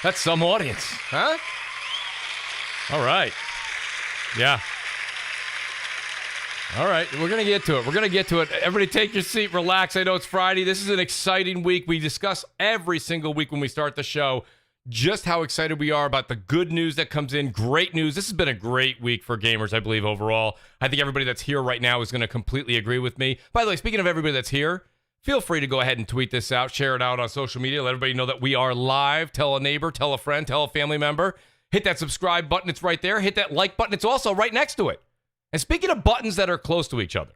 That's some audience, huh? All right. Yeah. All right, we're going to get to it. Everybody take your seat, relax. I know it's Friday. This is an exciting week. We discuss every single week when we start the show just how excited we are about the good news that comes in. Great news. This has been a great week for gamers, I believe, overall. I think everybody that's here right now is going to completely agree with me. By the way, speaking of everybody that's here, feel free to go ahead and tweet this out, share it out on social media, let everybody know that we are live. Tell a neighbor, tell a friend, tell a family member. Hit that subscribe button. It's right there. Hit that like button. It's also right next to it. And speaking of buttons that are close to each other,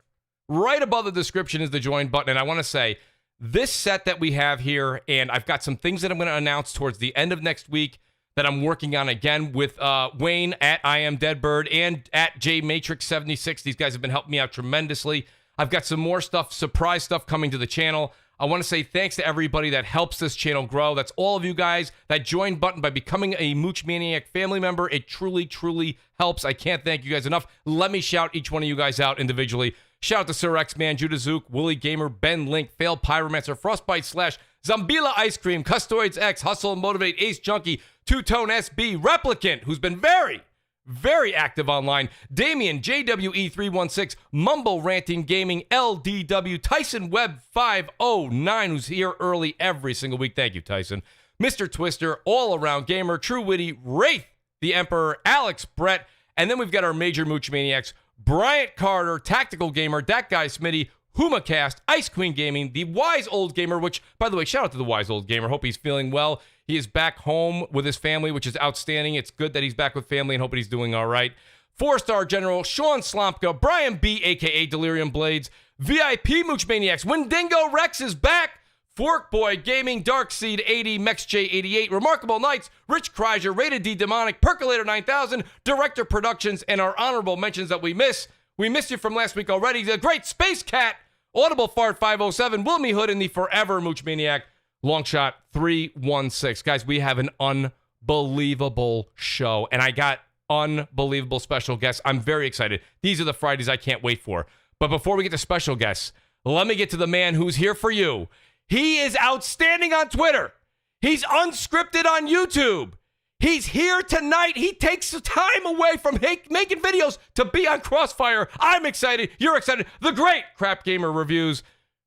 right above the description is the join button. And I want to say, this set that we have here, and I've got some things that I'm going to announce towards the end of next week that I'm working on again with Wayne at I Am Deadbird and at JMatrix76. These guys have been helping me out tremendously. I've got some more stuff, surprise stuff coming to the channel. I want to say thanks to everybody that helps this channel grow. That's all of you guys. That join button by becoming a Mooch Maniac family member. It truly, truly helps. I can't thank you guys enough. Let me shout each one of you guys out individually. Shout out to Sir X-Man, JudaZuk, WoolleyGamer, Ben Link, Fail Pyromancer, Frostbite Slash, Zombilla Ice Cream, CustodsX, Hustle and Motivate, AceJunky, Two-Tone SB, Replicant, who's been very active online, Damion, JWE316, MumbleRanting Gaming, L.D.W, Tyson Webb 509, who's here early every single week. Thank you, Tyson. Mr. Twister, All-Around Gamer, TrueWiddy, Wraith The Emperor, Alex Brett, and then we've got our major Mooch Maniacs, Bryant Carter, Tactical Gamer, DatGuySmitty, HumaCast, Ice Queen Gaming, the Wise Old Gamer, which, by the way, shout out to the Wise Old Gamer. Hope he's feeling well. He is back home with his family, which is outstanding. It's good that he's back with family and hoping he's doing all right. 4-star General, Sean Slompka, Brian B, a.k.a. Delirium Blades, VIP Mooch Maniacs, Wendigo Rex is back, Fork Boy Gaming, Darkseed 80, MexJ88, Remarkable Knights, Rich Kreiser, Rated D Demonic, Percolator 9000, Director Productions, and our honorable mentions that we miss. We missed you from last week already. The Great Space Cat, Audible Fart 507, Wilmy Hood, and the Forever Mooch Maniac, Longshot 316. Guys, we have an unbelievable show, and I got unbelievable special guests. I'm very excited. These are the Fridays I can't wait for. But before we get to special guests, let me get to the man who's here for you. He is outstanding on Twitter. He's unscripted on YouTube. He's here tonight. He takes the time away from making videos to be on CrossFire. I'm excited. You're excited. The great Crap Gamer Reviews.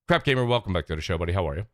Crap Gamer, welcome back to the show, buddy. How are you?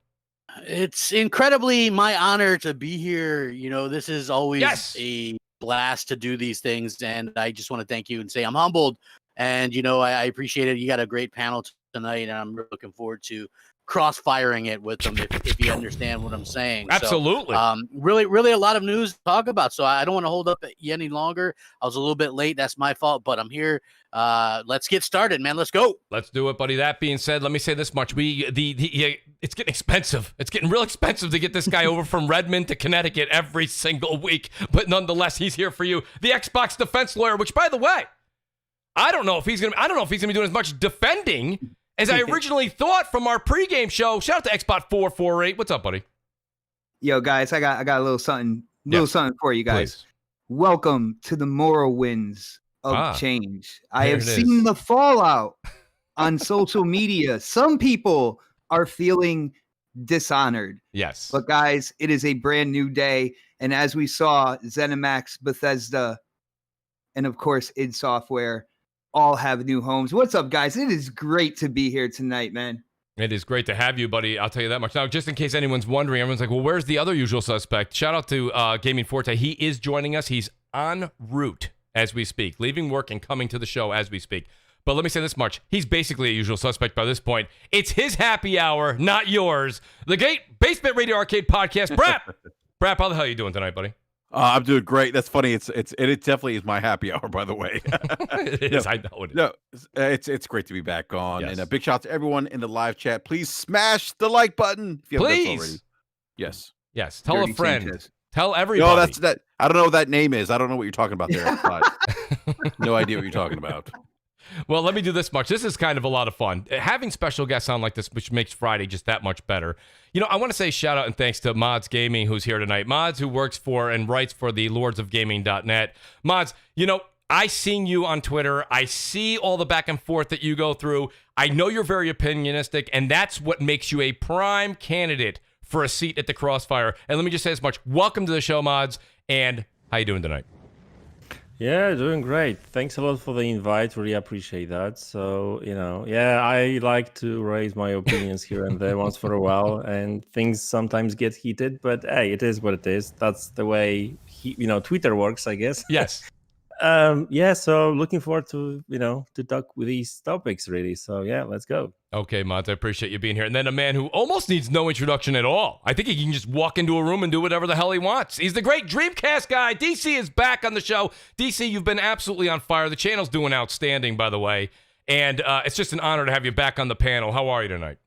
It's incredibly my honor to be here. You know, this is always a blast to do these things. And I just want to thank you and say I'm humbled. And, you know, I appreciate it. You got a great panel tonight, and I'm really looking forward to cross-firing it with them, if you understand what I'm saying. Absolutely. So, really a lot of news to talk about, so I don't want to hold up you any longer. I was a little bit late. That's my fault, but I'm here. Let's get started, man. Let's go. Let's do it, buddy. That being said, let me say this much. It's getting expensive. It's getting real expensive to get this guy over from Redmond to Connecticut every single week, but nonetheless, he's here for you. The Xbox defense lawyer, which, by the way, I don't know if he's gonna be doing as much defending as I originally thought from our pregame show. Shout out to Xbot448. What's up, buddy? Yo, guys, I got a little something for you guys. Please. Welcome to the moral winds of change. I have seen the fallout on social media. Some people are feeling dishonored. Yes. But guys, it is a brand new day. And as we saw, ZeniMax, Bethesda, and of course, id Software all have new homes. What's up, guys? It is great to be here tonight, man. It is great to have you, buddy. I'll tell you that much. Now, just in case anyone's wondering, everyone's like, well, where's the other usual suspect? Shout out to Gaming Forte. He is joining us. He's en route as we speak, leaving work and coming to the show as we speak. But let me say this much. He's basically a usual suspect by this point. It's his happy hour, not yours. The Basement Radio Arcade Podcast. Brap! Brap, how the hell are you doing tonight, buddy? I'm doing great. That's funny. It definitely is my happy hour, by the way. It is. I know it is. No, it's great to be back on. Yes. And a big shout out to everyone in the live chat. Please smash the like button if you haven't done so already. Yes. Yes. Tell Dirty a friend. Sanchez. Tell everybody. No, that's that. I don't know what that name is. I don't know what you're talking about there. But no idea what you're talking about. Well, let me do this much. This is kind of a lot of fun. Having special guests on like this, which makes Friday just that much better. You know, I want to say shout out and thanks to Mods Gaming, who's here tonight. Mods, who works for and writes for the lordsofgaming.net. Mods, you know, I seen you on Twitter. I see all the back and forth that you go through. I know you're very opinionistic, and that's what makes you a prime candidate for a seat at the Crossfire. And let me just say as much. Welcome to the show, mods. And how you doing tonight? Yeah, doing great. Thanks a lot for the invite. Really appreciate that. So, I like to raise my opinions here and there once for a while, and things sometimes get heated, but hey, it is what it is. That's the way, Twitter works, I guess. Yes. So looking forward to, to talk with these topics, really. So, yeah, let's go. Okay, mods, I appreciate you being here. And then a man who almost needs no introduction at all. I think he can just walk into a room and do whatever the hell he wants. He's the great Dreamcast guy. DC is back on the show. DC, you've been absolutely on fire. The channel's doing outstanding, by the way. And it's just an honor to have you back on the panel. How are you tonight?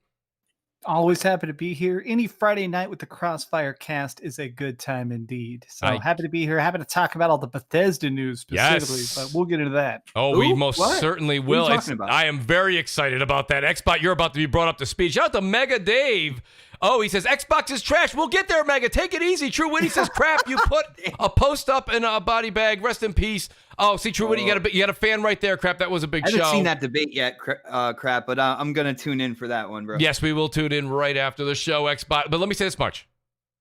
Always happy to be here. Any Friday night with the Crossfire cast is a good time indeed. So happy to be here. Happy to talk about all the Bethesda news specifically, but we'll get into that. Oh, we most certainly will. I am very excited about that. Xbox, you're about to be brought up to speed. Shout out to Mega Dave. Oh, he says, Xbox is trash. We'll get there, Mega. Take it easy. TrueWiddy says, crap, you put a post up in a body bag. Rest in peace. Oh, see, TrueWiddy, you got a fan right there, crap. That was a big show. I haven't seen that debate yet, crap, but I'm going to tune in for that one, bro. Yes, we will tune in right after the show, Xbox. But let me say this much.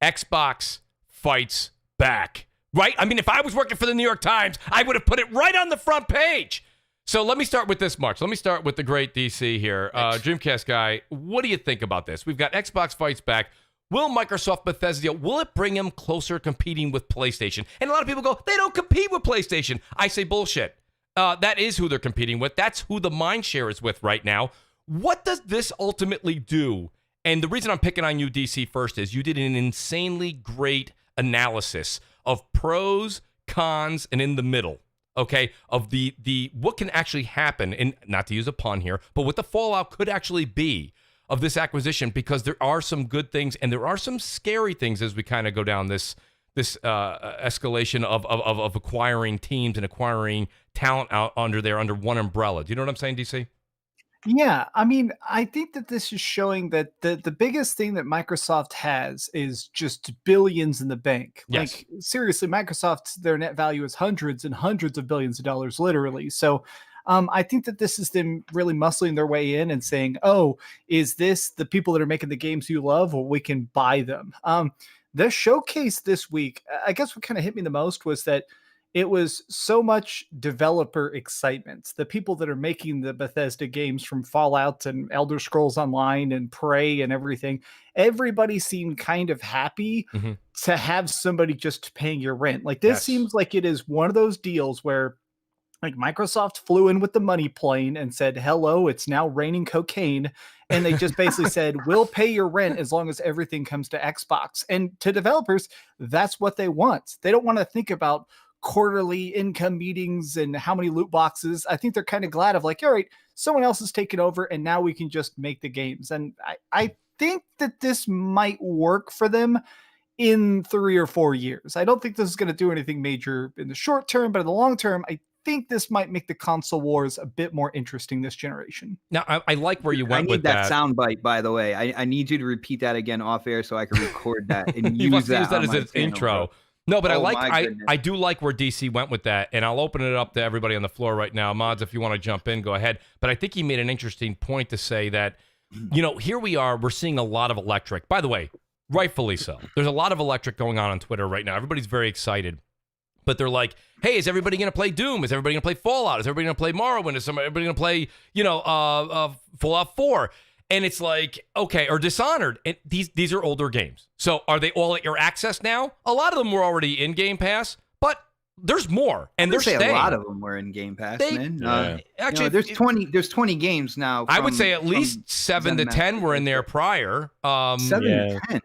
Xbox fights back, right? I mean, if I was working for the New York Times, I would have put it right on the front page. So let me start with this much. Let me start with the great DC here. Dreamcast guy, what do you think about this? We've got Xbox fights back. Will Microsoft Bethesda, will it bring them closer competing with PlayStation? And a lot of people go, they don't compete with PlayStation. I say bullshit. That is who they're competing with. That's who the mind share is with right now. What does this ultimately do? And the reason I'm picking on you, DC, first is you did an insanely great analysis of pros, cons, and in the middle. Okay, of the what can actually happen, and not to use a pun here, but what the fallout could actually be of this acquisition, because there are some good things and there are some scary things as we kind of go down this escalation of acquiring teams and acquiring talent out under one umbrella. Do you know what I'm saying, DC? Yeah, I mean, I think that this is showing that the biggest thing that Microsoft has is just billions in the bank. Yes. Like, seriously, Microsoft's, their net value is hundreds and hundreds of billions of dollars, literally. So I think that this is them really muscling their way in and saying, oh, is this the people that are making the games you love? Well, we can buy them. The showcase this week, I guess what kind of hit me the most was that it was so much developer excitement. The people that are making the Bethesda games, from Fallout and Elder Scrolls Online and Prey and everything, everybody seemed kind of happy to have somebody just paying your rent. Like, this seems like it is one of those deals where, like, Microsoft flew in with the money plane and said, hello, it's now raining cocaine. And they just basically said, we'll pay your rent as long as everything comes to Xbox. And to developers, that's what they want. They don't want to think about quarterly income meetings and how many loot boxes. I think they're kind of glad of, like, all right, someone else is taking over and now we can just make the games. And I think that this might work for them in 3 or 4 years. I don't think this is going to do anything major in the short term, but in the long term, I think this might make the console wars a bit more interesting this generation. Now, I like where you went with that. I need that soundbite, by the way. I need you to repeat that again off air so I can record that and use that as an intro. Bro. No, but I do like where DC went with that, and I'll open it up to everybody on the floor right now. Mods, if you want to jump in, go ahead. But I think he made an interesting point to say that, here we are, we're seeing a lot of electric. By the way, rightfully so. There's a lot of electric going on Twitter right now. Everybody's very excited. But they're like, hey, is everybody going to play Doom? Is everybody going to play Fallout? Is everybody going to play Morrowind? Is everybody going to play, Fallout 4? And it's like, okay, or Dishonored. And these are older games. So are they all at your access now? A lot of them were already in Game Pass, but there's more, and they're staying. A lot of them were in Game Pass, man. Actually, there's 20 games now. I would say at least 7 to 10 were in there prior. 7 to 10.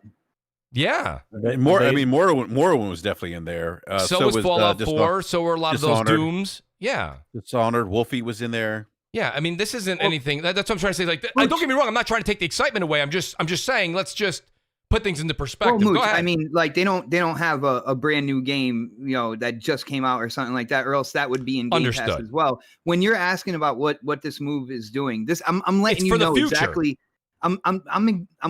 Yeah. Morrowind was definitely in there. So was Fallout 4. So were a lot of those Dooms. Yeah. Dishonored. Wolfie was in there. Yeah, I mean, this isn't anything. That's what I'm trying to say. Like, don't get me wrong. I'm not trying to take the excitement away. I'm just saying, let's just put things into perspective. Well, Mooch, Go ahead. I mean, like, they don't have a brand new game, that just came out or something like that, or else that would be in Game Pass as well. When you're asking about what this move is doing, I'm letting you know exactly. I'm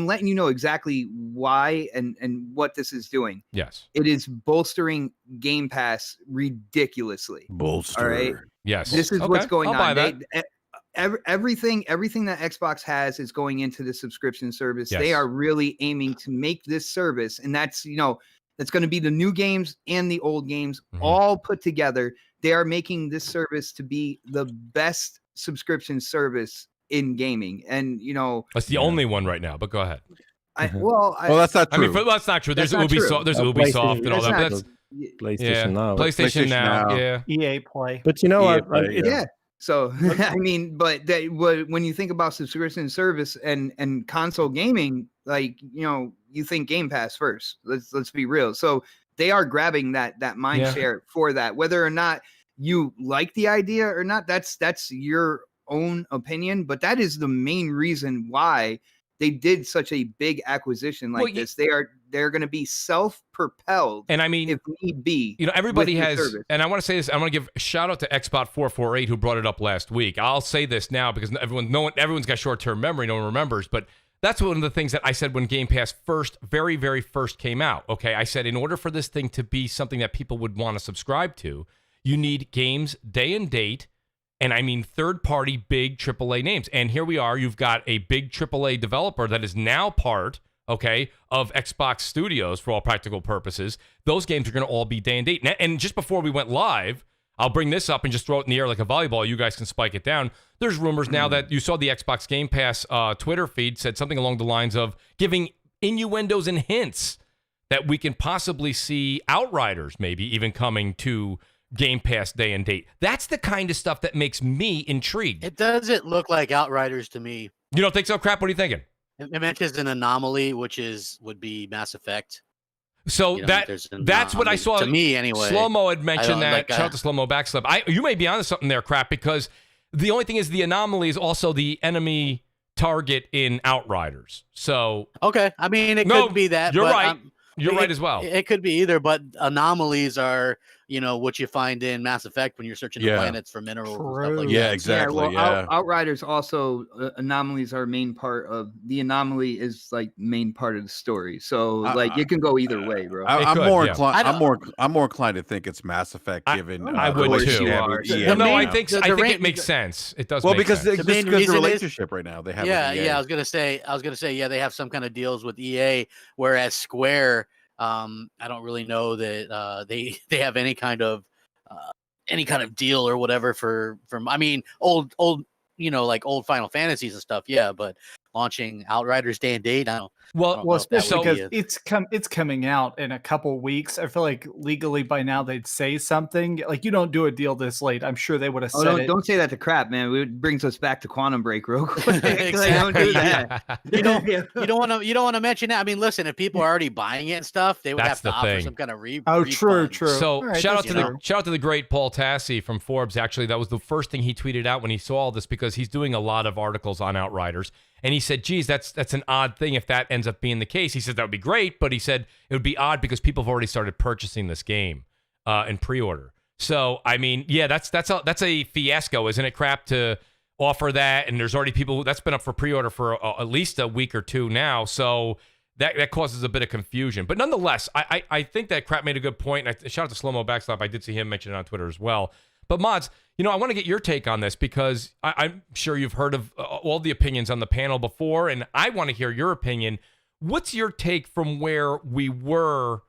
letting you know exactly why and what this is doing. Yes, it is bolstering Game Pass ridiculously. Bolster. All right. Yes, this is what's going on. everything that Xbox has is going into the subscription service. Yes. They are really aiming to make this service, and that's that's going to be the new games and the old games all put together. They are making this service to be the best subscription service in gaming, and that's the only one right now. But go ahead. Well, that's not true. I mean, that's not true. There's That's not Ubisoft. true. There's Ubisoft and all that. But that's PlayStation Now. PlayStation Now. Yeah. EA Play. But you know EA what? Play, yeah. So I mean, but when you think about subscription service and console gaming, like you think Game Pass first. Let's be real. So they are grabbing that mind share for that. Whether or not you like the idea or not, that's your own opinion. But that is the main reason why they did such a big acquisition like this. They're going to be self-propelled, and I mean, if need be, everybody has. And I want to say this. I want to give a shout out to Xbot448 who brought it up last week. I'll say this now because everyone's got short-term memory. No one remembers, but that's one of the things that I said when Game Pass very, very first came out. Okay, I said in order for this thing to be something that people would want to subscribe to, you need games day and date. And I mean third-party big AAA names. And here we are. You've got a big AAA developer that is now part, of Xbox Studios for all practical purposes. Those games are going to all be day and date. And just before we went live, I'll bring this up and just throw it in the air like a volleyball. You guys can spike it down. There's rumors now that you saw the Xbox Game Pass Twitter feed said something along the lines of giving innuendos and hints that we can possibly see Outriders maybe even coming to Game Pass day and date. That's the kind of stuff that makes me intrigued. It doesn't look like Outriders to me. You don't think so, Crap? What are you thinking? It mentions an anomaly, which would be Mass Effect. So that's what I saw. To me, anyway. Slow-Mo had mentioned that. Shout out to Slow-Mo Backslip. You may be onto something there, Crap, because the only thing is the anomaly is also the enemy target in Outriders. So okay, I mean it could be that. You're but, right. You're right as well. It could be either, but anomalies are, what you find in Mass Effect when you're searching the planets for minerals and stuff like that. Yeah, exactly. Well, Outriders also anomalies are main part of the anomaly is like main part of the story. So it can go either way, bro. I'm more inclined to think it's Mass Effect given. I would too. I think it makes sense. It does. Well, because the relationship right now they have. I was gonna say they have some kind of deals with EA, whereas Square. I don't really know that they have any kind of deal or whatever from old like old Final Fantasies and stuff, but launching Outriders day and date, I don't well especially because it's coming out in a couple weeks. I feel like legally by now they'd say something like, you don't do a deal this late. I'm sure they would have said it. Don't say that to Crap, man. It brings us back to Quantum Break real quick. Exactly. Don't do that. You don't want to mention that. I mean, listen, if people are already buying it and stuff, they would have to offer some kind of refund. True. So shout out to the great Paul Tassi from Forbes. Actually, that was the first thing he tweeted out when he saw all this, because he's doing a lot of articles on Outriders. And he said, geez, that's an odd thing if that ends up being the case. He said that would be great, but he said it would be odd because people have already started purchasing this game in pre-order. So, I mean, yeah, that's a fiasco, isn't it, Crap, to offer that? And there's already people that's been up for pre-order for at least a week or two now. So that causes a bit of confusion. But nonetheless, I think that Crap made a good point. And shout out to Slow-Mo Backslap. I did see him mention it on Twitter as well. But Mods, I want to get your take on this because I'm sure you've heard of all the opinions on the panel before, and I want to hear your opinion. What's your take from where we were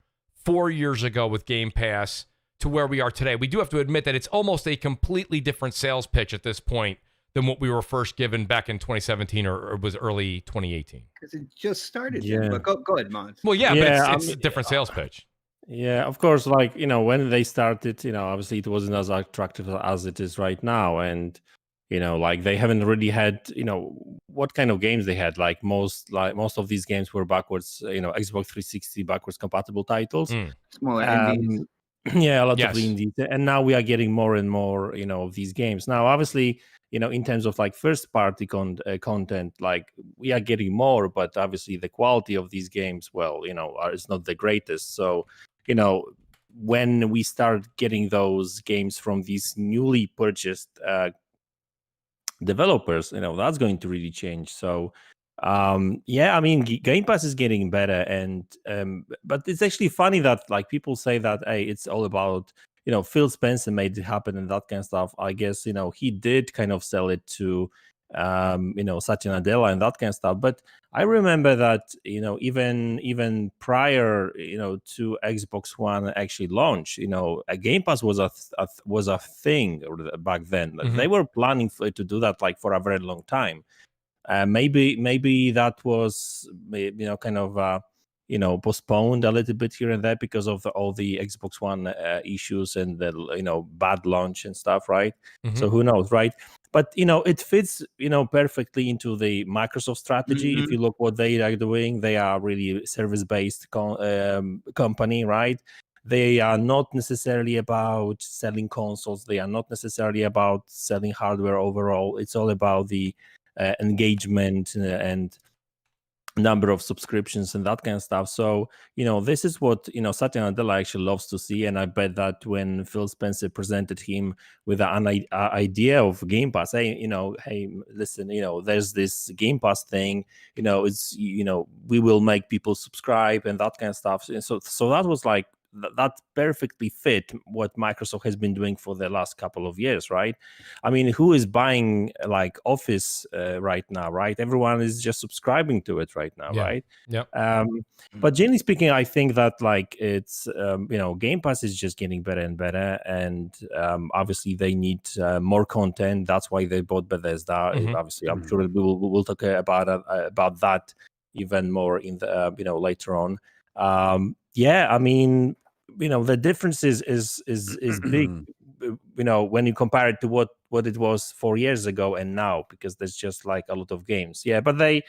4 years ago with Game Pass to where we are today? We do have to admit that it's almost a completely different sales pitch at this point than what we were first given back in 2017 or was early 2018. Because it just started. Yeah. But go ahead, Mods. Well, but it's a different sales pitch. Yeah, of course, when they started, obviously it wasn't as attractive as it is right now. And, they haven't really had, what kind of games they had. Most of these games were backwards, Xbox 360 backwards compatible titles. Smaller indies. Yeah, a lot of indies. And now we are getting more and more, of these games. Now, obviously, in terms of first party content, we are getting more, but obviously the quality of these games, is not the greatest. So, when we start getting those games from these newly purchased developers, that's going to really change. So, Game Pass is getting better, and but it's actually funny that people say that, hey, it's all about Phil Spencer made it happen and that kind of stuff. I guess he did kind of sell it to Satya Nadella and that kind of stuff. But I remember that even prior to Xbox One actually launch, a Game Pass was a thing back then. They were planning to do that like for a very long time. Maybe that was kind of postponed a little bit here and there because of all the Xbox One issues and the bad launch and stuff, right? So who knows, right? But it fits perfectly into the Microsoft strategy. If you look what they are doing, they are really service-based company, right? They are not necessarily about selling consoles. They are not necessarily about selling hardware overall. It's all about the engagement and number of subscriptions and that kind of stuff. So this is what Satya Nadella actually loves to see, and I bet that when Phil Spencer presented him with an idea of Game Pass, hey listen, there's this Game Pass thing, it's we will make people subscribe and that kind of stuff. So that was like that perfectly fit what Microsoft has been doing for the last couple of years, right? I mean, who is buying like Office right now, right? Everyone is just subscribing to it right now, right? Yeah. But generally speaking, I think that like it's Game Pass is just getting better and better, and obviously they need more content. That's why they bought Bethesda. Obviously, I'm sure we'll talk about that even more in the later on. I mean, the difference is big, when you compare it to what it was 4 years ago and now, because there's just like a lot of games. Yeah, but they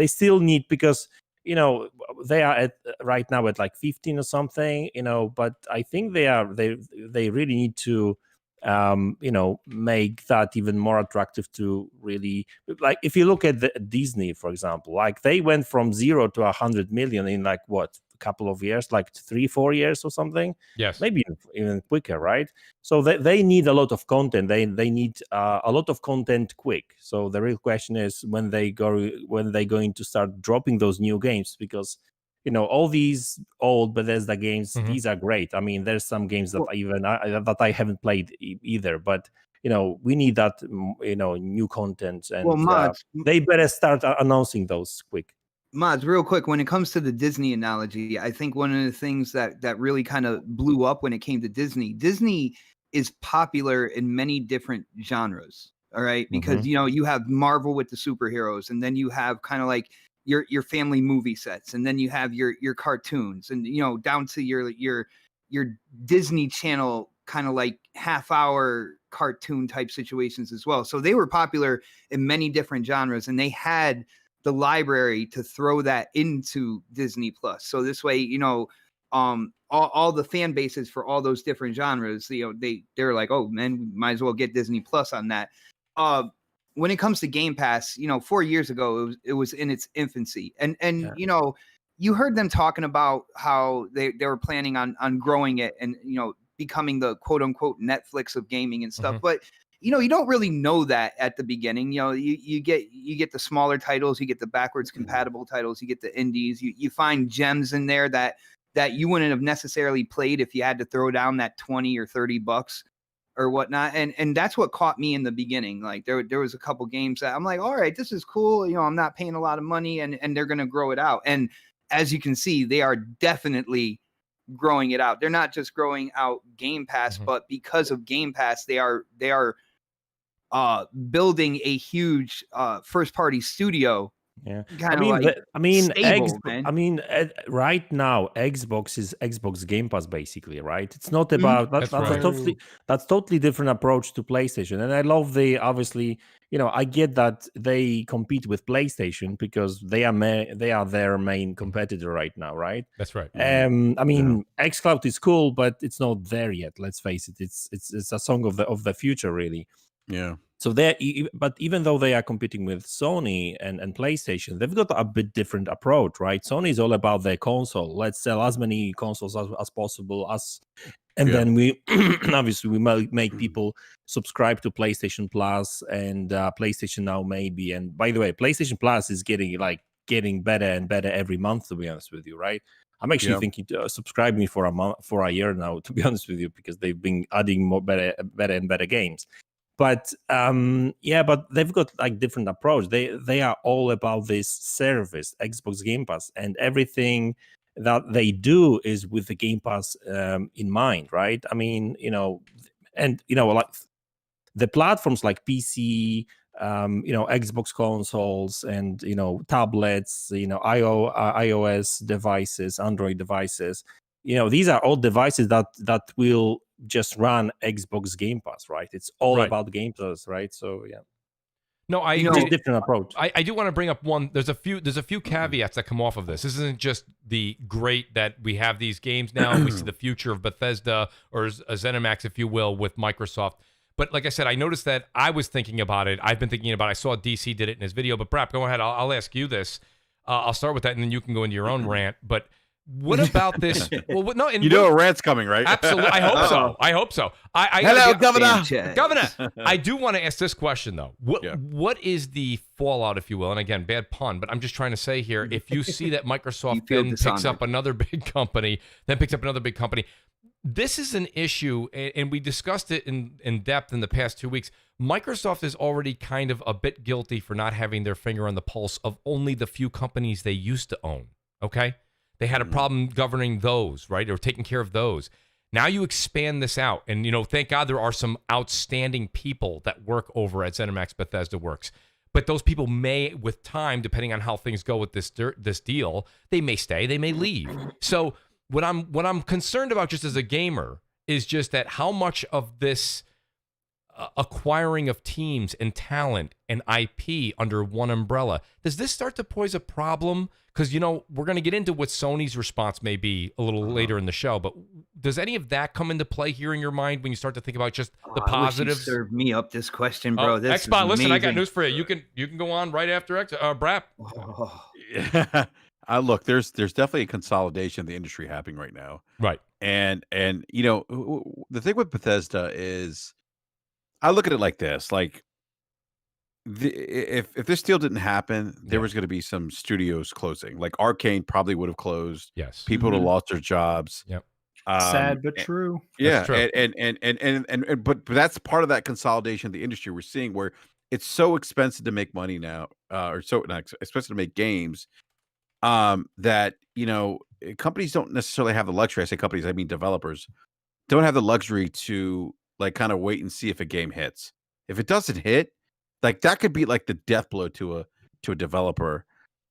still need, because they are right now at like 15 or something, but I think they really need to make that even more attractive to really, like, if you look at Disney, for example, like they went from 0 to 100 million in like what, couple of years, like 3-4 years or something. Yes, maybe even quicker, right? So they need a lot of content. They need a lot of content quick. So the real question is when they going to start dropping those new games, because all these old Bethesda games, these are great. I mean, there's some games that I haven't played either, but we need that new content, and they better start announcing those quick. Mods, real quick, when it comes to the Disney analogy, I think one of the things that really kind of blew up when it came to Disney is popular in many different genres, all right? Because, you have Marvel with the superheroes, and then you have kind of like your family movie sets, and then you have your cartoons, and, down to your Disney Channel kind of like half-hour cartoon type situations as well. So they were popular in many different genres, and they had the library to throw that into Disney Plus. So this way, all the fan bases for all those different genres, they're like, oh man, we might as well get Disney Plus on that. When it comes to Game Pass, 4 years ago, it was in its infancy, and you heard them talking about how they were planning on growing it and becoming the quote unquote Netflix of gaming and stuff, but you don't really know that at the beginning. You get the smaller titles, you get the backwards compatible titles, you get the indies, you find gems in there that you wouldn't have necessarily played if you had to throw down that $20 or $30 or whatnot. And that's what caught me in the beginning. Like there was a couple games that I'm like, all right, this is cool. I'm not paying a lot of money, and they're going to grow it out. And as you can see, they are definitely growing it out. They're not just growing out Game Pass, but because of Game Pass, they are building a huge first party studio. Yeah, stable, right now Xbox is Xbox Game Pass basically, right? It's not about that's totally different approach to PlayStation, and I love obviously I get that they compete with PlayStation because they are their main competitor right now, right? That's right. xCloud is cool, but it's not there yet. Let's face it, it's a song of the future, really. Yeah. So but even though they are competing with Sony and PlayStation, they've got a bit different approach, right? Sony is all about their console. Let's sell as many consoles as possible, then we obviously we make people subscribe to PlayStation Plus and PlayStation Now maybe. And by the way, PlayStation Plus is getting better and better every month, to be honest with you, right? I'm actually Yeah. thinking to subscribe me for a year now, to be honest with you, because they've been adding more better and better games. But but they've got like different approach. They are all about this service, Xbox Game Pass, and everything that they do is with the Game Pass in mind, right? I mean, like the platforms like PC, Xbox consoles, and tablets, iOS devices, Android devices. These are all devices that will just run Xbox Game Pass, right? It's all about Game Pass, right? So yeah. No, just different approach. I do want to bring up one. There's a few caveats that come off of this. This isn't just the great that we have these games now and we see the future of Bethesda or ZeniMax, if you will, with Microsoft. But like I said, I noticed that I was thinking about it. I've been thinking about it. I saw DC did it in his video. But Brap, go ahead. I'll ask you this. I'll start with that, and then you can go into your own rant. But what about this? Well, no, and a rant's coming, right? Absolutely. I hope so. Hello, Governor. Governor, I do want to ask this question, though. What is the fallout, if you will? And again, bad pun, but I'm just trying to say here, if you see that Microsoft then picks up another big company, this is an issue, and we discussed it in depth in the past 2 weeks. Microsoft is already kind of a bit guilty for not having their finger on the pulse of only the few companies they used to own, okay? They had a problem governing those, right, or taking care of those. Now you expand this out, and, thank God there are some outstanding people that work over at ZeniMax Bethesda Works. But those people may, with time, depending on how things go with this deal, they may stay, they may leave. So what I'm concerned about just as a gamer is just that how much of this acquiring of teams and talent and IP under one umbrella, does this start to pose a problem? Because, we're going to get into what Sony's response may be a little later in the show, but does any of that come into play here in your mind when you start to think about just the positives? I wish you served me up this question, bro. This Xbox, listen, I got news for you. You can go on right after Brap. Yeah. Look, there's definitely a consolidation of the industry happening right now. Right. And the thing with Bethesda is, I look at it like this: like, if this deal didn't happen, there was going to be some studios closing. Like Arcane probably would have closed. Yes. People would have lost their jobs. Yep. Sad but true. Yeah. True. But that's part of that consolidation of the industry we're seeing, where it's so expensive to make money now, or so not expensive to make games, that companies don't necessarily have the luxury. I say companies, I mean developers, don't have the luxury to like kind of wait and see if a game hits. If it doesn't hit, like that could be like the death blow to a developer,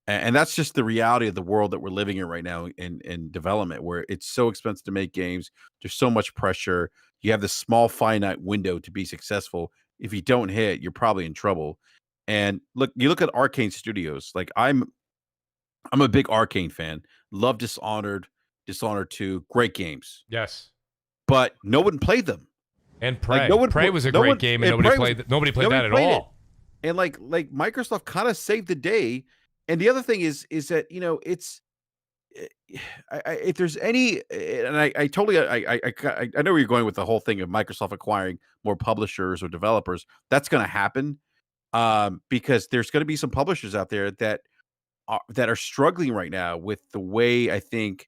and that's just the reality of the world that we're living in right now in development, where it's so expensive to make games. There's so much pressure. You have this small finite window to be successful. If you don't hit, you're probably in trouble. And you look at Arcane Studios. Like I'm a big Arcane fan. Love Dishonored 2, great games. Yes. But no one played them. And Prey. Like Prey was a great game, and nobody played that at all. And like Microsoft kind of saved the day. And the other thing is that it's if there's any, and I totally I know where you're going with the whole thing of Microsoft acquiring more publishers or developers. That's going to happen because there's going to be some publishers out there that are struggling right now with the way I think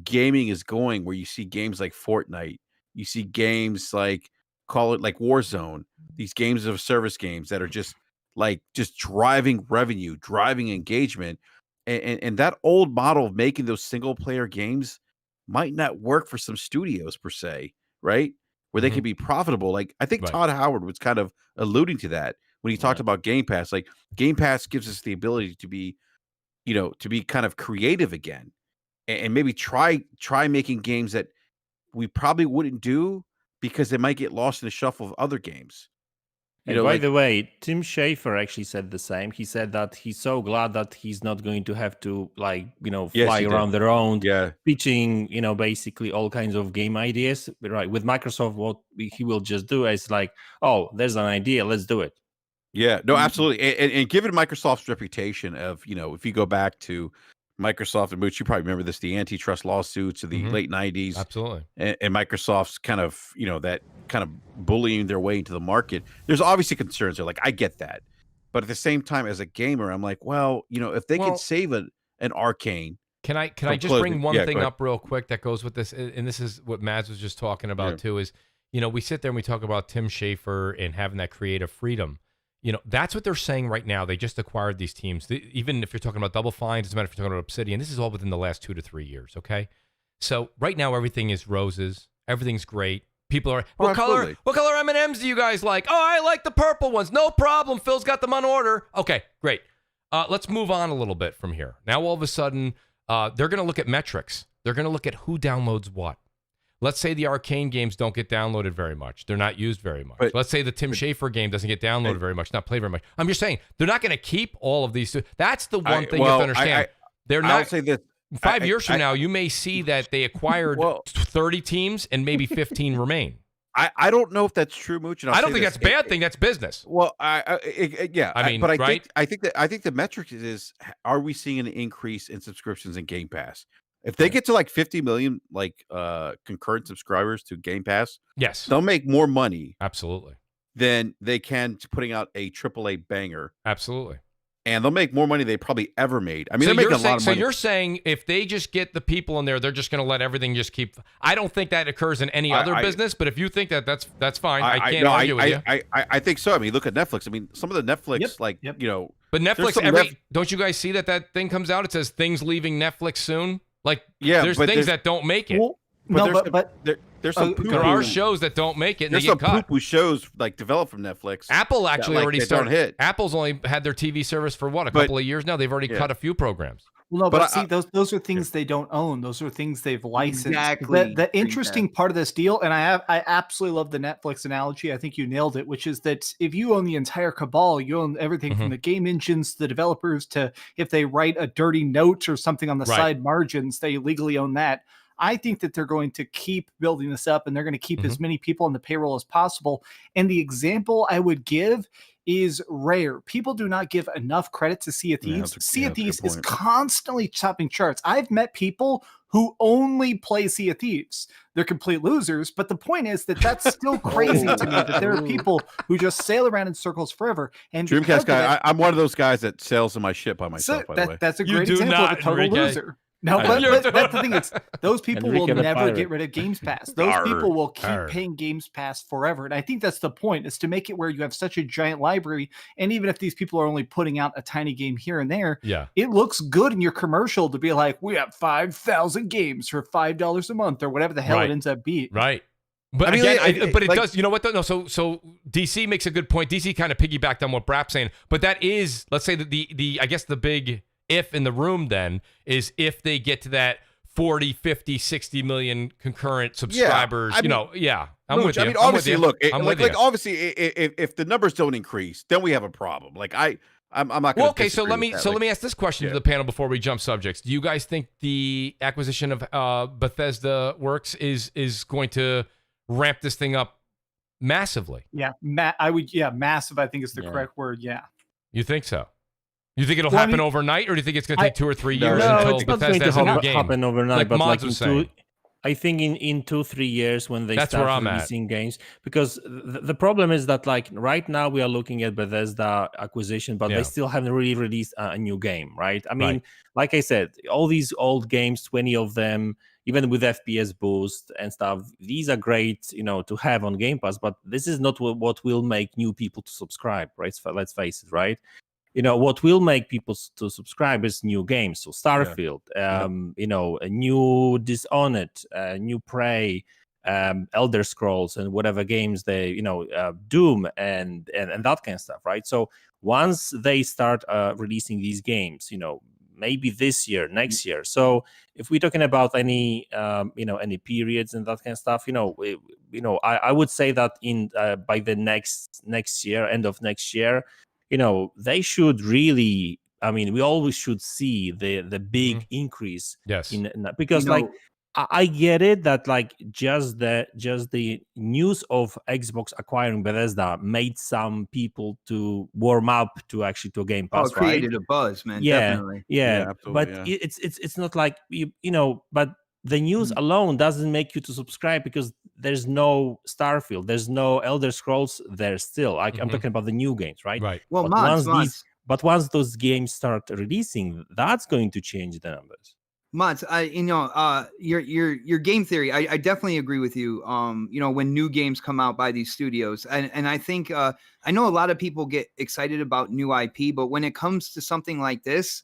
gaming is going, where you see games like Fortnite, you see games like call it like Warzone, these games of service games that are just driving revenue, driving engagement. And that old model of making those single player games might not work for some studios per se, right? Where they can be profitable. Like I think Todd Howard was kind of alluding to that when he talked about Game Pass. Like Game Pass gives us the ability to be, to be kind of creative again, and maybe try making games that we probably wouldn't do because they might get lost in the shuffle of other games. And by the way, Tim Schafer actually said the same. He said that he's so glad that he's not going to have to fly around their own, pitching, basically all kinds of game ideas. Right. With Microsoft, what he will just do is like, oh, there's an idea, let's do it. Yeah, no, absolutely. And given Microsoft's reputation of, if you go back to Microsoft and Mooch, you probably remember this, the antitrust lawsuits of the late 90s. Absolutely. And Microsoft's kind of, that kind of bullying their way into the market. There's obviously concerns there. Like, I get that. But at the same time, as a gamer, I'm like, well, if they could save an Arcane, Can I just bring one thing up real quick that goes with this? And this is what Mads was just talking about too, is, we sit there and we talk about Tim Schafer and having that creative freedom. That's what they're saying right now. They just acquired these teams. Even if you're talking about Double Fine, doesn't matter if you're talking about Obsidian, this is all within the last 2 to 3 years, okay? So right now, everything is roses. Everything's great. People are, what color M&Ms do you guys like? Oh, I like the purple ones. No problem. Phil's got them on order. Okay, great. Let's move on a little bit from here. Now, all of a sudden, they're going to look at metrics. They're going to look at who downloads what. Let's say the Arcane games don't get downloaded very much. They're not used very much. Let's say the Tim Schafer game doesn't get downloaded very much, not played very much. I'm just saying, they're not going to keep all of these. That's the one thing you have to understand. They're not. I'll say this. 5 years from now, you may see that they acquired 30 teams and maybe 15 remain. I don't know if that's true, Mooch. I don't think that's a bad thing. That's business. Well, I think the metric is, are we seeing an increase in subscriptions in Game Pass? If they get to like 50 million concurrent subscribers to Game Pass, yes, they'll make more money. Absolutely. Than they can putting out a AAA banger. Absolutely. And they'll make more money they probably ever made. I mean, they're making a lot of money. So you're saying if they just get the people in there, they're just going to let everything just keep. I don't think that occurs in any other business, but if you think that's fine. I can't argue with you. I think so. I mean, look at Netflix. I mean, some of the Netflix, But Netflix, don't you guys see that thing comes out? It says things leaving Netflix soon. There's things that don't make it. Well, there's some there are shows that don't make it. And there's they get some cut. poo-poo shows developed from Netflix. Apple actually already started. Hit. Apple's only had their TV service for a couple of years now. They've already cut a few programs. Well, no, but see, those are things they don't own. Those are things they've licensed. Exactly. The interesting part of this deal, and I absolutely love the Netflix analogy. I think you nailed it, which is that if you own the entire cabal, you own everything from the game engines, the developers, to if they write a dirty note or something on the side margins, they legally own that. I think that they're going to keep building this up, and they're going to keep as many people on the payroll as possible. And the example I would give is Rare. People do not give enough credit to Sea of Thieves. Sea of Thieves is constantly topping charts. I've met people who only play Sea of Thieves. They're complete losers, but the point is that that's still crazy to me that there are people who just sail around in circles forever. And Dreamcast guy, I'm one of those guys that sails in my ship by myself, by the way. That's a great example of a total loser. No, but that's the thing. It's those people will never get rid of Games Pass. Those people will keep paying Games Pass forever. And I think that's the point, is to make it where you have such a giant library. And even if these people are only putting out a tiny game here and there, it looks good in your commercial to be like, we have 5,000 games for $5 a month or whatever the hell it ends up being. Right. But it does. You know what? No. So DC makes a good point. DC kind of piggybacked on what Brap's saying. But that is, let's say that the I guess the big if in the room then is if they get to that 40, 50, 60 million concurrent subscribers, I'm with you. I mean, obviously, look, obviously, if the numbers don't increase, then we have a problem. I'm not going to. Well, okay, so let me ask this question to the panel before we jump subjects. Do you guys think the acquisition of Bethesda Works is going to ramp this thing up massively? Yeah, massive, I think is the correct word. Yeah. You think so? You think it'll happen overnight, or do you think it's going to take 2 or 3 years until Bethesda has a new game? Happen overnight, but Mods was saying. I think in 2-3 years when they That's where start I'm releasing games, because the problem is that right now we are looking at Bethesda acquisition, but they still haven't really released a new game, right? I mean, like I said, all these old games, 20 of them, even with FPS boost and stuff, these are great, to have on Game Pass, but this is not what will make new people to subscribe, right? So let's face it, right? What will make people to subscribe is new games. So Starfield, a new Dishonored, new Prey, Elder Scrolls, and whatever games they, Doom and that kind of stuff, right? So once they start releasing these games, maybe this year, next year. So if we're talking about any, any periods and that kind of stuff, I would say that by the next year, end of next year, they should really. I mean, we always should see the big increase. Yes, because I get it that just the news of Xbox acquiring Bethesda made some people to warm up to a Game Pass. Oh, it created a buzz, man. Definitely. But it's not like but the news alone doesn't make you to subscribe, because there's no Starfield, there's no Elder Scrolls there still. I'm talking about the new games, right? Right. Well, but once those games start releasing, that's going to change the numbers. Mods, your game theory, I definitely agree with you. When new games come out by these studios, and I think I know a lot of people get excited about new IP, but when it comes to something like this,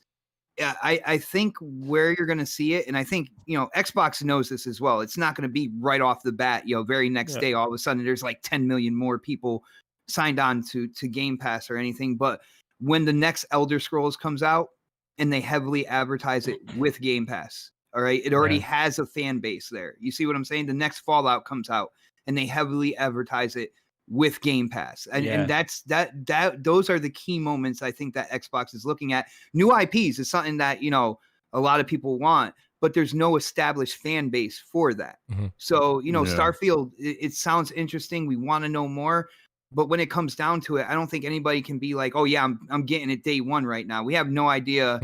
I think where you're going to see it, and I think Xbox knows this as well. It's not going to be right off the bat, very next day, all of a sudden there's like 10 million more people signed on to Game Pass or anything. But when the next Elder Scrolls comes out, and they heavily advertise it with Game Pass. All right. It already has a fan base there. You see what I'm saying? The next Fallout comes out and they heavily advertise it with Game Pass. And those are the key moments I think that Xbox is looking at. New IPs is something that, a lot of people want, but there's no established fan base for that. Mm-hmm. So, Starfield, it sounds interesting. We want to know more. But when it comes down to it, I don't think anybody can be like, oh, yeah, I'm getting it day one right now. We have no idea,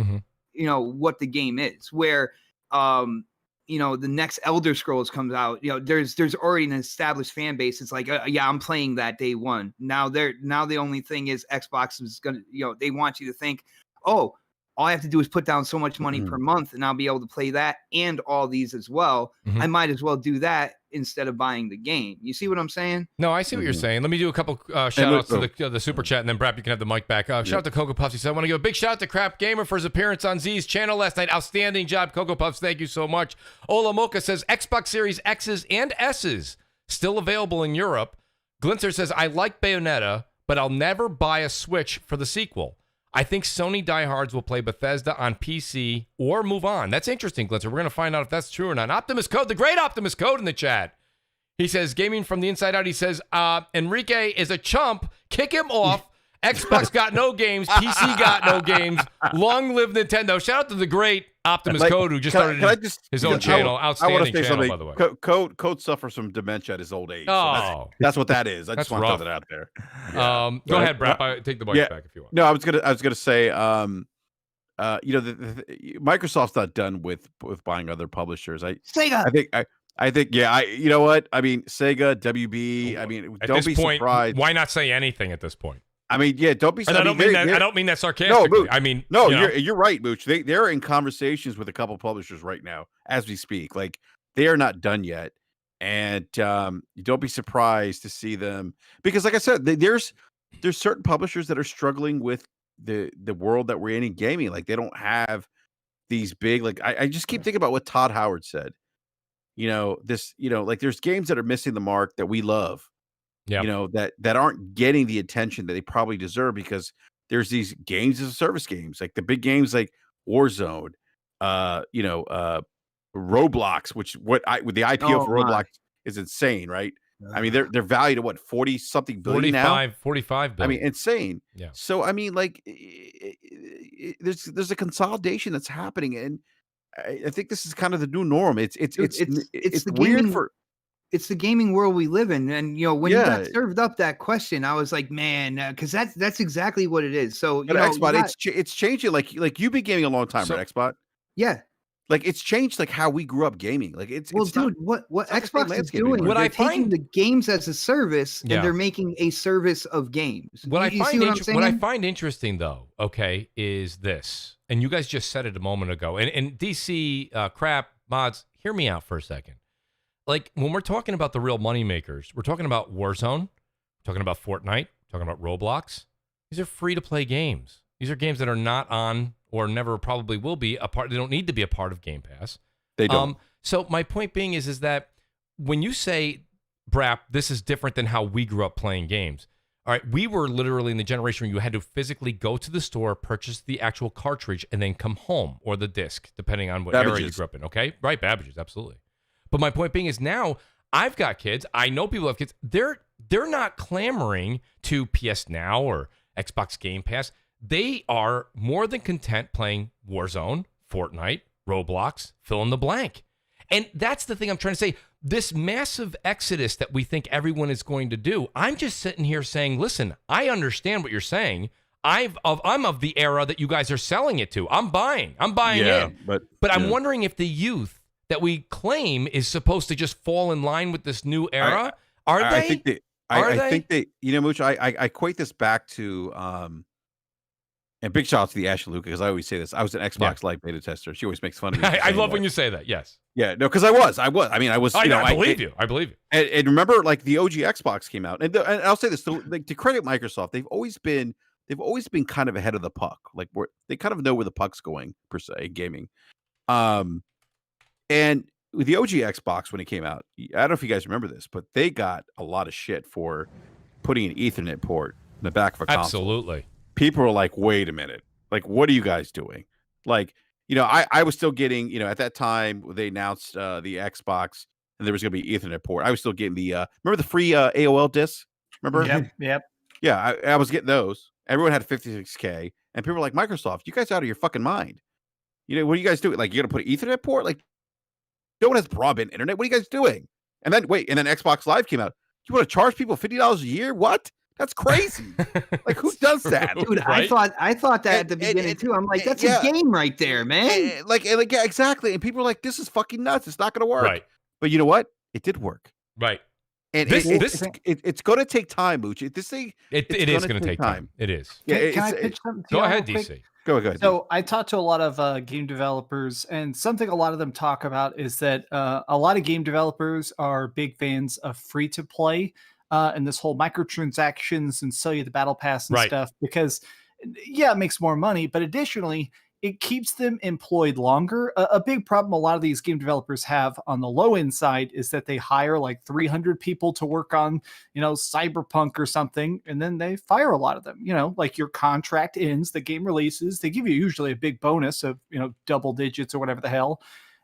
what the game is. Where, the next Elder Scrolls comes out, there's already an established fan base. It's like, I'm playing that day one. Now the only thing is Xbox is going to, they want you to think, oh, all I have to do is put down so much money per month and I'll be able to play that and all these as well. Mm-hmm. I might as well do that instead of buying the game. You see what I'm saying? No, I see what you're saying. Let me do a couple shout outs to the super chat and then Brap, you can have the mic back. Shout out to Cocoa Puffs. He said, I want to give a big shout out to Crap Gamer for his appearance on Z's channel last night. Outstanding job, Cocoa Puffs. Thank you so much. Ola Mocha says Xbox Series X's and S's still available in Europe. Glinter says, I like Bayonetta, but I'll never buy a Switch for the sequel. I think Sony diehards will play Bethesda on PC or move on. That's interesting, Glinter. We're going to find out if that's true or not. Optimus Code, the great Optimus Code in the chat. He says, gaming from the inside out, he says, Enrique is a chump. Kick him off. Xbox got no games. PC got no games. Long live Nintendo. Shout out to the great Optimus Code, who just started his own channel. Outstanding channel, by the way. Code suffers from dementia at his old age. Oh. So that's what that is. I just want to throw that out there. Yeah. Go ahead, Brap. Take the mic back if you want. No, I was gonna say, Microsoft's not done with buying other publishers. Sega. I think, you know what? I mean, Sega, WB. I mean, don't be surprised. Why not say anything at this point? I mean, don't be. I don't mean that sarcastically. No, Mooch, I mean, you're right, Mooch. They're in conversations with a couple publishers right now as we speak. Like they are not done yet, and don't be surprised to see them because, like I said, there's certain publishers that are struggling with the world that we're in gaming. Like they don't have these big. Like I just keep thinking about what Todd Howard said. Like there's games that are missing the mark that we love. Yeah. That aren't getting the attention that they probably deserve because there's these games as a service games, like the big games like Warzone, Roblox, with the IPO for Roblox is insane, right? I mean, they're valued at what, 40 something billion now? 45 billion. I mean, insane. Yeah. So I mean, like there's a consolidation that's happening, and I think this is kind of the new norm. It's weird for. It's the gaming world we live in. And, when you got served up that question, I was like, man, because that's exactly what it is. So, Xbot, it's changing. Like you've been gaming a long time, right, Xbot? Yeah. Like it's changed like how we grew up gaming. Like it's dude, what Xbox is doing, they're taking the games as a service and they're making a service of games. What I find interesting though, okay, is this, and you guys just said it a moment ago, and DC crap mods, hear me out for a second. Like, when we're talking about the real money makers, we're talking about Warzone, we're talking about Fortnite, we're talking about Roblox. These are free-to-play games. These are games that are not on, or never probably will be, a part. They don't need to be a part of Game Pass. They don't. So my point being is that when you say, Brap, this is different than how we grew up playing games. All right, we were literally in the generation where you had to physically go to the store, purchase the actual cartridge, and then come home, or the disc, depending on what era you grew up in, okay? Right, Babbage's, absolutely. But my point being is now I've got kids. I know people have kids. They're not clamoring to PS Now or Xbox Game Pass. They are more than content playing Warzone, Fortnite, Roblox, fill in the blank. And that's the thing I'm trying to say. This massive exodus that we think everyone is going to do, I'm just sitting here saying, listen, I understand what you're saying. I'm of the era that you guys are selling it to. I'm buying in. But I'm wondering if the youth that we claim is supposed to just fall in line with this new era. I think they, Mooch, I equate this back to, and And big shout out to the Ashley Luca, because I always say this. I was an Xbox Live beta tester. She always makes fun of me. I love when you say that. Yes. Yeah, no, because I was. I mean, I was. I believe you. I believe you. And remember, like the OG Xbox came out, and I'll say this: like, to credit Microsoft, they've always been kind of ahead of the puck. Like they kind of know where the puck's going per se in gaming. And with the OG Xbox when it came out, I don't know if you guys remember this, but they got a lot of shit for putting an Ethernet port in the back of a console. Absolutely. People were like, "Wait a minute! Like, what are you guys doing?" Like, I was still getting, at that time they announced the Xbox and there was going to be Ethernet port. I was still getting the remember the free AOL discs? Remember? Yep. Yeah, I was getting those. Everyone had 56K, and people were like, "Microsoft, you guys out of your fucking mind? What are you guys doing? Like, you're gonna put an Ethernet port? Like, no one has broadband internet. What are you guys doing?" And then Xbox Live came out. You want to charge people $50 a year? What? That's crazy. Like, who does that? Dude, Right? I thought that at the beginning too. I'm like, that's a game right there, man. Yeah, exactly. And people are like, "This is fucking nuts. It's not going to work." Right. But you know what? It did work. Right. And it's going to take time, Mooch. This thing, it is going to take time. It is. Yeah, Can I pitch something to Go y'all ahead, real quick? DC. Go ahead. So I talked to a lot of game developers, and something a lot of them talk about is that a lot of game developers are big fans of free to play and this whole microtransactions and sell you the battle pass and stuff, because it makes more money, but additionally it keeps them employed longer. A big problem a lot of these game developers have on the low end side is that they hire like 300 people to work on, Cyberpunk or something, and then they fire a lot of them. Like your contract ends, the game releases, they give you usually a big bonus of, double digits or whatever the hell.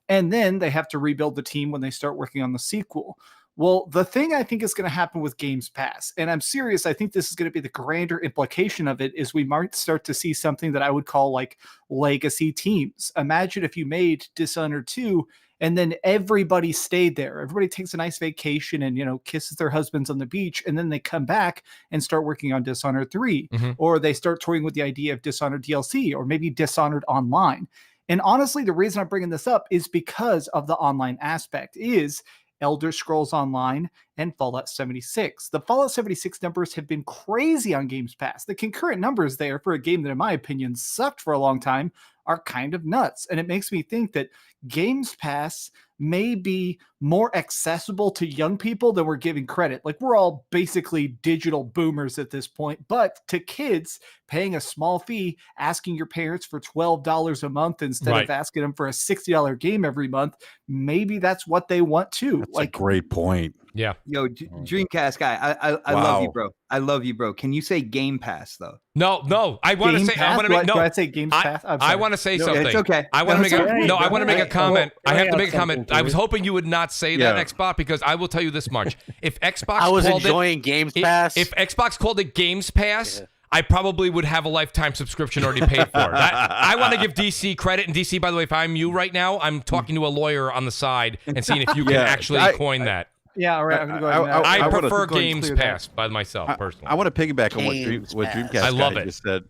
And then they have to rebuild the team when they start working on the sequel. Well, the thing I think is going to happen with Games Pass, and I'm serious, I think this is going to be the grander implication of it, is we might start to see something that I would call like legacy teams. Imagine if you made Dishonored 2 and then everybody stayed there. Everybody takes a nice vacation and, kisses their husbands on the beach, and then they come back and start working on Dishonored 3, or they start toying with the idea of Dishonored DLC, or maybe Dishonored Online. And honestly, the reason I'm bringing this up is because of the online aspect is Elder Scrolls Online and Fallout 76. The Fallout 76 numbers have been crazy on Games Pass. The concurrent numbers there for a game that, in my opinion, sucked for a long time are kind of nuts. And it makes me think that Games Pass may be more accessible to young people than we're giving credit. Like, we're all basically digital boomers at this point, but to kids, paying a small fee, asking your parents for $12 a month instead of asking them for a $60 game every month, maybe that's what they want too. That's a great point. Yeah. Yo, Dreamcast guy, I love you, bro. I love you, bro. Can you say Game Pass though? No. I want to say. Pass? I want to make. No, do I say Games Pass? I want to say something. It's okay. I want to make. I want to make a comment. Well, I have to add make a comment. something to I was it. hoping you would not say that, Xbox, because I will tell you this much: if Xbox, I was called enjoying Games Pass. If Xbox called it Games Pass, I probably would have a lifetime subscription already paid for. I want to give DC credit, and DC, by the way, if I'm you right now, I'm talking to a lawyer on the side and seeing if you can actually coin that. Yeah, all right. I'm gonna go ahead and I wanna prefer go ahead and Games clear that. Pass by myself personally. I want to piggyback on what Pass. Dreamcast I love guy it. just said.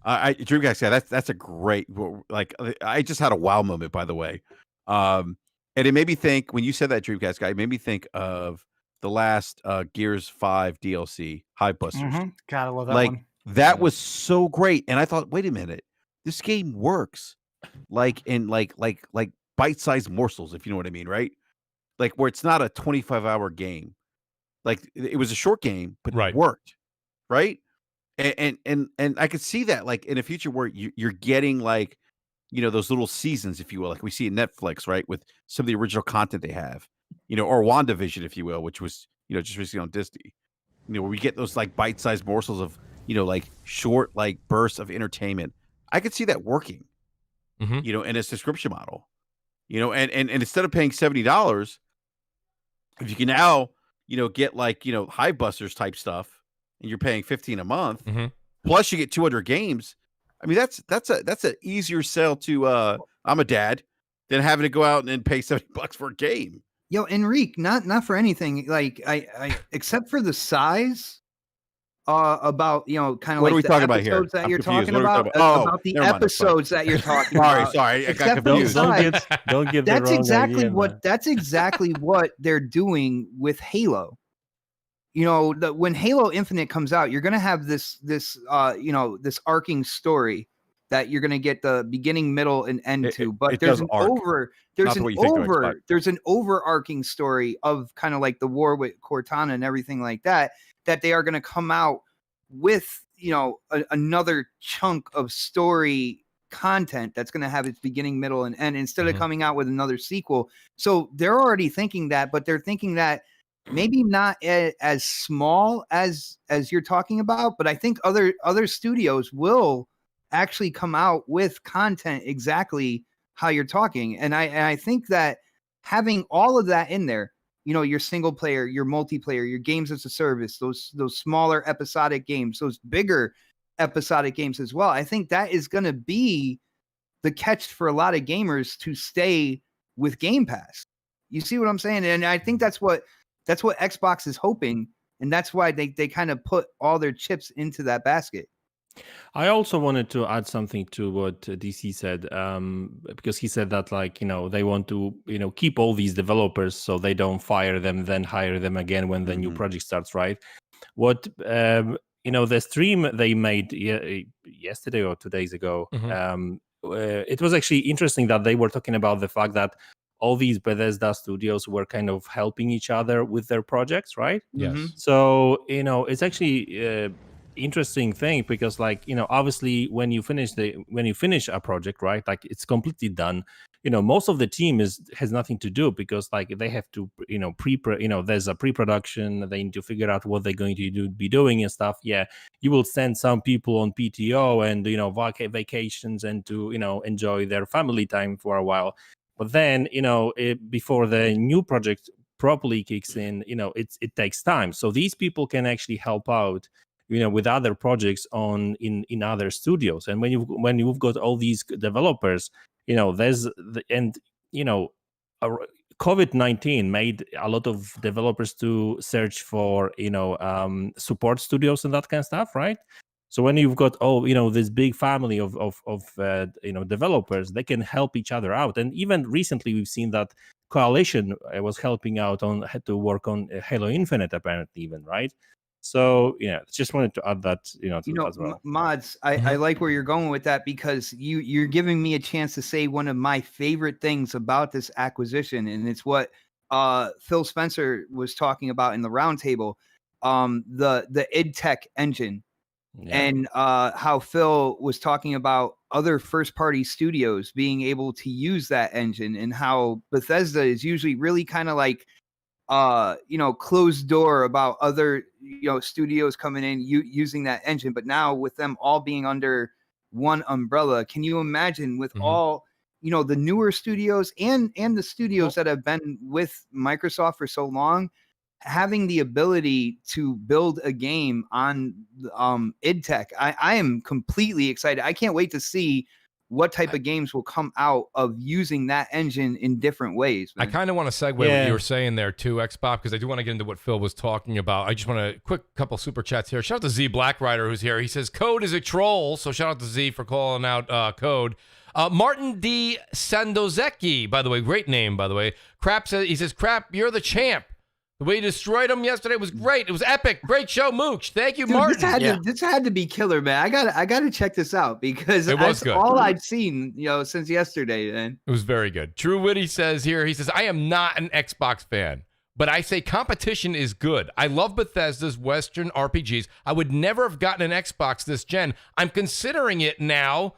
Dreamcast guy, that's a great. Like, I just had a wow moment, by the way. And it made me think, when you said that, Dreamcast guy, it made me think of the last Gears 5 DLC, Hive Busters. Gotta love that Like, one. that was so great, and I thought, wait a minute, this game works like in like bite-sized morsels, if you know what I mean, right? Like, where it's not a 25-hour game. Like, it was a short game, but it worked, right? And I could see that, like, in a future where you're getting, like, those little seasons, if you will, like we see in Netflix, right, with some of the original content they have, or WandaVision, if you will, which was, just recently on Disney, where we get those, like, bite-sized morsels of, like, short, like, bursts of entertainment. I could see that working, in a subscription model, and instead of paying $70, if you can now, get, like, Hive Busters type stuff, and you're paying $15 a month, plus you get 200 games. I mean, that's an easier sell to I'm a dad than having to go out and pay $70 for a game. Yo, Enrique, not for anything, like I except for the size. About kind of what like are we the talking about here? episodes that I'm you're confused. talking What are we about, talking about? about the never mind, that's fine. episodes that you're talking Sorry, about. sorry, I got Except for the confused. size. Don't give the That's wrong exactly idea, what man. that's exactly what they're doing with Halo. When Halo Infinite comes out, you're gonna have this arcing story that you're going to get the beginning, middle, and end to. But it there's does an arc. there's an overarching story of kind of like the war with Cortana and everything like that they are going to come out with, another chunk of story content that's going to have its beginning, middle, and end instead of coming out with another sequel. So they're already thinking that, but they're thinking that maybe not as small as you're talking about, but I think other studios will actually come out with content exactly how you're talking. And I think that having all of that in there, your single player, your multiplayer, your games as a service, those smaller episodic games, those bigger episodic games as well, I think that is going to be the catch for a lot of gamers to stay with Game Pass. You see what I'm saying? And I think that's what Xbox is hoping, and that's why they kind of put all their chips into that basket. I also wanted to add something to what DC said, because he said that they want to keep all these developers so they don't fire them, then hire them again when the new project starts, right? What the stream they made yesterday or 2 days ago, it was actually interesting that they were talking about the fact that all these Bethesda studios were kind of helping each other with their projects, right? Yes. So it's actually interesting thing because obviously when you finish a project, right, it's completely done, most of the team has nothing to do because they have to there's a pre-production, they need to figure out what they're going to be doing and stuff. You will send some people on PTO and vacations and to enjoy their family time for a while, but then before the new project properly kicks in, it takes time, so these people can actually help out with other projects in other studios. And when you've got all these developers, COVID-19 made a lot of developers to search for support studios and that kind of stuff, right? So when you've got this big family of developers, they can help each other out. And even recently we've seen that Coalition was helping out had to work on Halo Infinite apparently even, right? So just wanted to add that as well. Mods, I like where you're going with that because you're giving me a chance to say one of my favorite things about this acquisition, and it's what Phil Spencer was talking about in the roundtable, the IdTech engine, and how Phil was talking about other first-party studios being able to use that engine, and how Bethesda is usually really kind of like closed door about other studios coming in using that engine, but now with them all being under one umbrella, can you imagine with all the newer studios and the studios that have been with Microsoft for so long having the ability to build a game on IdTech? I am completely excited. I can't wait to see what type of games will come out of using that engine in different ways, man. I kind of want to segue what you were saying there too, Xbox, because I do want to get into what Phil was talking about. I just want to quick couple super chats here. Shout out to Z Blackrider who's here. He says Code is a troll, so shout out to Z for calling out Code. Martin D. Sandozeki, by the way, great name, by the way. He says, Crap, you're the champ. The way you destroyed him yesterday was great. It was epic. Great show, Mooch. Thank you, Martin. This had to be killer, man. I gotta check this out because that's all I've seen, since yesterday, man. It was very good. TrueWiddy says here, he says, I am not an Xbox fan, but I say competition is good. I love Bethesda's Western RPGs. I would never have gotten an Xbox this gen. I'm considering it now,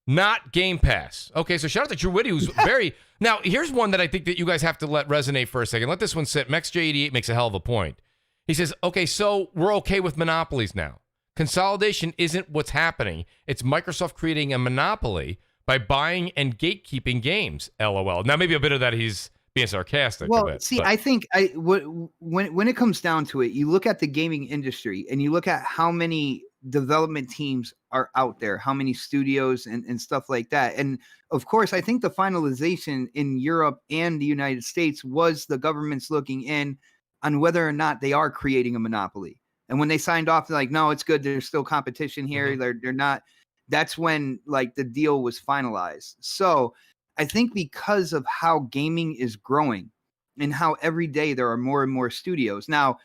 not Game Pass. Okay, so shout out to TrueWiddy, who's very... Now, here's one that I think that you guys have to let resonate for a second. Let this one sit. MexJ88 makes a hell of a point. He says, okay, so we're okay with monopolies now. Consolidation isn't what's happening. It's Microsoft creating a monopoly by buying and gatekeeping games. LOL. Now, maybe a bit of that he's being sarcastic. Well, I think when it comes down to it, you look at the gaming industry and you look at how many development teams are out there, how many studios and stuff like that. And of course, I think the finalization in Europe and the United States was the governments looking in on whether or not they are creating a monopoly. And when they signed off, they're like, no, it's good. There's still competition here. They're not. That's when the deal was finalized. So I think because of how gaming is growing and how every day there are more and more studios. Now,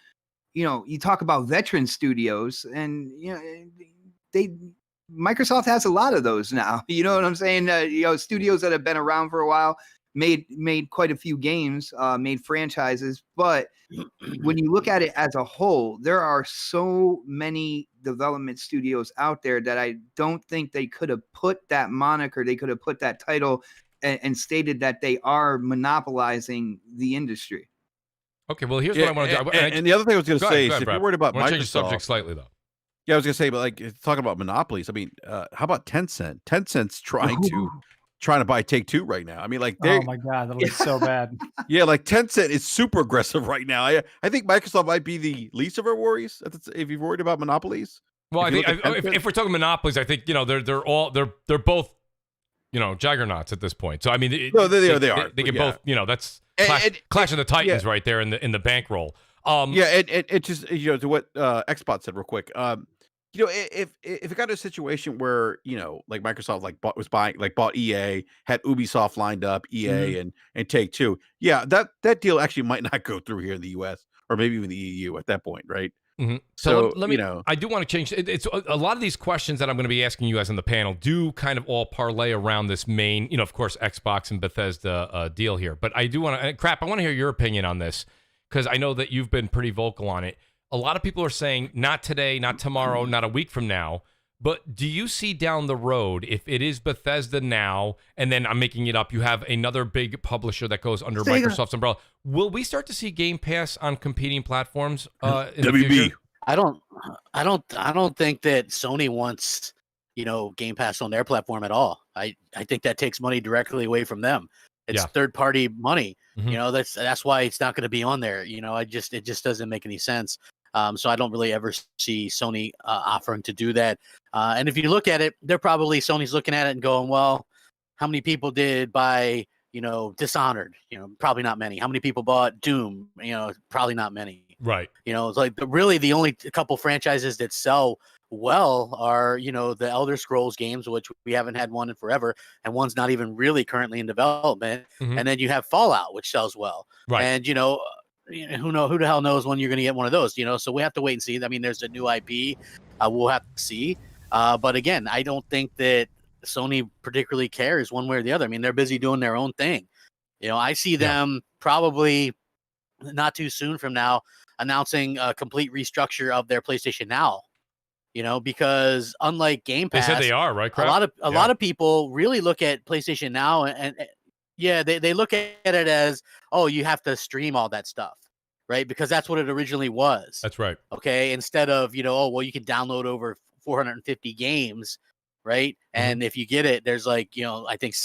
you talk about veteran studios and, they Microsoft has a lot of those now. You know what I'm saying? Studios that have been around for a while made quite a few games, made franchises. But when you look at it as a whole, there are so many development studios out there that I don't think they could have put that moniker, they could have put that title and stated that they are monopolizing the industry. Okay, well, here's what I want to do. And the other thing I was going to say is, if Brad. you're worried about Microsoft, change the subject slightly though. Yeah, I was going to say, but like talking about monopolies. I mean, how about Tencent? Tencent's trying to buy Take-Two right now. I mean, like, oh my god, that'll be so bad. Yeah, like Tencent is super aggressive right now. I think Microsoft might be the least of our worries if you're worried about monopolies. Well, I think if we're talking monopolies, I think they're both juggernauts at this point. So I mean, they are. They can both. That's Clash of the Titans right there in the bankroll. It just to what Xbot said real quick. If it got to a situation where like Microsoft bought EA, had Ubisoft lined up, EA and Take-Two, that deal actually might not go through here in the US or maybe even the EU at that point, right? Mm-hmm. So let me. I do want to change. It's a lot of these questions that I'm going to be asking you guys on the panel do kind of all parlay around this main, of course, Xbox and Bethesda deal here. But I do want to. Crap, I want to hear your opinion on this because I know that you've been pretty vocal on it. A lot of people are saying not today, not tomorrow, not a week from now. But do you see down the road, if it is Bethesda now, and then I'm making it up, you have another big publisher that goes under Microsoft's umbrella, will we start to see Game Pass on competing platforms in the future? I don't think that Sony wants, Game Pass on their platform at all. I think that takes money directly away from them. It's third party money. Mm-hmm. That's why it's not going to be on there. It just doesn't make any sense. So I don't really ever see Sony offering to do that. And if you look at it, Sony's looking at it and going, well, how many people did buy, Dishonored? Probably not many. How many people bought Doom? Probably not many. Right. It's like really the only couple franchises that sell well are, the Elder Scrolls games, which we haven't had one in forever, and one's not even really currently in development. Mm-hmm. And then you have Fallout, which sells well. Right. And, who the hell knows when you're going to get one of those, so we have to wait and see. I mean, there's a new IP. We'll have to see. But again, I don't think that Sony particularly cares one way or the other. I mean, they're busy doing their own thing. I see them probably not too soon from now announcing a complete restructure of their PlayStation Now, because unlike Game Pass, they said they are, right? A lot of people really look at PlayStation Now and they look at it as, oh, you have to stream all that stuff, right? Because that's what it originally was. That's right. Okay. Instead of, you can download over 450 games, right? Mm-hmm. And if you get it, there's like, I think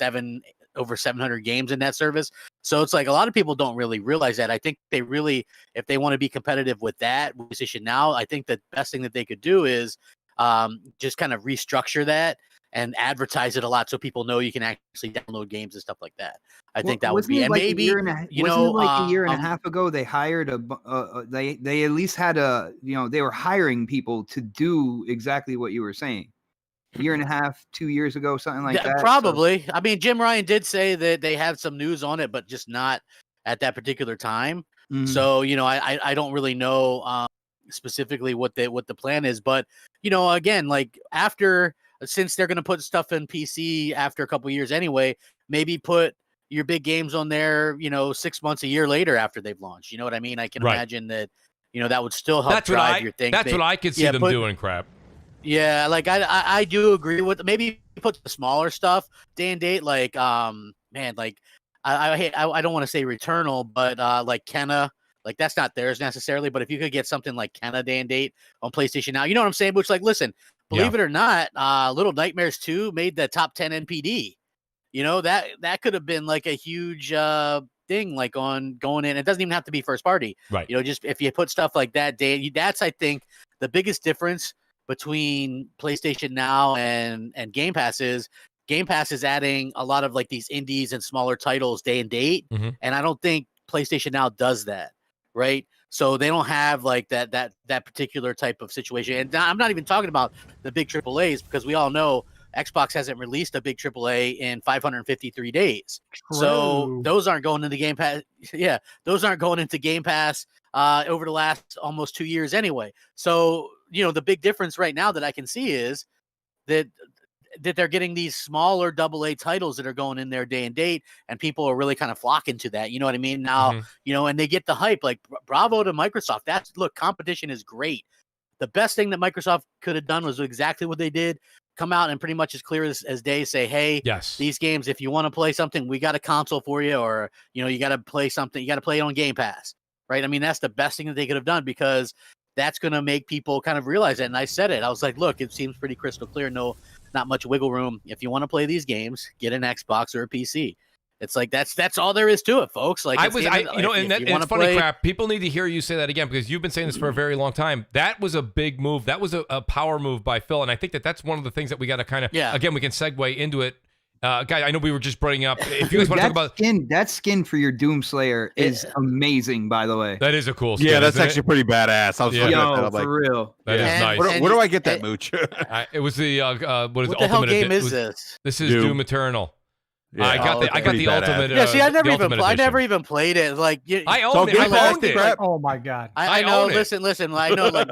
over 700 games in that service. So it's like a lot of people don't really realize that. I think they really, if they want to be competitive with that PlayStation Now, I think the best thing that they could do is just kind of restructure that and advertise it a lot so people know you can actually download games and stuff like that. I think that would be, and maybe a year and a half ago they hired they at least had they were hiring people to do exactly what you were saying. A year and a half, 2 years ago, something like that. Probably. So. I mean, Jim Ryan did say that they had some news on it, but just not at that particular time. Mm-hmm. So, I don't really know specifically what the plan is, but again, like since they're going to put stuff in PC after a couple of years anyway, maybe put your big games on there, 6 months, a year later after they've launched. You know what I mean? I can imagine that, that would still help drive your thing. That's what I could see them doing, crap. Yeah, like I do agree with maybe put the smaller stuff day and date, like man, like I don't want to say Returnal, but like Kenna, like that's not theirs necessarily, but if you could get something like Kenna day and date on PlayStation Now, you know what I'm saying? Which, like, listen, believe it or not, Little Nightmares 2 made the top 10 NPD. That could have been like a huge thing, like on going in. It doesn't even have to be first party, right? Just if you put stuff like that, that's I think the biggest difference between PlayStation Now and Game Pass is adding a lot of like these indies and smaller titles day and date. Mm-hmm. And I don't think PlayStation Now does that. Right. So they don't have like that particular type of situation. And I'm not even talking about the big AAAs because we all know Xbox hasn't released a big AAA in 553 days. True. So those aren't going into Game Pass. Yeah. Those aren't going into Game Pass over the last almost 2 years anyway. So, the big difference right now that I can see is that they're getting these smaller AA titles that are going in there day and date, and people are really kind of flocking to that. You know what I mean? Now, and they get the hype. Like, bravo to Microsoft. Look, competition is great. The best thing that Microsoft could have done was exactly what they did. Come out and pretty much as clear as day say, hey, these games, if you want to play something, we got a console for you, or, you got to play something, you got to play it on Game Pass, right? I mean, that's the best thing that they could have done, because that's going to make people kind of realize that. And I said it. I was like, look, it seems pretty crystal clear. Not much wiggle room. If you want to play these games, get an Xbox or a PC. It's like that's all there is to it, folks. Like, it's funny, crap. People need to hear you say that again, because you've been saying this for a very long time. That was a big move. That was a power move by Phil, and I think that's one of the things that we got to kind of again, we can segue into it. Guys, I know we were just bringing up. If you guys want to talk about that skin for your Doomslayer is amazing, by the way. That is a cool skin. Yeah, that's actually pretty badass. I was looking at that. I'm for real. That is nice. Where do I get that, Mooch? It was the what is what the hell ultimate game is this? This is Doom Eternal. Yeah. I got the ultimate. Yeah, see, I never edition. even played it. Like, I owned it. I owned it. Like, oh my god! I know. Listen. I know. Like,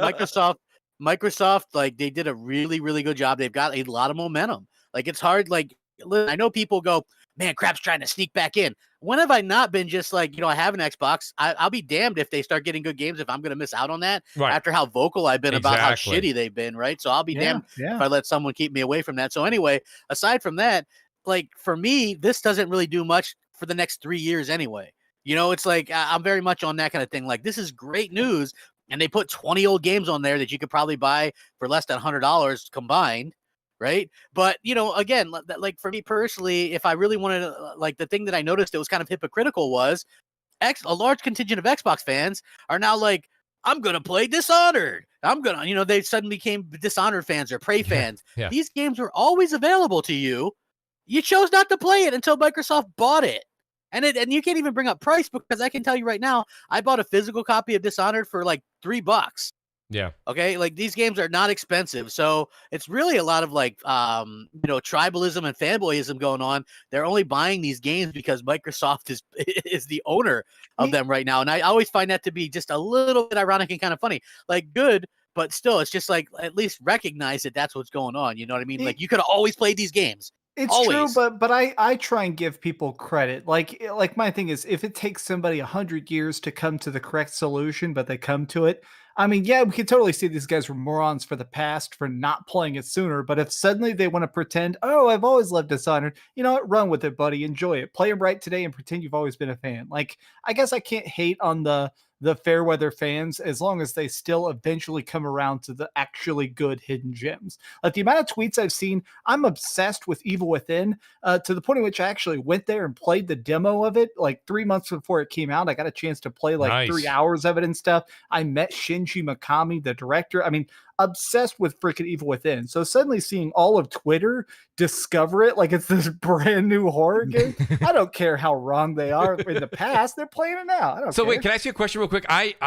Microsoft, like, they did a really, really good job. They've got a lot of momentum. Like, it's hard. Like, I know people go, man, crap's trying to sneak back in. When have I not been just like, I have an Xbox. I'll be damned if they start getting good games, if I'm going to miss out on that after how vocal I've been about how shitty they've been, right? So I'll be damned if I let someone keep me away from that. So anyway, aside from that, like, for me, this doesn't really do much for the next 3 years anyway. It's like, I'm very much on that kind of thing. Like, this is great news. And they put 20 old games on there that you could probably buy for less than $100 combined. Right. But, again, like, for me personally, if I really wanted to, like, the thing that I noticed that was kind of hypocritical was a large contingent of Xbox fans are now like, I'm going to play Dishonored. I'm going to, they suddenly became Dishonored fans or Prey fans. Yeah. These games were always available to you. You chose not to play it until Microsoft bought it. And you can't even bring up price, because I can tell you right now, I bought a physical copy of Dishonored for like $3. Yeah. Okay. Like, these games are not expensive. So it's really a lot of like, tribalism and fanboyism going on. They're only buying these games because Microsoft is the owner of them right now. And I always find that to be just a little bit ironic and kind of funny. Like, good, but still, it's just like, at least recognize that that's what's going on. You know what I mean? Like, you could have always played these games. It's always. True, but I try and give people credit. Like my thing is, if it takes somebody 100 years to come to the correct solution, but they come to it, I mean, yeah, we can totally see these guys were morons for the past for not playing it sooner. But if suddenly they want to pretend, oh, I've always loved Dishonored, you know what? Run with it, buddy. Enjoy it. Play it right today and pretend you've always been a fan. Like, I guess I can't hate on the fair weather fans as long as they still eventually come around to the actually good hidden gems. Like, the amount of tweets I've seen, I'm obsessed with Evil Within to the point in which I actually went there and played the demo of it like 3 months before it came out. I got a chance to play like 3 hours of it and stuff. I met Shinji Mikami, the director. I mean, obsessed with freaking Evil Within. So suddenly seeing all of Twitter discover it like it's this brand new horror game, I don't care how wrong they are in the past. They're playing it now. I don't care. Wait, can I ask you a question real quick?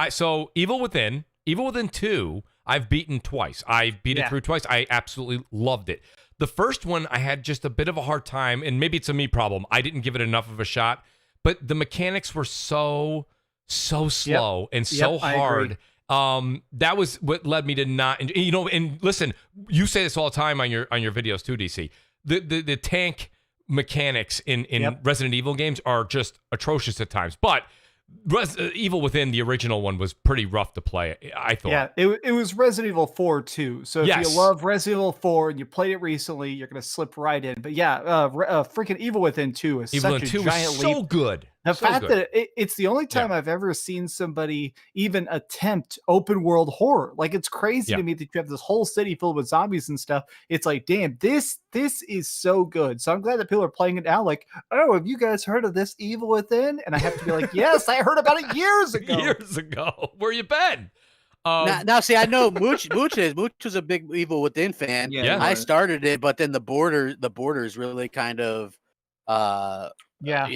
So Evil Within 2, I've beaten twice. I beat it through twice. I absolutely loved it. The first one, I had just a bit of a hard time, and maybe it's a me problem. I didn't give it enough of a shot, but the mechanics were so slow and so hard. That was what led me to not, and listen, you say this all the time on your videos too, DC. The tank mechanics in Resident Evil games are just atrocious at times, but Evil Within, the original one, was pretty rough to play, I thought. Yeah, it was Resident Evil 4 too. So if you love Resident Evil 4 and you played it recently, you're going to slip right in. But yeah, freaking Evil Within 2 is Evil such Within a 2 giant was leap. so good. The fact that it's the only time I've ever seen somebody even attempt open world horror. Like, it's crazy to me that you have this whole city filled with zombies and stuff. It's like, damn, this is so good. So I'm glad that people are playing it now. Like, oh, have you guys heard of this Evil Within? And I have to be like, yes, I heard about it years ago. Years ago. Where you been? Now, see, I know Mooch was a big Evil Within fan. Yeah. I started it, but then the borders really kind of it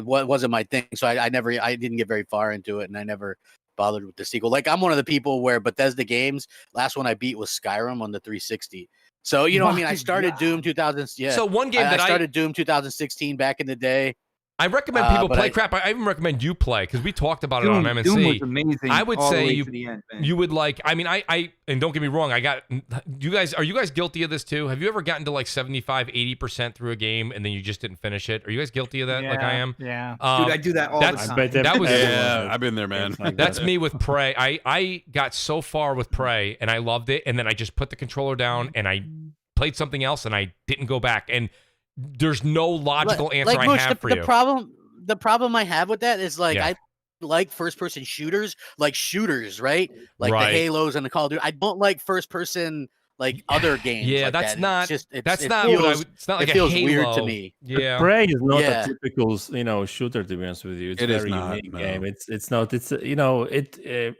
wasn't my thing. So I didn't get very far into it, and I never bothered with the sequel. Like, I'm one of the people where Bethesda games, last one I beat was Skyrim on the 360. So, I started Doom 2000. Yeah. So one game I started Doom 2016 back in the day. I recommend people but play crap. I even recommend you play because we talked about Doom, it on MNC. Doom was amazing. I would all the say way to the end, man. you would like. I mean, I and don't get me wrong. You guys. Are you guys guilty of this too? Have you ever gotten to like 75, 80% through a game and then you just didn't finish it? Are you guys guilty of that? Like I am. Yeah. Dude, I do that all the that's- time. I bet That was- Yeah, I've been there, man. That's me with Prey. I got so far with Prey and I loved it, and then I just put the controller down and I played something else and I didn't go back. And there's no logical answer I Mooch, have for you. The problem I have with that is like Yeah. I like first person shooters, like shooters, right? Like Right. the Halos and the Call of Duty. I don't like first person like other games. Yeah, like that's that. not. It's just, That's it not feels, what I would. It's not like it a feels Halo. weird to me. Yeah. Prey is not Yeah. a typical, shooter. To be honest with you, it's It a is very not, unique no. game. It's not. It's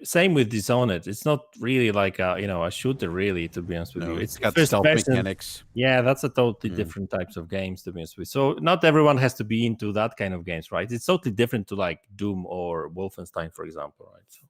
same with Dishonored. It's not really like a shooter, really. To be honest with you, It's got first stealth person. mechanics. Yeah, that's a totally Mm. different types of games, to be honest with you. So not everyone has to be into that kind of games, right? It's totally different to like Doom or Wolfenstein, for example, right? So.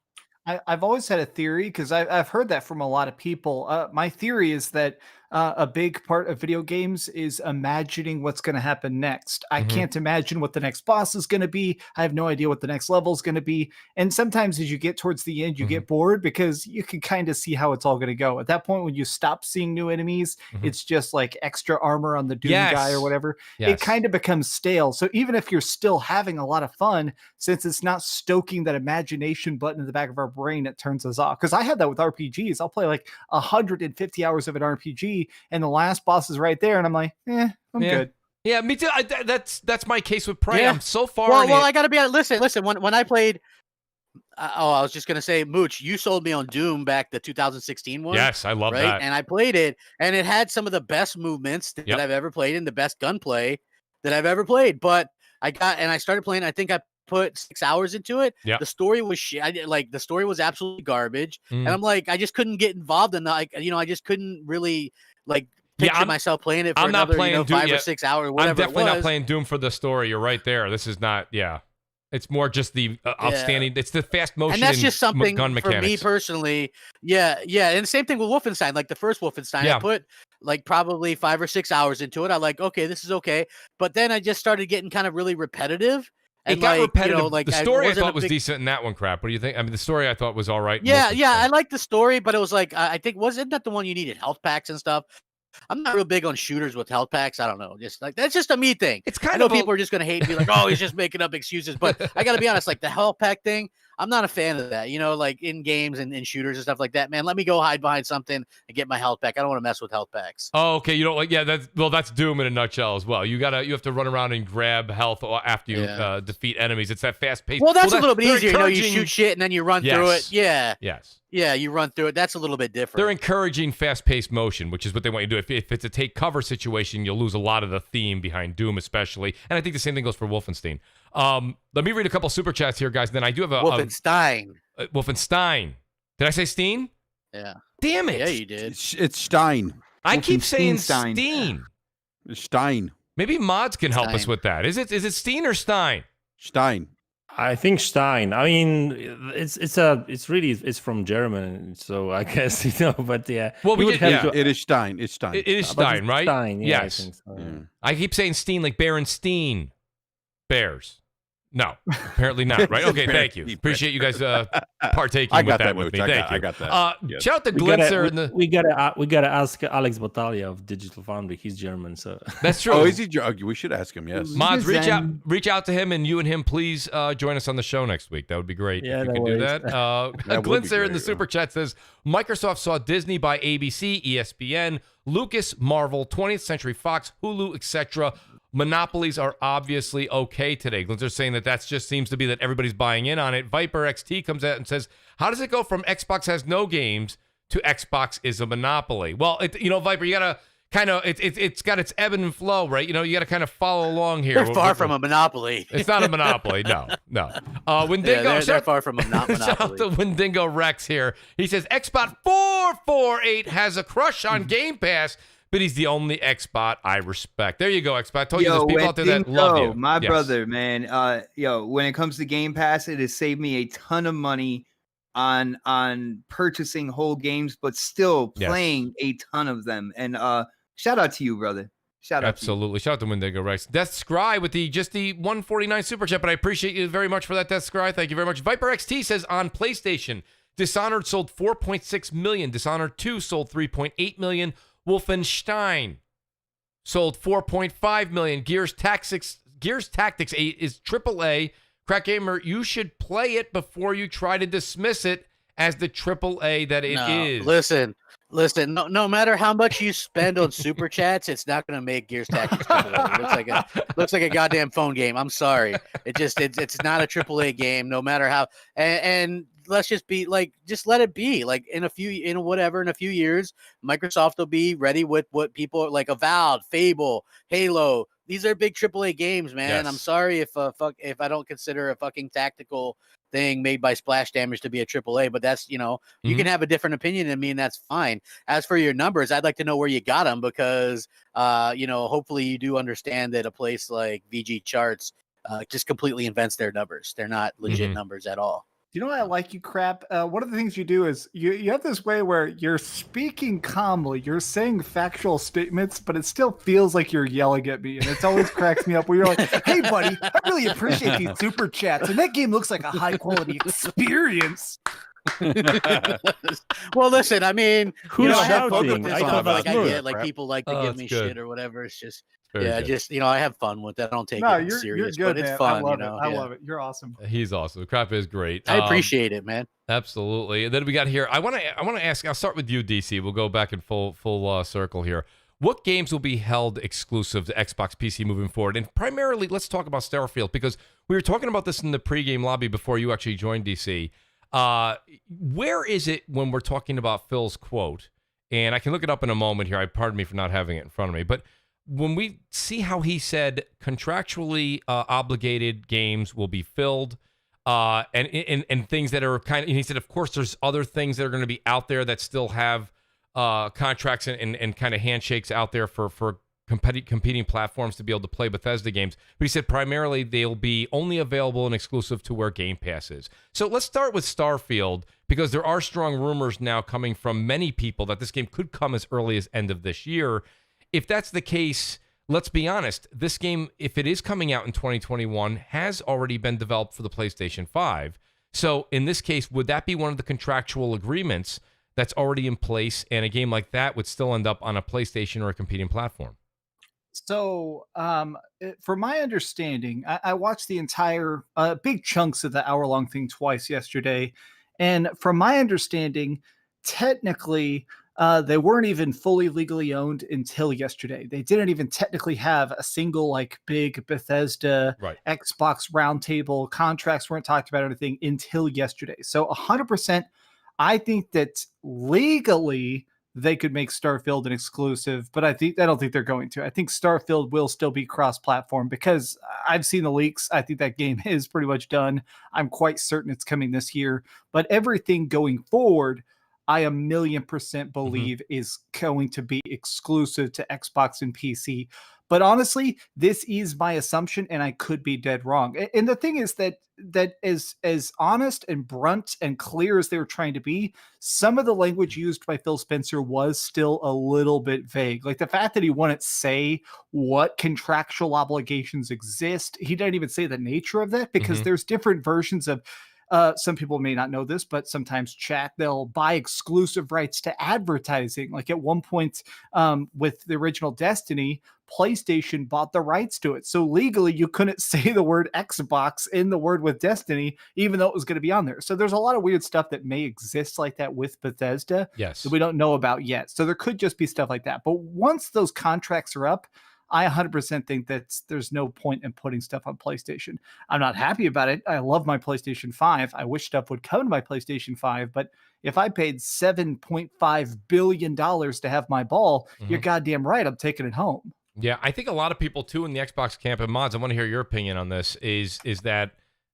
I've always had a theory because I've heard that from a lot of people. My theory is that a big part of video games is imagining what's going to happen next. I Mhm. can't imagine what the next boss is going to be. I have no idea what the next level is going to be. And sometimes as you get towards the end, you get bored because you can kind of see how it's all going to go. At that point, when you stop seeing new enemies, Mhm. it's just like extra armor on the Doom guy Yes. or whatever. Yes. It kind of becomes stale. So even if you're still having a lot of fun, since it's not stoking that imagination button in the back of our brain, it turns us off. Because I had that with RPGs. I'll play like 150 hours of an RPG, and the last boss is right there, and I'm like, I'm Yeah. good. Yeah, me too. That's my case with Prey. Yeah. I'm so far. Well, in well, it. I gotta be honest. Listen. When I played, I was just gonna say, Mooch, you sold me on Doom back the 2016 one. Yes, I love right? that. And I played it, and it had some of the best movements that Yep. I've ever played and the best gunplay that I've ever played. But I started playing. I think I put 6 hours into it. Yep. The story was shit. The story was absolutely garbage, Mm. and I'm like, I just couldn't get involved in that. I just couldn't really Yeah, picture myself playing it for I'm not another playing Doom 5 or yet. 6 hours. Whatever I'm definitely it was. not playing Doom for the story. You're right there. This is not. Yeah, it's more just the outstanding. It's the fast motion, And that's just something gun for mechanics. me personally. Yeah. And the same thing with Wolfenstein. Like the first Wolfenstein, Yeah. I put like probably 5 or 6 hours into it. I like, okay, this is okay. But then I just started getting kind of really repetitive. It And got repetitive. like The story I wasn't a thought was big- decent in that one. Crap. What do you think? I mean, the story I thought was all right. in Yeah, I Wolfenstein. liked the story, but it was like I think wasn't that the one you needed health packs and stuff? I'm not real big on shooters with health packs. I don't know. Just like that's just a me thing. It's I kind know of people are just gonna hate and be like, "Oh, he's just making up excuses." But I gotta be honest, like the health pack thing, I'm not a fan of that. Like in games and in shooters and stuff like that. Man, let me go hide behind something and get my health pack. I don't want to mess with health packs. Oh, okay. You don't like. Yeah, that's Doom in a nutshell as well. You have to run around and grab health after you defeat enemies. It's that fast pace. Well, that's a little bit they're easier. You encouraging- shoot shit and then you run through it. Yes. Yeah, Yes. yeah, you run through it. That's a little bit different. They're encouraging fast-paced motion, which is what they want you to do. If it's a take-cover situation, you'll lose a lot of the theme behind Doom, especially. And I think the same thing goes for Wolfenstein. Let me read a couple super chats here, guys. Then I do have a Wolfenstein. Wolfenstein. Did I say Steen? Yeah. Damn it! Yeah, you did. It's Stein. I keep saying Wolfenstein. Steen. Stein. Maybe mods can help us Stein. with that. Is it Steen or Stein? Stein. I think Stein. I mean, it's from German, so I guess But yeah, Well, we would have to. It is Stein. It's Stein. It is but Stein, it's right? Stein, yeah, I Yes. think so, Yeah. I keep saying Steen like Berenstain. Bears. No, apparently not. Right? Okay, thank you. Appreciate you guys partaking I with got that that, with Mooch. me. I Thank you. got that. Yes. Shout out to We Glitzer and the. we gotta ask Alex Battaglia of Digital Foundry. He's German, so That's true. Oh, is he? We should ask him. Yes. Mods, Zen. reach out to him, and you and him, please join us on the show next week. That would be great Yeah, if you no could do worries. that. That would be Glitzer in the great, super chat says Microsoft saw Disney buy ABC, ESPN, Lucas, Marvel, 20th Century Fox, Hulu, etc. Monopolies are obviously okay today. Glitter's saying that just seems to be that everybody's buying in on it. Viper XT comes out and says, "How does it go from Xbox has no games to Xbox is a monopoly?" Well, Viper, you gotta kind of it's got its ebb and flow, right? You got to kind of follow along here. They're far from a monopoly. It's not a monopoly. No. Wendigo, they're far from a monopoly. shout out to Wendigo Rex here. He says Xbot 448 has a crush on Game Pass, but he's the only Xbot I respect. There you go, Xbot. I told you there's people out there that love you. My Yes. brother, man. When it comes to Game Pass, it has saved me a ton of money on purchasing whole games, but still Yes. playing a ton of them. And shout out to you, brother. Shout out Absolutely. Shout out to Wendigo Rex. Death Scry with the 149 super chat, but I appreciate you very much for that, Death Scry. Thank you very much. Viper XT says on PlayStation, Dishonored sold 4.6 million. Dishonored 2 sold 3.8 million. Wolfenstein sold 4.5 million. Gears Tactics 8 is AAA. Crack Gamer, you should play it before you try to dismiss it as the AAA that it is. Listen. No matter how much you spend on super chats, it's not going to make Gears Tactics AAA. It looks like a goddamn phone game. I'm sorry. It's not a AAA game. No matter how. And let's just be like, just let it be. Like in a few years, Microsoft will be ready with what people like Avowed, Fable, Halo. These are big AAA games, man. Yes. I'm sorry if I don't consider a fucking tactical thing made by Splash Damage to be a AAA, but that's, you can have a different opinion than me, and that's fine. As for your numbers, I'd like to know where you got them because, hopefully you do understand that a place like VG Charts just completely invents their numbers. They're not legit numbers at all. You know what I like, you crap? One of the things you do is you have this way where you're speaking calmly, you're saying factual statements, but it still feels like you're yelling at me. And it always cracks me up where you're like, hey, buddy, I really appreciate these super chats. And that game looks like a high quality experience. Well, listen, I mean, Who's I have fun shouting? with this. I thought I that's get like people like to give me shit or whatever. It's just, Very good. I have fun with it. I don't take it serious, you're good, but it's man. fun. I love it. You're awesome. He's awesome. The crap is great. I appreciate it, man. Absolutely. And then we got here. I want to ask. I'll start with you, DC. We'll go back in full circle here. What games will be held exclusive to Xbox PC moving forward? And primarily, let's talk about Starfield because we were talking about this in the pregame lobby before you actually joined, DC. Where is it when we're talking about Phil's quote? And I can look it up in a moment here. Pardon me for not having it in front of me, but when we see how he said contractually obligated games will be filled, and things that are kind of, and he said, of course, there's other things that are going to be out there that still have contracts and kind of handshakes out there for competing platforms to be able to play Bethesda games. But he said primarily they'll be only available and exclusive to where Game Pass is. So let's start with Starfield because there are strong rumors now coming from many people that this game could come as early as end of this year. If that's the case, let's be honest, this game, if it is coming out in 2021, has already been developed for the PlayStation 5. So in this case, would that be one of the contractual agreements that's already in place, and a game like that would still end up on a PlayStation or a competing platform? So, from my understanding, I watched the entire big chunks of the hour-long thing twice yesterday, and from my understanding, technically, they weren't even fully legally owned until yesterday. They didn't even technically have a single like big Bethesda Xbox roundtable. Contracts weren't talked about or anything until yesterday. So 100%, I think that legally they could make Starfield an exclusive, but I don't think they're going to. I think Starfield will still be cross-platform because I've seen the leaks. I think that game is pretty much done. I'm quite certain it's coming this year, but everything going forward, I 1,000,000% believe is going to be exclusive to Xbox and PC. But honestly, this is my assumption, and I could be dead wrong. And the thing is that as honest and blunt and clear as they were trying to be, some of the language used by Phil Spencer was still a little bit vague. Like the fact that he wouldn't say what contractual obligations exist. He didn't even say the nature of that because there's different versions of some people may not know this, but sometimes they'll buy exclusive rights to advertising. Like at one point with the original Destiny, PlayStation bought the rights to it. So legally, you couldn't say the word Xbox in the word with Destiny, even though it was going to be on there. So there's a lot of weird stuff that may exist like that with Bethesda that we don't know about yet. So there could just be stuff like that. But once those contracts are up, I 100% think that there's no point in putting stuff on PlayStation. I'm not happy about it. I love my PlayStation 5. I wish stuff would come to my PlayStation 5, but if I paid $7.5 billion to have my ball, you're goddamn right, I'm taking it home. Yeah, I think a lot of people, too, in the Xbox camp, and Mods, I want to hear your opinion on this, is that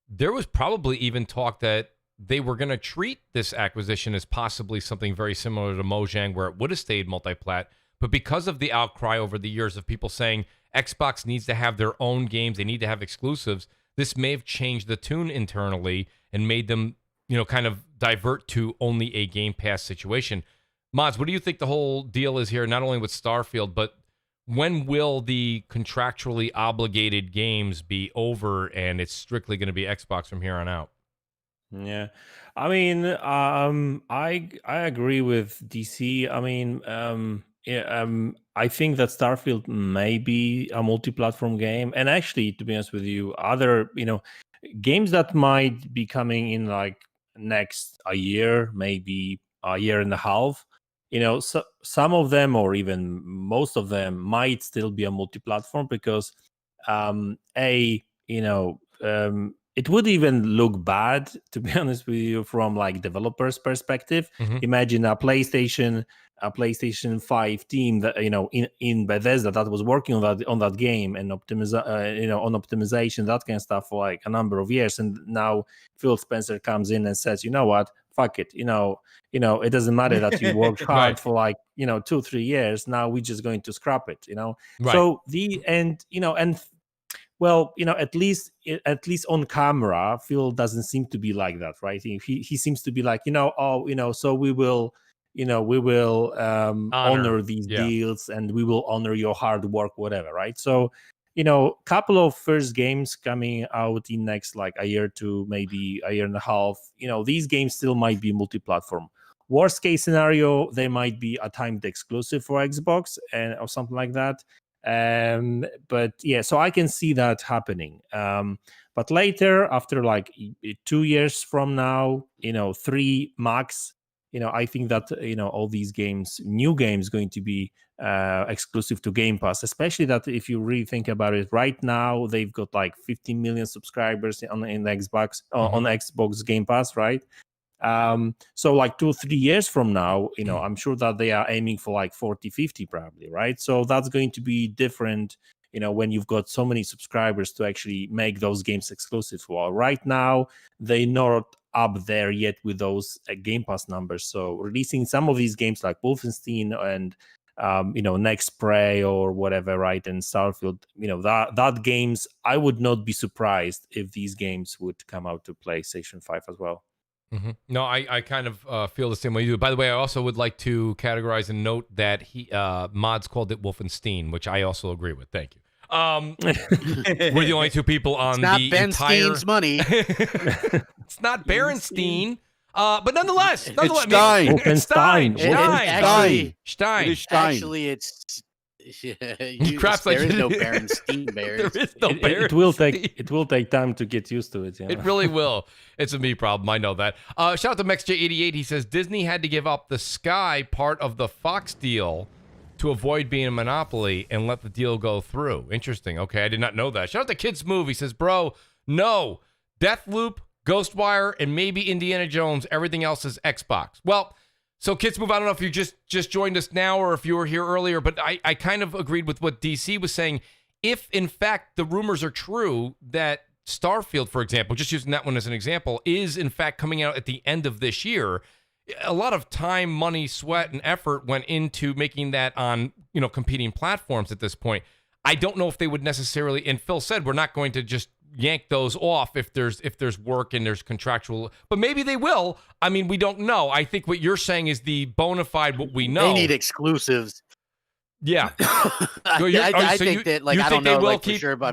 there was probably even talk that they were going to treat this acquisition as possibly something very similar to Mojang, where it would have stayed multi-plat. But because of the outcry over the years of people saying Xbox needs to have their own games, they need to have exclusives, this may have changed the tune internally and made them, kind of divert to only a Game Pass situation. Mods, what do you think the whole deal is here, not only with Starfield, but when will the contractually obligated games be over and it's strictly going to be Xbox from here on out? Yeah, I mean, I agree with DC. I mean, I think that Starfield may be a multi-platform game, and actually, to be honest with you, other games that might be coming in like next a year, maybe a year and a half. So some of them, or even most of them, might still be a multi-platform because, it would even look bad, to be honest with you, from like developers' perspective. Imagine a PlayStation 5 team that in Bethesda that was working on that game and on optimization, that kind of stuff for like a number of years, and now Phil Spencer comes in and says, you know what, fuck it, it doesn't matter that you worked hard for like 2-3 years. Now we're just going to scrap it. Right. So well, at least on camera, Phil doesn't seem to be like that, right? He seems to be like, so we will honor these deals, and we will honor your hard work, whatever, right? So, couple of first games coming out in next like a year to maybe a year and a half. These games still might be multi-platform. Worst case scenario, they might be a timed exclusive for Xbox or something like that. But yeah, so I can see that happening. But later, after like 2 years from now, 3 max, I think that all these games, new games, going to be exclusive to Game Pass. Especially that if you really think about it, right now they've got like 15 million subscribers on Xbox on Xbox Game Pass, right? So like 2-3 years from now, I'm sure that they are aiming for like 40-50 probably, right? So that's going to be different, when you've got so many subscribers to actually make those games exclusive. Well, right now they're not up there yet with those Game Pass numbers. So releasing some of these games like Wolfenstein and Next Prey or whatever, right, and Starfield, that games, I would not be surprised if these games would come out to PlayStation 5 as well. No, I kind of feel the same way you do. By the way, I also would like to categorize and note that Mods called it Wolfenstein, which I also agree with. Thank you. We're the only two people on the Ben entire... Steen's money. It's not Berenstein. But nonetheless, it's Stein. Stein. Stein. Actually, it's... there is no Berenstein bears. There is no it will take time to get used to it. It really will. It's a me problem. I know that. Shout out to MexJ88. He says Disney had to give up the Sky part of the Fox deal to avoid being a monopoly and let the deal go through. Interesting. Okay, I did not know that. Shout out to Kids Move. He says, bro, no. Deathloop, Ghostwire, and maybe Indiana Jones. Everything else is Xbox. Well, so Kids Move, I don't know if you just joined us now or if you were here earlier, but I kind of agreed with what DC was saying. If, in fact, the rumors are true that Starfield, for example, just using that one as an example, is, in fact, coming out at the end of this year, a lot of time, money, sweat, and effort went into making that on, competing platforms at this point. I don't know if they would necessarily, and Phil said, we're not going to just yank those off if there's work and there's contractual, but maybe they will. I mean, we don't know. I think what you're saying is the bona fide what we know. They need exclusives. Yeah. I think that, like, I don't know, like, for sure, but I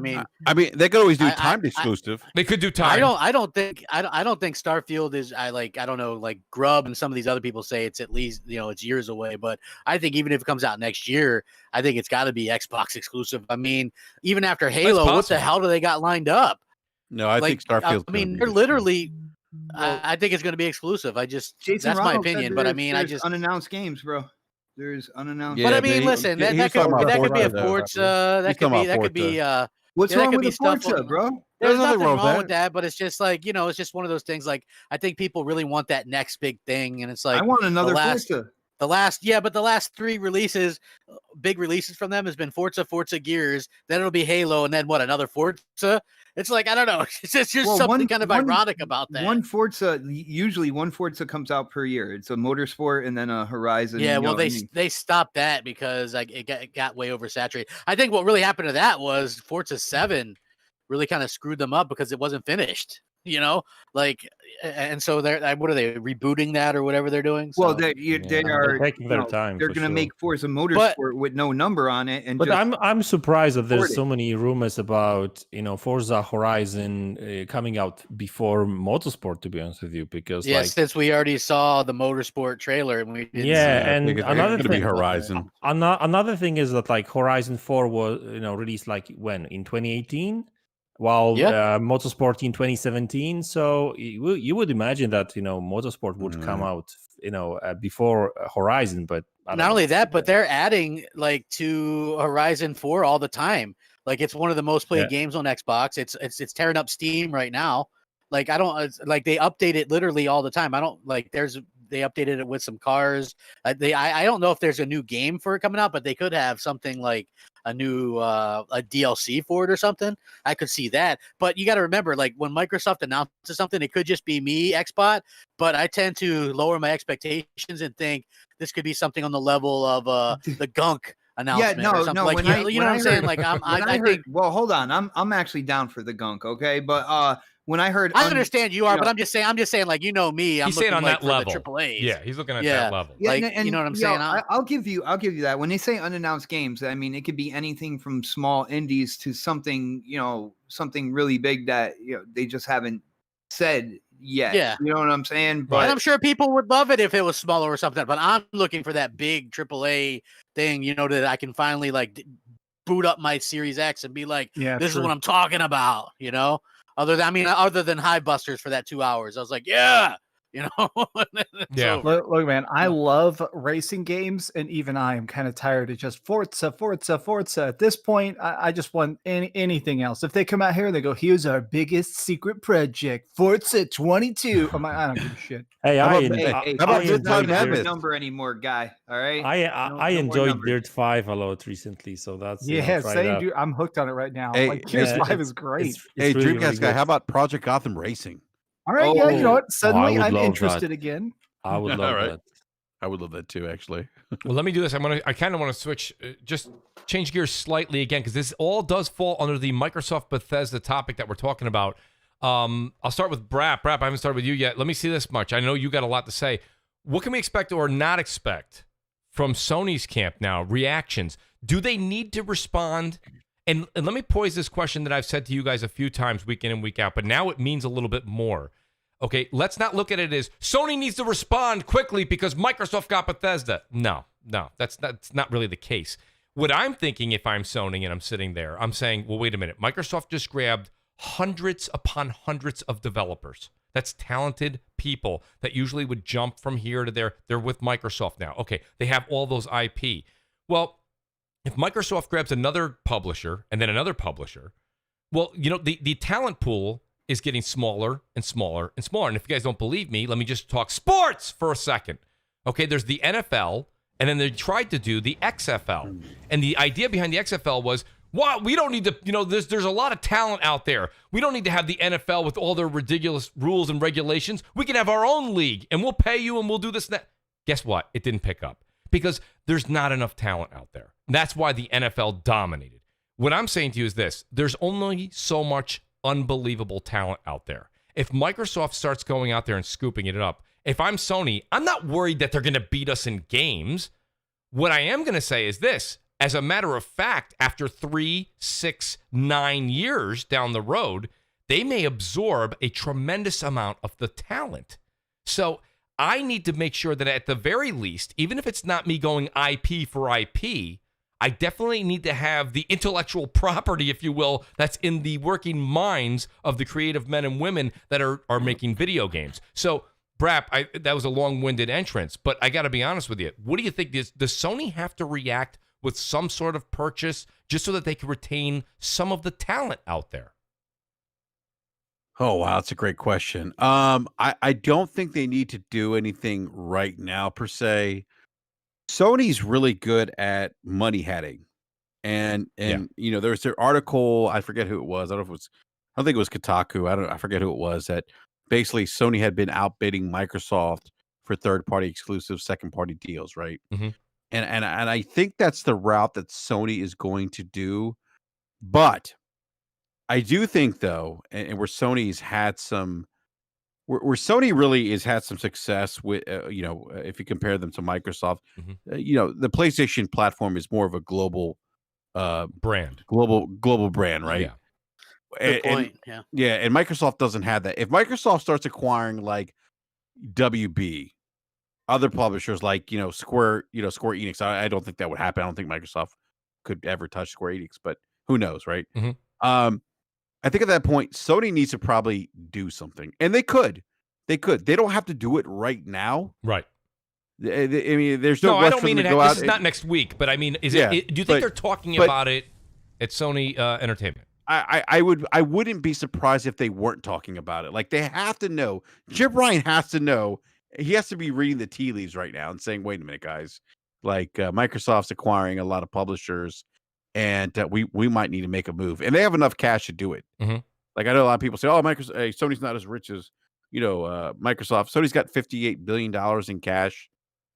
mean, they could always do timed exclusive. They could do time. I don't think Starfield is. I don't know, like Grubb and some of these other people say it's at least it's years away, but I think even if it comes out next year, I think it's got to be Xbox exclusive. I mean, even after Halo, what the hell do they got lined up? No, I think Starfield. I mean, they're literally. I think it's going to be exclusive. That's my opinion, but I mean, I just unannounced games, bro. There's unannounced. Yeah, but I mean, listen, that could be a Forza. That could be. What's wrong with the Forza, bro? There's nothing wrong with that, but it's just like it's just one of those things. Like, I think people really want that next big thing, and it's like I want another Forza. The last 3 releases, big releases from them has been Forza Gears, then it'll be Halo, and then another Forza. It's like, I don't know. It's just something kind of ironic about that. Usually one Forza comes out per year. It's a Motorsport and then a Horizon. Yeah, well, they stopped that because it got way oversaturated. I think what really happened to that was Forza 7 really kind of screwed them up because it wasn't finished. you know, like, and so what are they rebooting that or whatever they're doing? Well, So, they are taking their time. They're going to make Forza Motorsport with no number on it, and but I'm surprised that there's so it. many rumors about Forza Horizon coming out before Motorsport. To be honest with you, because since we already saw the Motorsport trailer and we didn't and another thing, Horizon. Another thing is that like Horizon 4 was released like when in 2018. While Motorsport in 2017, so you would imagine that Motorsport would come out before Horizon, but not only that, but they're adding like to Horizon 4 all the time. Like it's one of the most played games on Xbox. It's tearing up Steam right now. Like I don't like they update it literally all the time. I don't like they updated it with some cars. I don't know if there's a new game for it coming out, but they could have something like a new a DLC for it or something. I could see that. But you got to remember, like when Microsoft announces something, it could just be me, Xbot, but I tend to lower my expectations and think this could be something on the level of the Gunk announcement or something. Like, you know what I'm saying? Like I think, well, hold on. I'm actually down for the Gunk, okay? But when I heard, I understand you are, but I'm just saying, like, me. He's saying on like that level. The AAAs. Yeah, he's looking at that level. Yeah, like, and you know what I'm saying? I'll give you that. When they say unannounced games, I mean it could be anything from small indies to something, something really big that they just haven't said yet. Yeah, you know what I'm saying? But and I'm sure people would love it if it was smaller or something. But I'm looking for that big AAA thing, that I can finally like boot up my Series X and be like, this is what I'm talking about, Other than Hive Busters for that 2 hours, I was like, Yeah. Look, man, I love racing games, and even I am kind of tired of just Forza. At this point, I just want anything else. If they come out here and they go, "Here's our biggest secret project, Forza 22," I don't give a shit. Hey, how about this time number anymore, guy? All right. I enjoyed Dirt 5 a lot recently, so that's same. Dude, I'm hooked on it right now. Hey, like Gears 5 is great. It's really, Dreamcast guy, how about Project Gotham Racing? All right, you know what? Suddenly I'm interested again. I would love that. I would love that too, actually. Well, let me do this. I kind of want to switch, just change gears slightly again, because this all does fall under the Microsoft Bethesda topic that we're talking about. I'll start with Brap. Brap, I haven't started with you yet. Let me see this much. I know you got a lot to say. What can we expect or not expect from Sony's camp now? Reactions. Do they need to respond? And let me pose this question that I've said to you guys a few times week in and week out, but now it means a little bit more. Okay, let's not look at it as Sony needs to respond quickly because Microsoft got Bethesda. No, that's not really the case. What I'm thinking, if I'm Sony and I'm sitting there, I'm saying, well, wait a minute. Microsoft just grabbed hundreds upon hundreds of developers. That's talented people that usually would jump from here to there. They're with Microsoft now. Okay, they have all those IP. Well, if Microsoft grabs another publisher and then another publisher, well, the talent pool is getting smaller and smaller and smaller. And if you guys don't believe me, let me just talk sports for a second. Okay, there's the NFL, and then they tried to do the XFL. And the idea behind the XFL was, well, we don't need to, there's a lot of talent out there. We don't need to have the NFL with all their ridiculous rules and regulations. We can have our own league, and we'll pay you, and we'll do this and that. Guess what? It didn't pick up because there's not enough talent out there. That's why the NFL dominated. What I'm saying to you is this. There's only so much unbelievable talent out there. If Microsoft starts going out there and scooping it up, if I'm Sony, I'm not worried that they're going to beat us in games. What I am going to say is this. As a matter of fact, after 3, 6, 9 years down the road, they may absorb a tremendous amount of the talent. So I need to make sure that at the very least, even if it's not me going IP for IP, I definitely need to have the intellectual property, if you will, that's in the working minds of the creative men and women that are making video games. So, Brap, that was a long-winded entrance, but I got to be honest with you. What do you think? Does Sony have to react with some sort of purchase just so that they can retain some of the talent out there? Oh, wow. That's a great question. I don't think they need to do anything right now, per se. Sony's really good at money heading. And there's their article, I forget who it was. I don't think it was Kotaku. I forget who it was, that basically Sony had been outbidding Microsoft for third-party exclusive second-party deals, right? Mm-hmm. And I think that's the route that Sony is going to do. But I do think though, and where Sony's had some, where Sony really has had some success with, if you compare them to Microsoft, the PlayStation platform is more of a global brand, global brand, right? Yeah. Good point. Yeah, and Microsoft doesn't have that. If Microsoft starts acquiring like WB, other publishers like Square Enix, I don't think that would happen. I don't think Microsoft could ever touch Square Enix, but who knows, right? I think at that point, Sony needs to probably do something, and they could. They don't have to do it right now, right? I mean, there's no. I don't mean it. This is not next week, but I mean, do you think they're talking about it at Sony Entertainment? I wouldn't be surprised if they weren't talking about it. Like, they have to know. Jim Ryan has to know. He has to be reading the tea leaves right now and saying, "Wait a minute, guys. Like, Microsoft's acquiring a lot of publishers, and we might need to make a move." And they have enough cash to do it. Like, I know a lot of people say, "Oh, Sony's not as rich as Microsoft." Sony's got $58 billion in cash,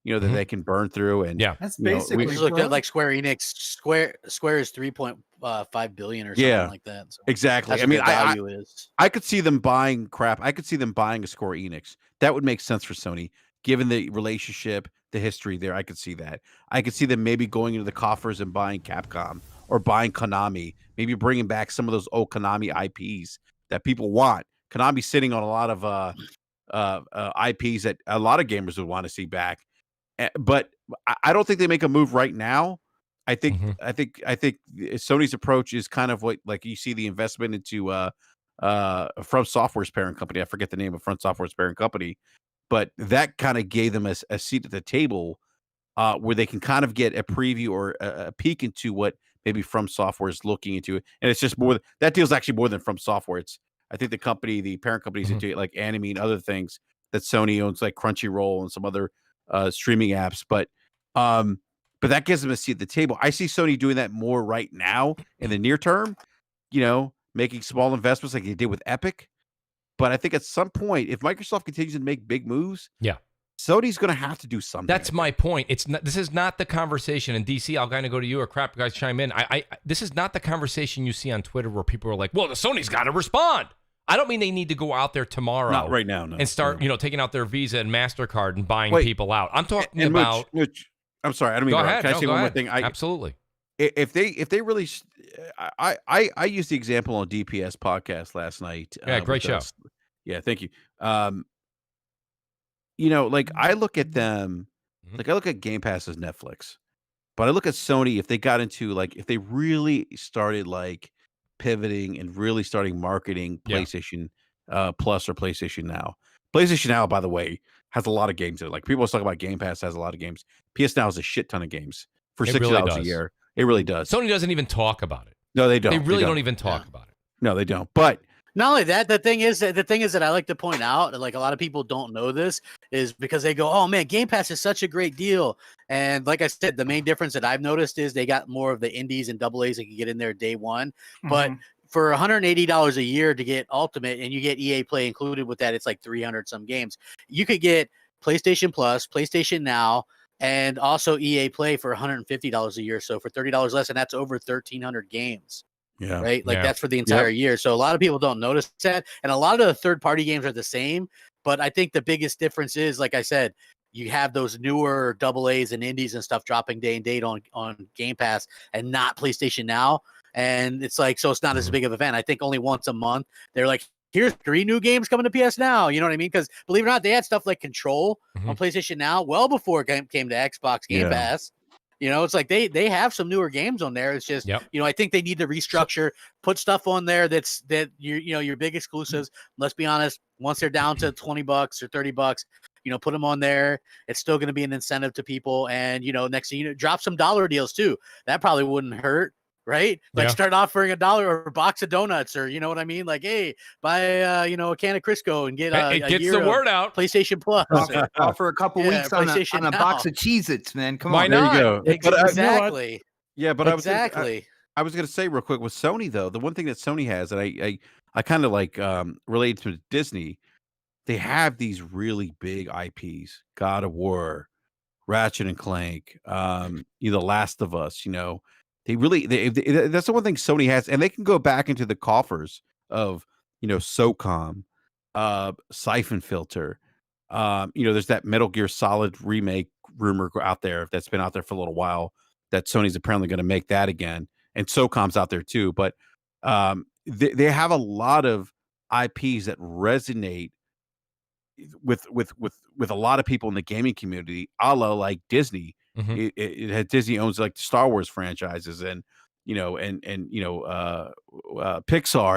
that they can burn through. And that's basically we looked at like Square Enix. Square is 3.5 billion or something like that. So exactly. I mean, I could see them buying crap. I could see them buying a Square Enix. That would make sense for Sony, given the relationship, the history there. I could see that. I could see them maybe going into the coffers and buying Capcom or buying Konami, maybe bringing back some of those old Konami IPs that people want. Konami's sitting on a lot of IPs that a lot of gamers would want to see back. But I don't think they make a move right now. I think Sony's approach is kind of what, like, you see the investment into From Software's parent company. I forget the name of From Software's parent company, but that kind of gave them a seat at the table where they can kind of get a preview or a peek into what maybe From Software is looking into. And it's just more, that deal's actually more than From Software. I think the parent company's into like anime and other things that Sony owns, like Crunchyroll and some other streaming apps. But that gives them a seat at the table. I see Sony doing that more right now in the near term, making small investments like they did with Epic. But I think at some point, if Microsoft continues to make big moves, Sony's going to have to do something. That's my point. This is not the conversation. And DC, I'll kind of go to you, or crap, guys chime in. This is not the conversation you see on Twitter where people are like, "Well, the Sony's got to respond." I don't mean they need to go out there tomorrow, not right now, no, and start taking out their Visa and MasterCard and buying people out. I'm talking about. Mooch, I'm sorry, I don't mean to interrupt. Can I say one more thing? Absolutely. If they really, I used the example on DPS podcast last night. Yeah, great show. Yeah, thank you. Like, I look at them, like, I look at Game Pass as Netflix, but I look at Sony, if they got into, like, if they really started like pivoting and really starting marketing PlayStation Plus or PlayStation Now. PlayStation Now, by the way, has a lot of games in it. Like, people always talk about Game Pass has a lot of games. PS Now has a shit ton of games for $60 a year. It really does. Sony doesn't even talk about it. No, they don't. They really don't even talk about it. No, they don't. But not only that, the thing is that I like to point out, like, a lot of people don't know this, is because they go, "Oh man, Game Pass is such a great deal." And like I said, the main difference that I've noticed is they got more of the indies and double A's that can get in there day one. But for $180 a year to get Ultimate, and you get EA Play included with that, it's like 300 some games. You could get PlayStation Plus, PlayStation Now, and also EA Play for $150 a year. So for $30 less, and that's over 1,300 games. Yeah. Right. Like, that's for the entire year. So a lot of people don't notice that. And a lot of the third-party games are the same. But I think the biggest difference is, like I said, you have those newer double A's and indies and stuff dropping day and date on Game Pass and not PlayStation Now. And it's like, so it's not as big of an event. I think only once a month they're like, here's 3 new games coming to PS Now. You know what I mean? Because believe it or not, they had stuff like Control on PlayStation Now well before it came to Xbox Game Pass. It's like they have some newer games on there. It's just, I think they need to restructure, put stuff on there that your big exclusives. Let's be honest, once they're down to $20 or $30, put them on there. It's still going to be an incentive to people. And, next thing drop some dollar deals too. That probably wouldn't hurt. Right? Like, start offering $1 or a box of donuts, or, you know what I mean? Like, hey, buy a can of Crisco and get it gets the word out. PlayStation Plus. Offer a couple weeks on a box of Cheez-Its, man. Come Why on. not? There you go. Exactly. But exactly. I was going to say real quick with Sony, though, the one thing that Sony has, and I kind of like related to Disney, they have these really big IPs, God of War, Ratchet and Clank, The Last of Us, That's the one thing Sony has, and they can go back into the coffers of, SOCOM, Siphon Filter. There's that Metal Gear Solid remake rumor out there that's been out there for a little while that Sony's apparently going to make that again, and SOCOM's out there too. But they have a lot of IPs that resonate with a lot of people in the gaming community, a la like Disney. Disney owns like the Star Wars franchises and Pixar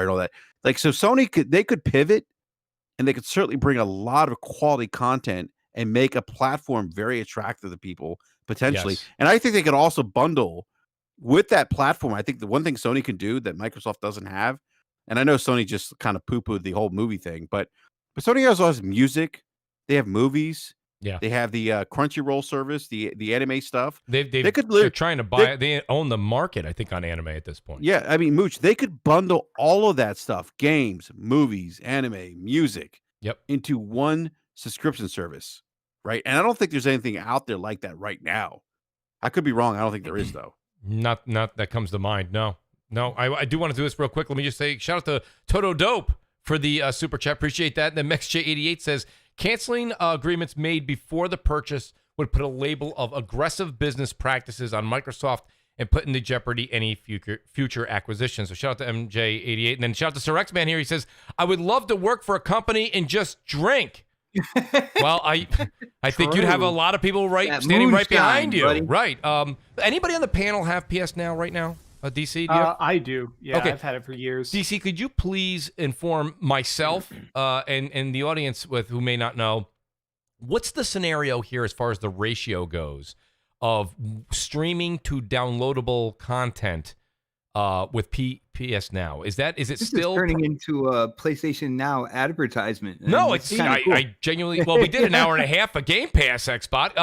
and all that. Like, so Sony could pivot, and they could certainly bring a lot of quality content and make a platform very attractive to people potentially. Yes. And I think they could also bundle with that platform. I think the one thing Sony can do that Microsoft doesn't have, and I know Sony just kind of poo-pooed the whole movie thing, but Sony also has music. They have movies. Yeah. They have the Crunchyroll service, the anime stuff. They're trying to buy it. They own the market, I think, on anime at this point. Yeah, I mean, Mooch, they could bundle all of that stuff, games, movies, anime, music, into one subscription service, right? And I don't think there's anything out there like that right now. I could be wrong. I don't think there is, though. Not that comes to mind. No. I do want to do this real quick. Let me just say, shout out to Toto Dope for the super chat. Appreciate that. And then MexJ88 says, canceling agreements made before the purchase would put a label of aggressive business practices on Microsoft and put into jeopardy any future acquisitions. So shout out to MJ88. And then shout out to Sir X-Man here. He says, I would love to work for a company and just drink. Well, I think you'd have a lot of people standing right behind you. Buddy. Right. Anybody on the panel have PS Now right now? DC? I do. Yeah, okay. I've had it for years. DC, could you please inform myself and the audience who may not know, what's the scenario here as far as the ratio goes of streaming to downloadable content with PS Now? Is it still turning into a PlayStation Now advertisement? No, it's cool. I genuinely. Well, we did an hour and a half of Game Pass Xbot.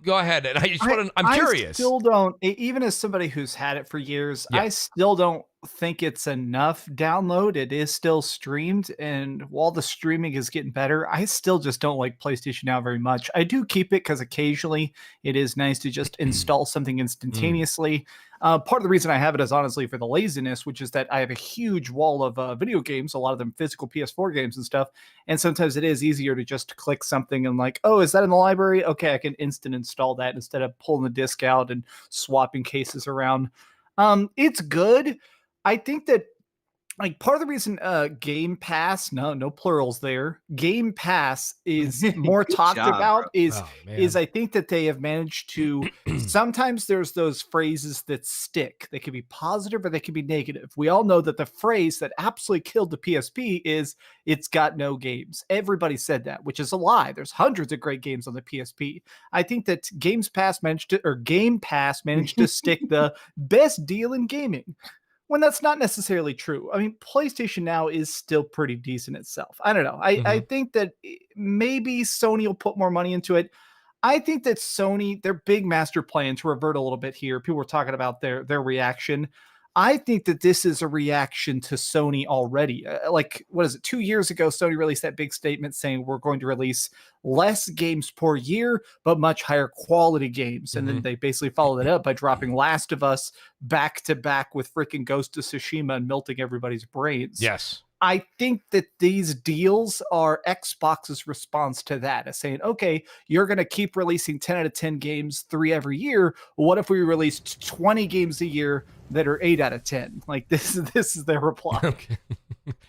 Go ahead. And I'm curious. I still don't. Even as somebody who's had it for years, I still don't think it's enough download. It is still streamed, and while the streaming is getting better, I still just don't like PlayStation Now very much. I do keep it because occasionally it is nice to just install something instantaneously. Part of the reason I have it is honestly for the laziness, which is that I have a huge wall of video games, a lot of them physical PS4 games and stuff. And sometimes it is easier to just click something and like, oh, is that in the library? Okay, I can instant install that instead of pulling the disc out and swapping cases around. It's good. I think that like part of the reason Game Pass, no plurals there, Game Pass is more talked about is I think that they have managed to, sometimes there's those phrases that stick. They can be positive or they can be negative. We all know that the phrase that absolutely killed the PSP is it's got no games. Everybody said that, which is a lie. There's hundreds of great games on the PSP. I think that Game Pass managed to stick the best deal in gaming, when that's not necessarily true. I mean, PlayStation Now is still pretty decent itself. I don't know. I think that maybe Sony will put more money into it. I think that Sony, their big master plan, to revert a little bit here, people were talking about their reaction. I think that this is a reaction to Sony already. Like, what is it? 2 years ago, Sony released that big statement saying we're going to release less games per year, but much higher quality games. And then they basically followed it up by dropping Last of Us back to back with freaking Ghost of Tsushima and melting everybody's brains. Yes. I think that these deals are Xbox's response to that, as saying, okay, you're going to keep releasing 10 out of 10 games, 3 every year. What if we released 20 games a year that are 8 out of 10? Like, this is their reply. Okay.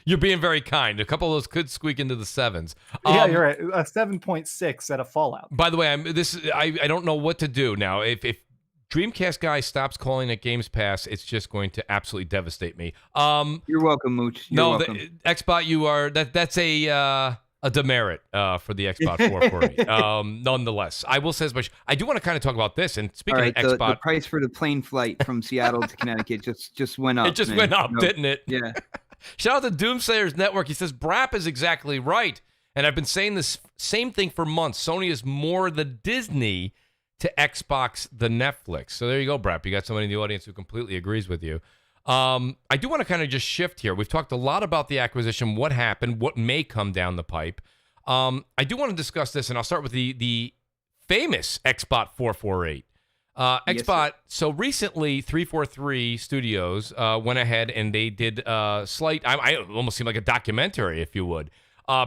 You're being very kind. A couple of those could squeak into the 7s. Yeah, you're right. A 7.6 at a Fallout. By the way, I don't know what to do now. If Dreamcast guy stops calling it Games Pass, it's just going to absolutely devastate me. You're welcome, Mooch. You're welcome. Xbot, you are that's a demerit for the Xbox 448. Nonetheless, I will say as much. I do want to kind of talk about this. And speaking of Xbox, the price for the plane flight from Seattle to Connecticut just went up. It just went up, didn't it? Yeah. Shout out to Doomsayers Network. He says Brap is exactly right, and I've been saying this same thing for months. Sony is more the Disney to Xbox the Netflix. So there you go, Brap. You got somebody in the audience who completely agrees with you. I do want to kind of just shift here. We've talked a lot about the acquisition, what happened, what may come down the pipe. I do want to discuss this, and I'll start with the famous Xbot 448. Yes, Xbot, so recently 343 Studios went ahead and they did slight, I almost seem like a documentary, if you would.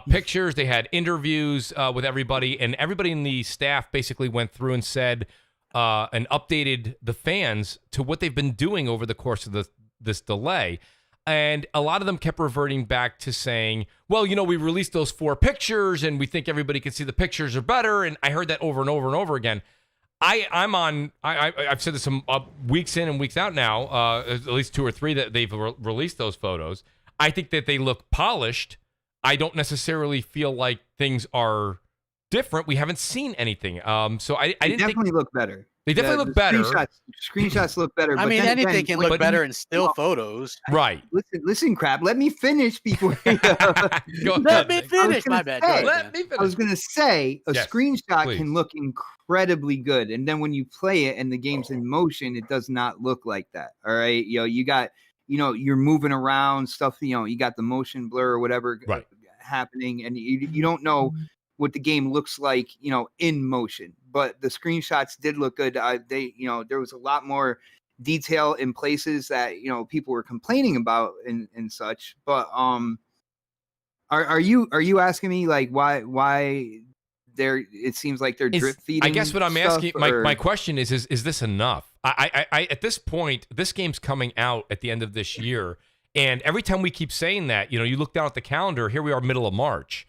Pictures, they had interviews with everybody, and everybody in the staff basically went through and said and updated the fans to what they've been doing over the course of this delay. And a lot of them kept reverting back to saying, well, we released those 4 pictures and we think everybody can see the pictures are better. And I heard that over and over and over again. I've said this some weeks in and weeks out now, at least 2 or 3 that they've released those photos. I think that they look polished. I don't necessarily feel like things are different. We haven't seen anything. So I didn't definitely look better. They definitely look better. Screenshots look better. I but mean, then anything again, can look better in still photos. Right. Listen, crap. Let me finish before. Let me finish. My bad. Let me finish. I was gonna say a Yes, screenshot please. can look incredibly good, and then when you play it and the game's in motion, it does not look like that. All right, you got, you're moving around stuff. You got the motion blur or whatever happening, and you don't know what the game looks like, in motion. But the screenshots did look good. There was a lot more detail in places that people were complaining about and such. But are you asking me like why they're? It seems like they're drip feeding. I guess what I'm stuff, asking, my question is this enough? I at this point, this game's coming out at the end of this year, and every time we keep saying that, you look down at the calendar. Here we are, middle of March,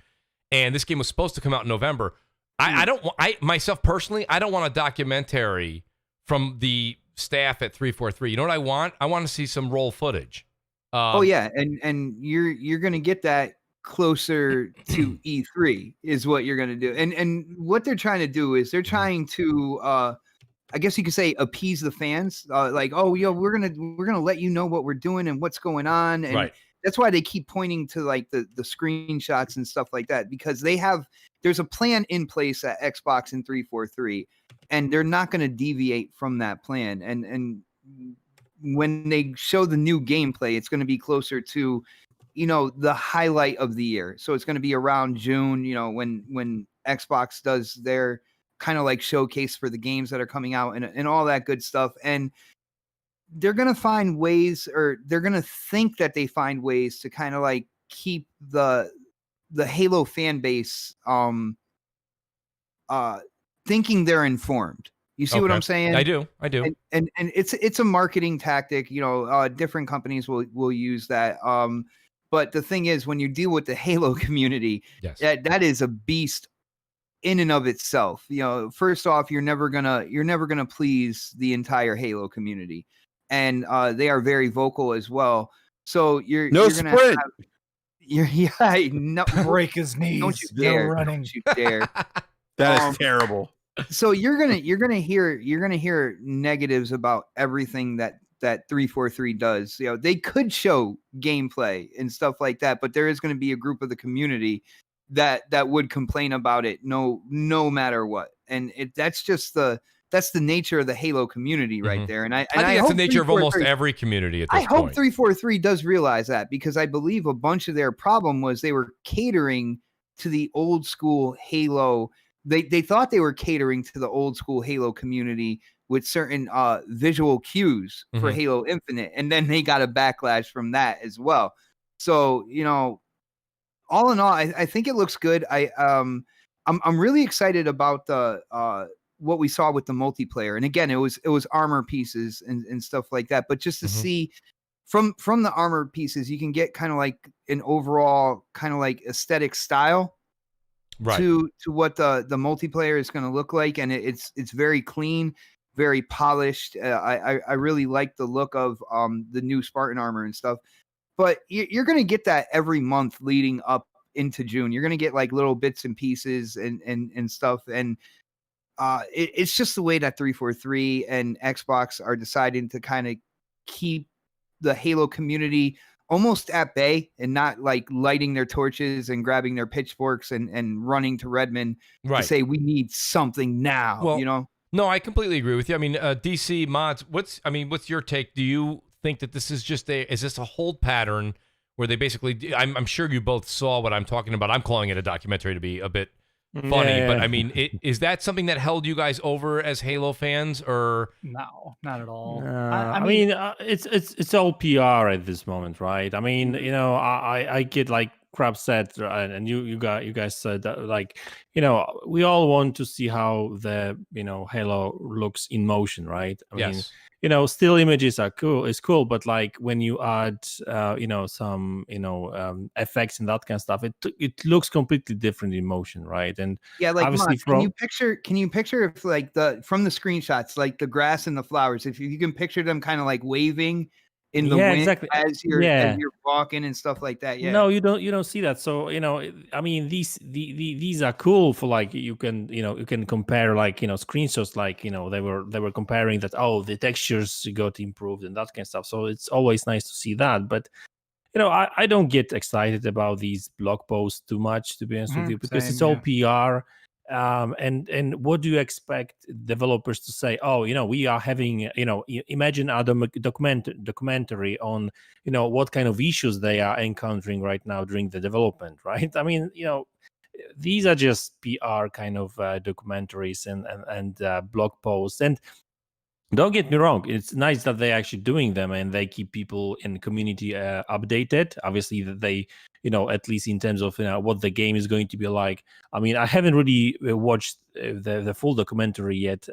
and this game was supposed to come out in November. I myself personally, I don't want a documentary from the staff at 343. You know what I want? I want to see some roll footage. Oh yeah, and you're gonna get that closer to E3 is what you're gonna do. And what they're trying to do is they're trying to I guess you could say appease the fans. Like, oh, we're gonna let you know what we're doing and what's going on. And that's why they keep pointing to like the screenshots and stuff like that, because there's a plan in place at Xbox and 343, and they're not going to deviate from that plan. And when they show the new gameplay, it's going to be closer to, the highlight of the year. So it's going to be around June, when Xbox does their kind of like showcase for the games that are coming out and all that good stuff. And they're going to find ways, or they're going to think that they find ways to kind of like keep the Halo fan base thinking they're informed. You see what I'm saying? I do. And it's a marketing tactic. Different companies will use that. But the thing is, when you deal with the Halo community, that is a beast in and of itself. First off, you're never gonna please the entire Halo community, and they are very vocal as well. So you're gonna break his knees. Don't you dare! Don't you dare! That is terrible. So you're gonna hear negatives about everything that 343 does. They could show gameplay and stuff like that, but there is going to be a group of the community that would complain about it no matter what. And that's the nature of the Halo community right there. And I think that's the nature of almost every community at this point. I hope 343 does realize that, because I believe a bunch of their problem was they were catering to the old school Halo. They thought they were catering to the old school Halo community with certain visual cues for Halo Infinite, and then they got a backlash from that as well. So all in all, I think it looks good. I'm really excited about the what we saw with the multiplayer. And again, it was armor pieces and stuff like that. But just to see from the armor pieces, you can get kind of like an overall kind of like aesthetic style to what the multiplayer is going to look like. And it's very clean, very polished. I really like the look of the new Spartan armor and stuff. But you're going to get that every month leading up into June. You're going to get like little bits and pieces and stuff. And it's just the way that 343 and Xbox are deciding to kind of keep the Halo community almost at bay and not like lighting their torches and grabbing their pitchforks and running to Redmond to say we need something now. Well, No, I completely agree with you. I mean, DC mods. What's your take? Do you think that this is just is this a hold pattern where they basically? I'm sure you both saw what I'm talking about. I'm calling it a documentary to be a bit funny. But Yeah. I mean, is that something that held you guys over as Halo fans, or No, not at all. I mean, it's all PR at this moment, right? I mean, you know, I get like crap said, and you guys said that, like, you know, we all want to see how the, you know, Halo looks in motion, right? I mean, yes, you know, still images are cool, it's cool, but like when you add you know, some, you know, effects and that kind of stuff, it looks completely different in motion, right? And Yeah, like obviously Mont, can you picture if like from the screenshots, like the grass and the flowers, if you can picture them kind of like waving in the yeah, wind exactly, as you're walking and stuff like that. Yeah. No, you don't see that. So, you know, I mean, these are cool for, like, you can, you know, you can compare, like, you know, screenshots, like, you know, they were comparing that, oh, the textures got improved and that kind of stuff. So it's always nice to see that. But, you know, I don't get excited about these blog posts too much, to be honest with you, because it's all PR. And what do you expect developers to say? Oh, you know, we are having, you know, imagine a documentary on, you know, what kind of issues they are encountering right now during the development, right? I mean, you know, these are just PR kind of documentaries and blog posts. And don't get me wrong, it's nice that they're actually doing them and they keep people in the community updated. Obviously, that they, you know, at least in terms of, you know, what the game is going to be like. I mean, I haven't really watched the full documentary yet,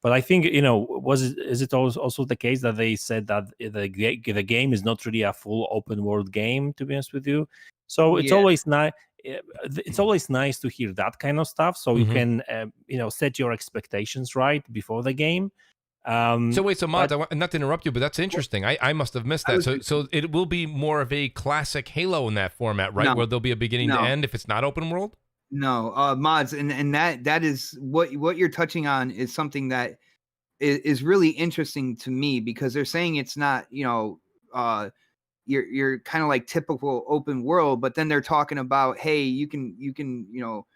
but I think, you know, is it also the case that they said that the game is not really a full open world game, to be honest with you? So it's always nice. It's always nice to hear that kind of stuff, so you can, you know, set your expectations right before the game. So wait, so Mods, not to interrupt you, but that's interesting. I must have missed that. So it will be more of a classic Halo in that format, right? Where there'll be a beginning to end if it's not open world? No, Mods, and that is what you're touching on is something that is really interesting to me, because they're saying it's not, you know, you're kind of like typical open world, but then they're talking about, hey, you can, you know,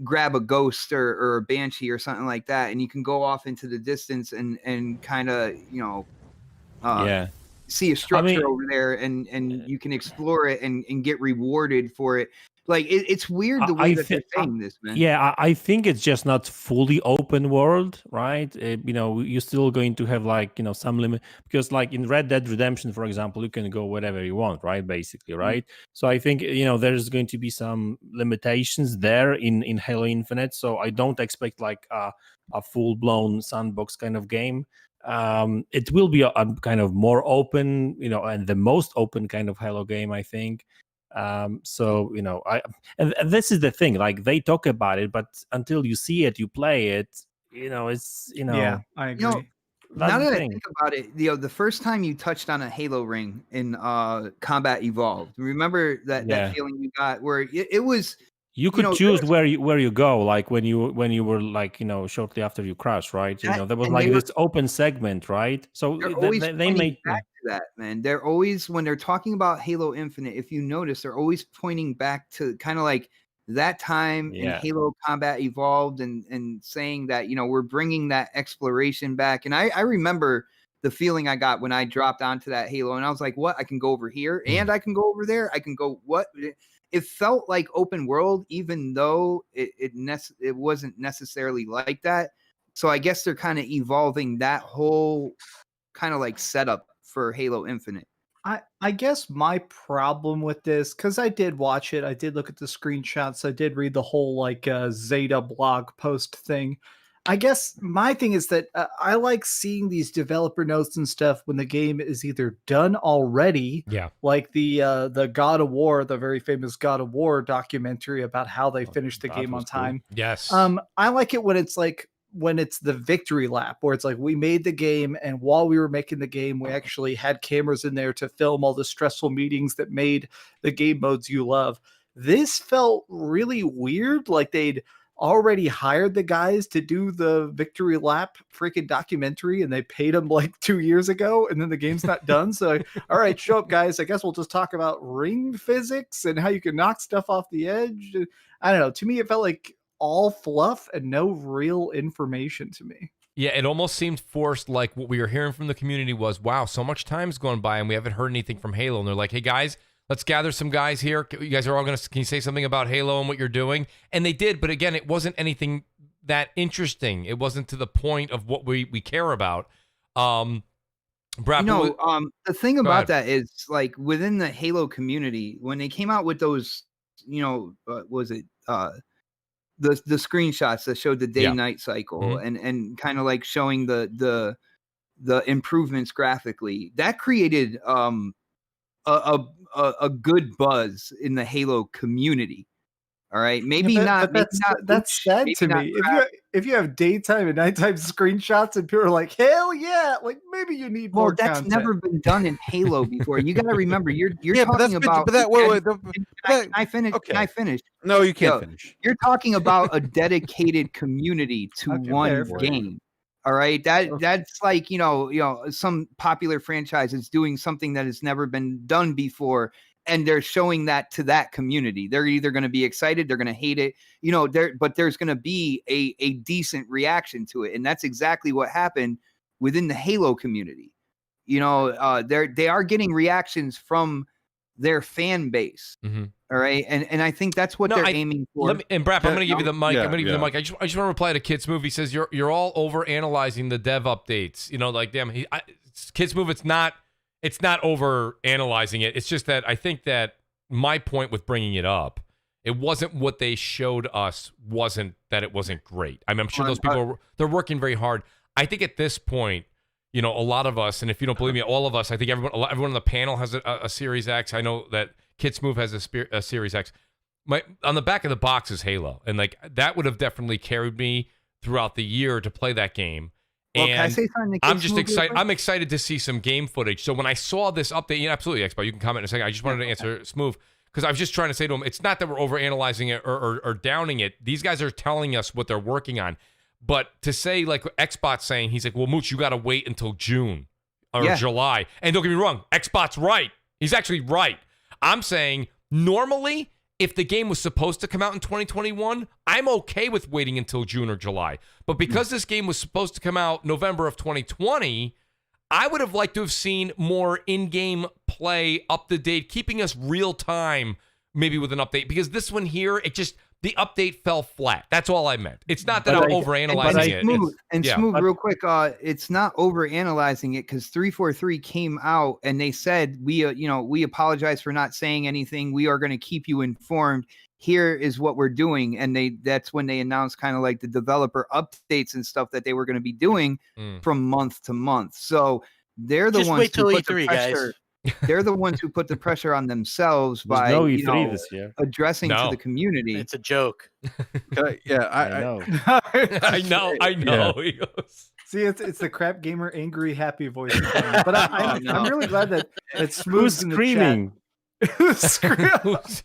grab a ghost or a banshee or something like that, and you can go off into the distance and kind of, you know, see a structure over there, and you can explore it and get rewarded for it. Like it's weird the way that they're saying this, man. Yeah, I think it's just not fully open world, right? You know, you're still going to have, like, you know, some limit, because like in Red Dead Redemption, for example, you can go wherever you want, right? Basically, right? So I think, you know, there's going to be some limitations there in Halo Infinite. So I don't expect like a full blown sandbox kind of game. It will be a kind of more open, you know, and the most open kind of Halo game, I think. So, you know, and this is the thing, like, they talk about it, but until you see it, you play it, you know, it's, you know. Yeah, I agree. You know, now that I think about it, you know, the first time you touched on a Halo ring in Combat Evolved, remember that feeling you got where it was. You could choose where you go, like when you were, like, you know, shortly after you crash, right? You know, there was like this open segment, right? So they made back to that, man. They're always, when they're talking about Halo Infinite, if you notice, they're always pointing back to kind of like that time in Halo Combat Evolved, and saying that, you know, we're bringing that exploration back. And I remember the feeling I got when I dropped onto that Halo, and I was like, what? I can go over here and I can go over there. I can go what? It felt like open world, even though it wasn't necessarily like that. So I guess they're kind of evolving that whole kind of like setup for Halo Infinite. I guess my problem with this, because I did watch it, I did look at the screenshots, I did read the whole like Zeta blog post thing. I guess my thing is that I like seeing these developer notes and stuff when the game is either done already, like the God of War, the very famous God of War documentary about how they finished the game on time. Cool. Yes. I like it when it's like, when it's the victory lap, where it's like, we made the game, and while we were making the game, we actually had cameras in there to film all the stressful meetings that made the game modes you love. This felt really weird, like they'd already hired the guys to do the victory lap freaking documentary, and they paid them like 2 years ago, and then the game's not done. So, all right, show up, guys. I guess we'll just talk about ring physics and how you can knock stuff off the edge. I don't know. To me, it felt like all fluff and no real information to me. Yeah, it almost seemed forced. Like what we were hearing from the community was, wow, so much time's gone by and we haven't heard anything from Halo. And they're like, hey guys, let's gather some guys here. You guys are all going to, can you say something about Halo and what you're doing? And they did, but again, it wasn't anything that interesting. It wasn't to the point of what we care about. Brad, the thing about that is, like, within the Halo community, when they came out with those, was it the screenshots that showed the day-night cycle and kind of like showing the improvements graphically, that created a good buzz in the Halo community. All right, maybe not. That's sad to me. If you have daytime and nighttime screenshots and people are like, hell yeah, like maybe you need more that's content. never been done in Halo before. You got to remember, you're talking about. Can I finish? Okay. Can I finish? No, you can't finish. You're talking about a dedicated community to one game. All right, that's like some popular franchise is doing something that has never been done before. And they're showing that to that community. They're either going to be excited, they're going to hate it, but there's going to be a decent reaction to it. And that's exactly what happened within the Halo community. They are getting reactions from their fan base. Mm-hmm. All right. And I think that's what they're aiming for. Brad, I'm going to give you the mic. I'm going to give you the mic. I just want to reply to Kids Move. He says, you're all over analyzing the dev updates. Like, damn, Kids Move, it's not over analyzing it. It's just that I think that my point with bringing it up, it wasn't what they showed us, wasn't that it wasn't great. I mean, I'm sure those people, they're working very hard. I think at this point, a lot of us, and if you don't believe me, all of us, I think everyone on the panel has a Series X. I know that Kids Move has a Series X. On the back of the box is Halo. And like that would have definitely carried me throughout the year to play that game. Well, can I say something? I'm just excited. I'm excited to see some game footage. So when I saw this update, absolutely, Expo, you can comment in a second. I just wanted to answer Smooth because I was just trying to say to him, it's not that we're overanalyzing it or downing it. These guys are telling us what they're working on. But to say, like Xbot's saying, he's like, well, Mooch, you got to wait until June or July. And don't get me wrong, Xbot's right. He's actually right. I'm saying normally, if the game was supposed to come out in 2021, I'm okay with waiting until June or July. But because this game was supposed to come out November of 2020, I would have liked to have seen more in-game play, up to date, keeping us real time, maybe with an update. Because this one here, the update fell flat. That's all I meant. It's not that I'm overanalyzing it. Smooth, real quick, it's not overanalyzing it because 343 came out and they said, we apologize for not saying anything. We are going to keep you informed. Here is what we're doing. And that's when they announced kind of like the developer updates and stuff that they were going to be doing from month to month. So they're the ones who put the pressure. They're the ones who put the pressure on themselves by this year. addressing to the community. It's a joke. I know. I know. Yeah. He goes. See, it's the crap gamer angry happy voice. But I'm really glad that Smooth's screaming. Who's screaming?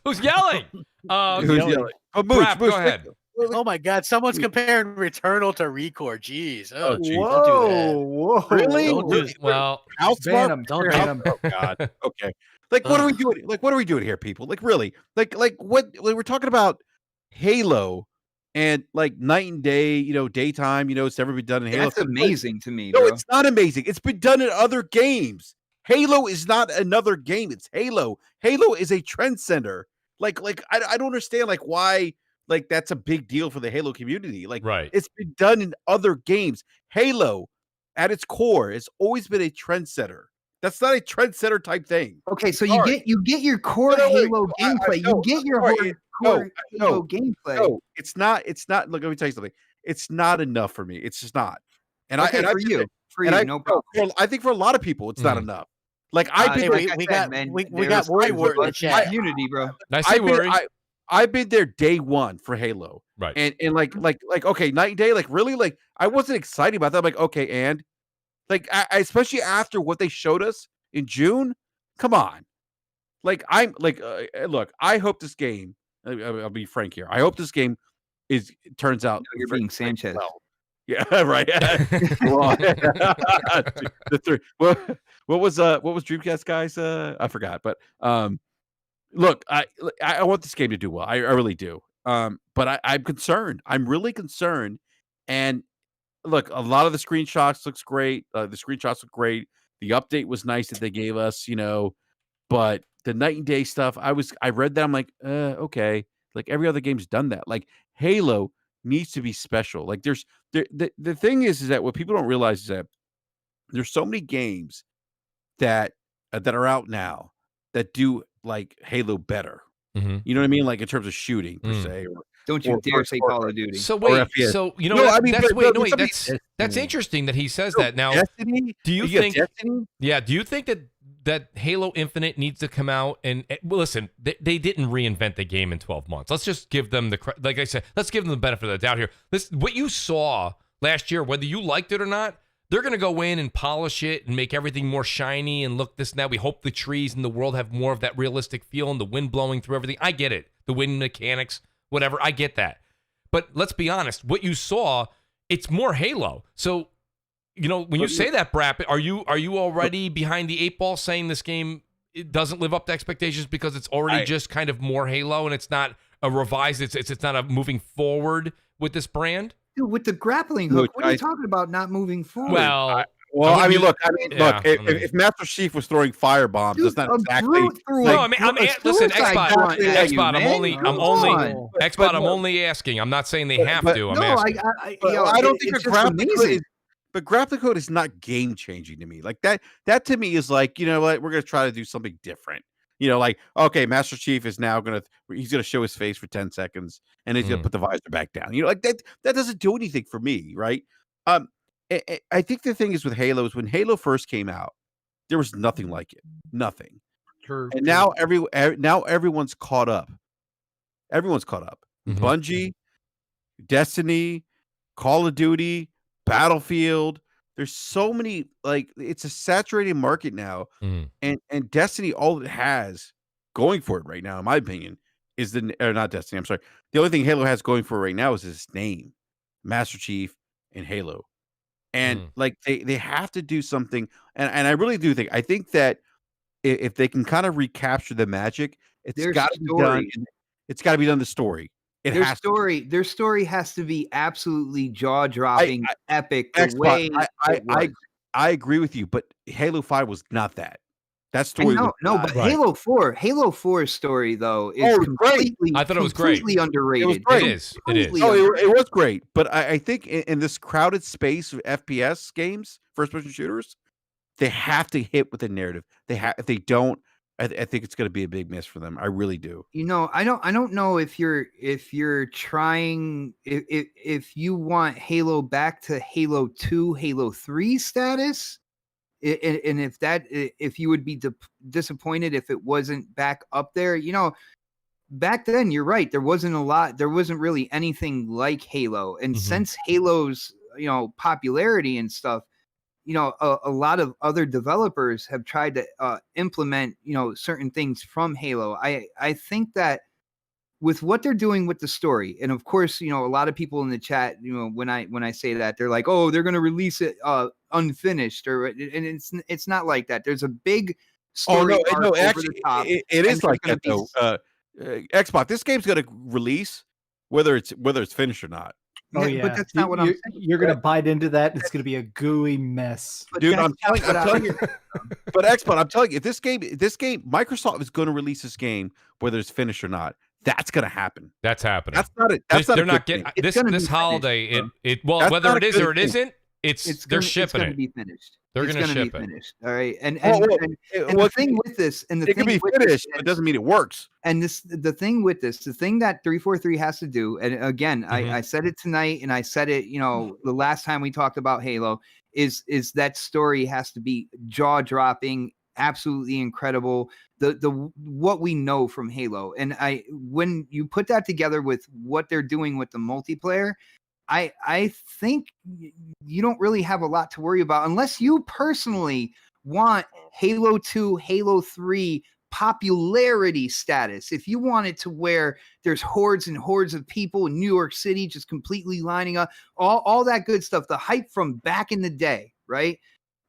Who's yelling? Who's yelling? Oh, Mooch, Brap, go ahead. Oh my God! Someone's comparing Returnal to Record. Jeez. Oh, geez. Don't do that. Whoa! Really? Don't do it. Well, ban him. Don't ban him. Oh God. Okay. Like, what are we doing? Like, what are we doing here, people? Like, really? Like what? Like, we're talking about Halo and like night and day. Daytime. It's never been done in Halo. That's amazing to me. No, bro. it's not amazing. It's been done in other games. Halo is not another game. It's Halo. Halo is a trendsetter. Like I don't understand why. Like, that's a big deal for the Halo community. Like, right. It's been done in other games. Halo, at its core, has always been a trendsetter. That's not a trendsetter type thing. Okay, so you get your core Halo gameplay. You get your core Halo gameplay. No, it's not. Look, let me tell you something. It's not enough for me. It's just not. And no problem. I think for a lot of people, it's not enough. Like we got Worry Word in the chat. Community, bro. I've been there day one for Halo. Right. And like, okay, night and day, like really, like I wasn't excited about that. I'm like, okay, and like, I especially after what they showed us in June, come on. Like, I'm like, look, I hope this game, I'll be frank here. I hope this game turns out. You're being Sanchez. Well. Yeah, right. What was Dreamcast guys? I forgot, but look, I want this game to do well. I really do. But I'm concerned. I'm really concerned. And look, a lot of the screenshots looks great. The screenshots look great. The update was nice that they gave us, but the night and day stuff. I read that. I'm like, okay. Like every other game's done that. Like Halo needs to be special. Like the thing is that what people don't realize is that there's so many games that are out now that do like Halo better. Mm-hmm. You know what I mean? Like in terms of shooting per se. Don't you dare say Call of Duty. So wait, so you know, no, I mean, that's interesting that he says that. Now, Destiny, do you think? Destiny? Yeah, do you think that Halo Infinite needs to come out and well, listen? They didn't reinvent the game in 12 months. Let's just give them like I said, let's give them the benefit of the doubt here. What you saw last year, whether you liked it or not, they're going to go in and polish it and make everything more shiny and look this and that. We hope the trees in the world have more of that realistic feel and the wind blowing through everything. I get it. The wind mechanics, whatever. I get that. But let's be honest. What you saw, it's more Halo. So, you know, when you say that, Brap, are you already behind the 8 ball saying this game it doesn't live up to expectations because it's already just kind of more Halo and it's not a revised, it's not a moving forward with this brand? Dude, with the grappling hook, what are you talking about not moving forward? Well, look, if Master Chief was throwing fire bombs, it's not exactly. Listen, Xbot, I'm only asking. I'm not saying they have to. I'm asking. I don't think a grappling hook is. But grappling hook is not game changing to me. Like that to me is like, you know what, we're gonna try to do something different. You know, like, okay, Master Chief is now he's gonna show his face for 10 seconds and he's gonna put the visor back down. You know, like that doesn't do anything for me, right? I think the thing is with Halo is when Halo first came out, there was nothing like it. Nothing. True. And now everyone's caught up. Everyone's caught up. Mm-hmm. Bungie, Destiny, Call of Duty, Battlefield. There's so many, like, it's a saturated market now. And Destiny, all it has going for it right now, in my opinion, is not Destiny, I'm sorry. The only thing Halo has going for it right now is its name, Master Chief and Halo. And like they have to do something. And I really do think, I think that if they can kind of recapture the magic, it's got to be done. It's got to be done the story. Their story has to be absolutely jaw-dropping, epic. I agree with you, but Halo 5 was not that. That story. But right. Halo 4's story though is completely. I thought it was completely underrated. It was great. It is. It was great, but I think in this crowded space of FPS games, first-person shooters, they have to hit with the narrative. If they don't, I think it's going to be a big miss for them. I really do. You know, I don't know if you're trying if you want Halo back to Halo 2, Halo 3 status, and if you would be disappointed if it wasn't back up there. You know, back then you're right. There wasn't really anything like Halo, and since Halo's popularity and stuff. A lot of other developers have tried to implement, certain things from Halo. I think that with what they're doing with the story, and of course, a lot of people in the chat, when I say that, they're like, oh, they're going to release it unfinished, and it's not like that. There's a big story. No, actually, it is like that though. Xbox, this game's going to release whether it's finished or not. Oh yeah, but that's not what I'm saying. You're gonna bite into that. It's gonna be a gooey mess, dude. I'm telling you. But Xbox, I'm telling you, if this game, Microsoft is going to release this game whether it's finished or not. That's gonna happen. That's happening. That's not it. They're not getting this holiday. Whether it is or it isn't, they're shipping it. It's gonna be finished. They're going to ship it. Finished. All right. And the thing with this, it can be finished, but it doesn't mean it works. And the thing that 343 has to do, and again, I said it tonight, and I said it, the last time we talked about Halo, is that story has to be jaw-dropping, absolutely incredible. The what we know from Halo, and when you put that together with what they're doing with the multiplayer. I think you don't really have a lot to worry about unless you personally want Halo 2, Halo 3 popularity status. If you want it to where there's hordes and hordes of people in New York City just completely lining up, all that good stuff, the hype from back in the day, right?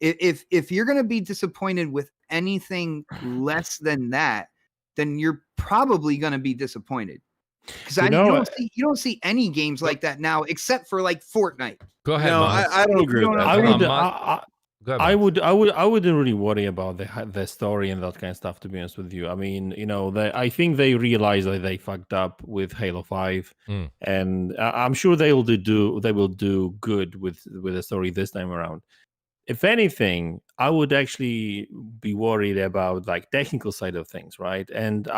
If you're going to be disappointed with anything less than that, then you're probably going to be disappointed. Because you don't see any games like that now, except for like Fortnite. Go ahead. No, I don't agree with that. Go ahead, I Max. wouldn't really worry about the story and that kind of stuff. To be honest with you, I mean, I think they realize that they fucked up with Halo 5, and I'm sure they will do good with the story this time around. If anything, I would actually be worried about like technical side of things, right? And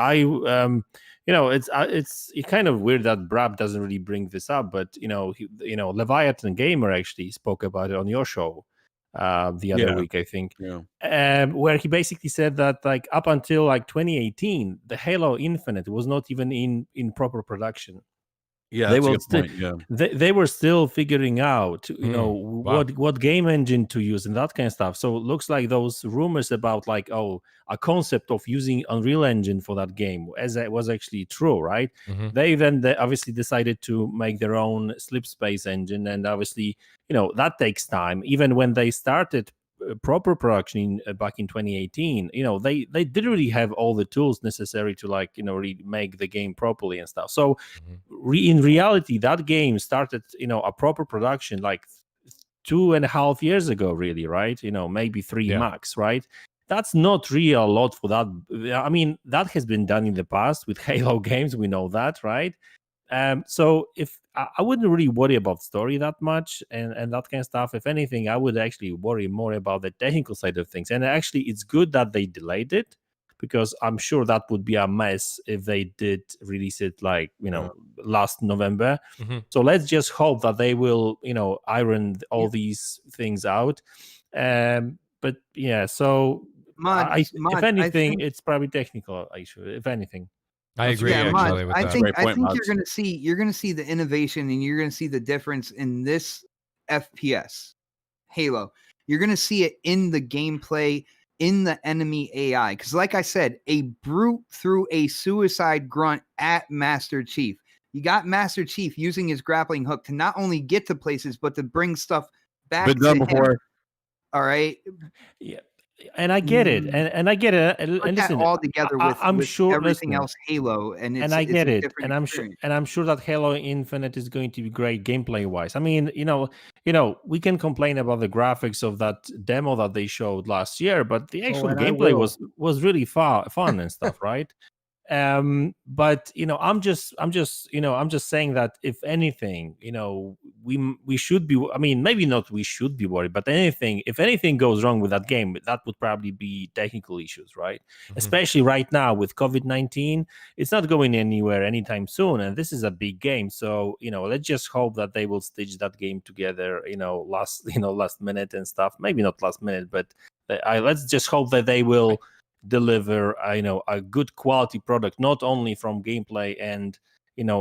it's kind of weird that Brab doesn't really bring this up, but Leviathan Gamer actually spoke about it on your show the other week, I think, where he basically said that like up until like 2018, the Halo Infinite was not even in proper production. Yeah, they that's were a good point. they were still figuring out wow. what game engine to use and that kind of stuff. So it looks like those rumors about like a concept of using Unreal Engine for that game as it was actually true, right? They obviously decided to make their own Slip Space engine, and obviously that takes time. Even when they started proper production back in 2018, they didn't really have all the tools necessary to really make the game properly and stuff. So in reality, that game started a proper production like 2.5 years ago, really, right? Maybe 3 max, right? That's not really a lot for that. I mean, that has been done in the past with Halo games, we know that, right? So if I wouldn't really worry about story that much and that kind of stuff. If anything, I would actually worry more about the technical side of things. And actually, it's good that they delayed it, because I'm sure that would be a mess if they did release it last November. So let's just hope that they will iron all these things out. But yeah, so if anything, it's probably technical issue. If anything. I agree. Actually, with I that. think Mods. you're gonna see the innovation, and you're gonna see the difference in this FPS Halo. You're gonna see it in the gameplay, in the enemy AI. Because, like I said, a brute threw a suicide grunt at Master Chief. You got Master Chief using his grappling hook to not only get to places, but to bring stuff back. Been done before. Him. All right. Yeah. And I get it, and I get it. And listen, all together with, I'm with sure everything listen, else Halo, and I get it, and I'm experience. sure that Halo Infinite is going to be great gameplay wise. I mean, we can complain about the graphics of that demo that they showed last year, but the actual gameplay was really fun and stuff, right? But I'm just saying that if anything, we should be, I mean, maybe not we should be worried, but if anything goes wrong with that game, that would probably be technical issues, right? Especially right now with COVID-19, it's not going anywhere anytime soon, and this is a big game. So let's just hope that they will stitch that game together last minute and stuff. Maybe not last minute, but let's just hope that they will deliver a good quality product, not only from gameplay and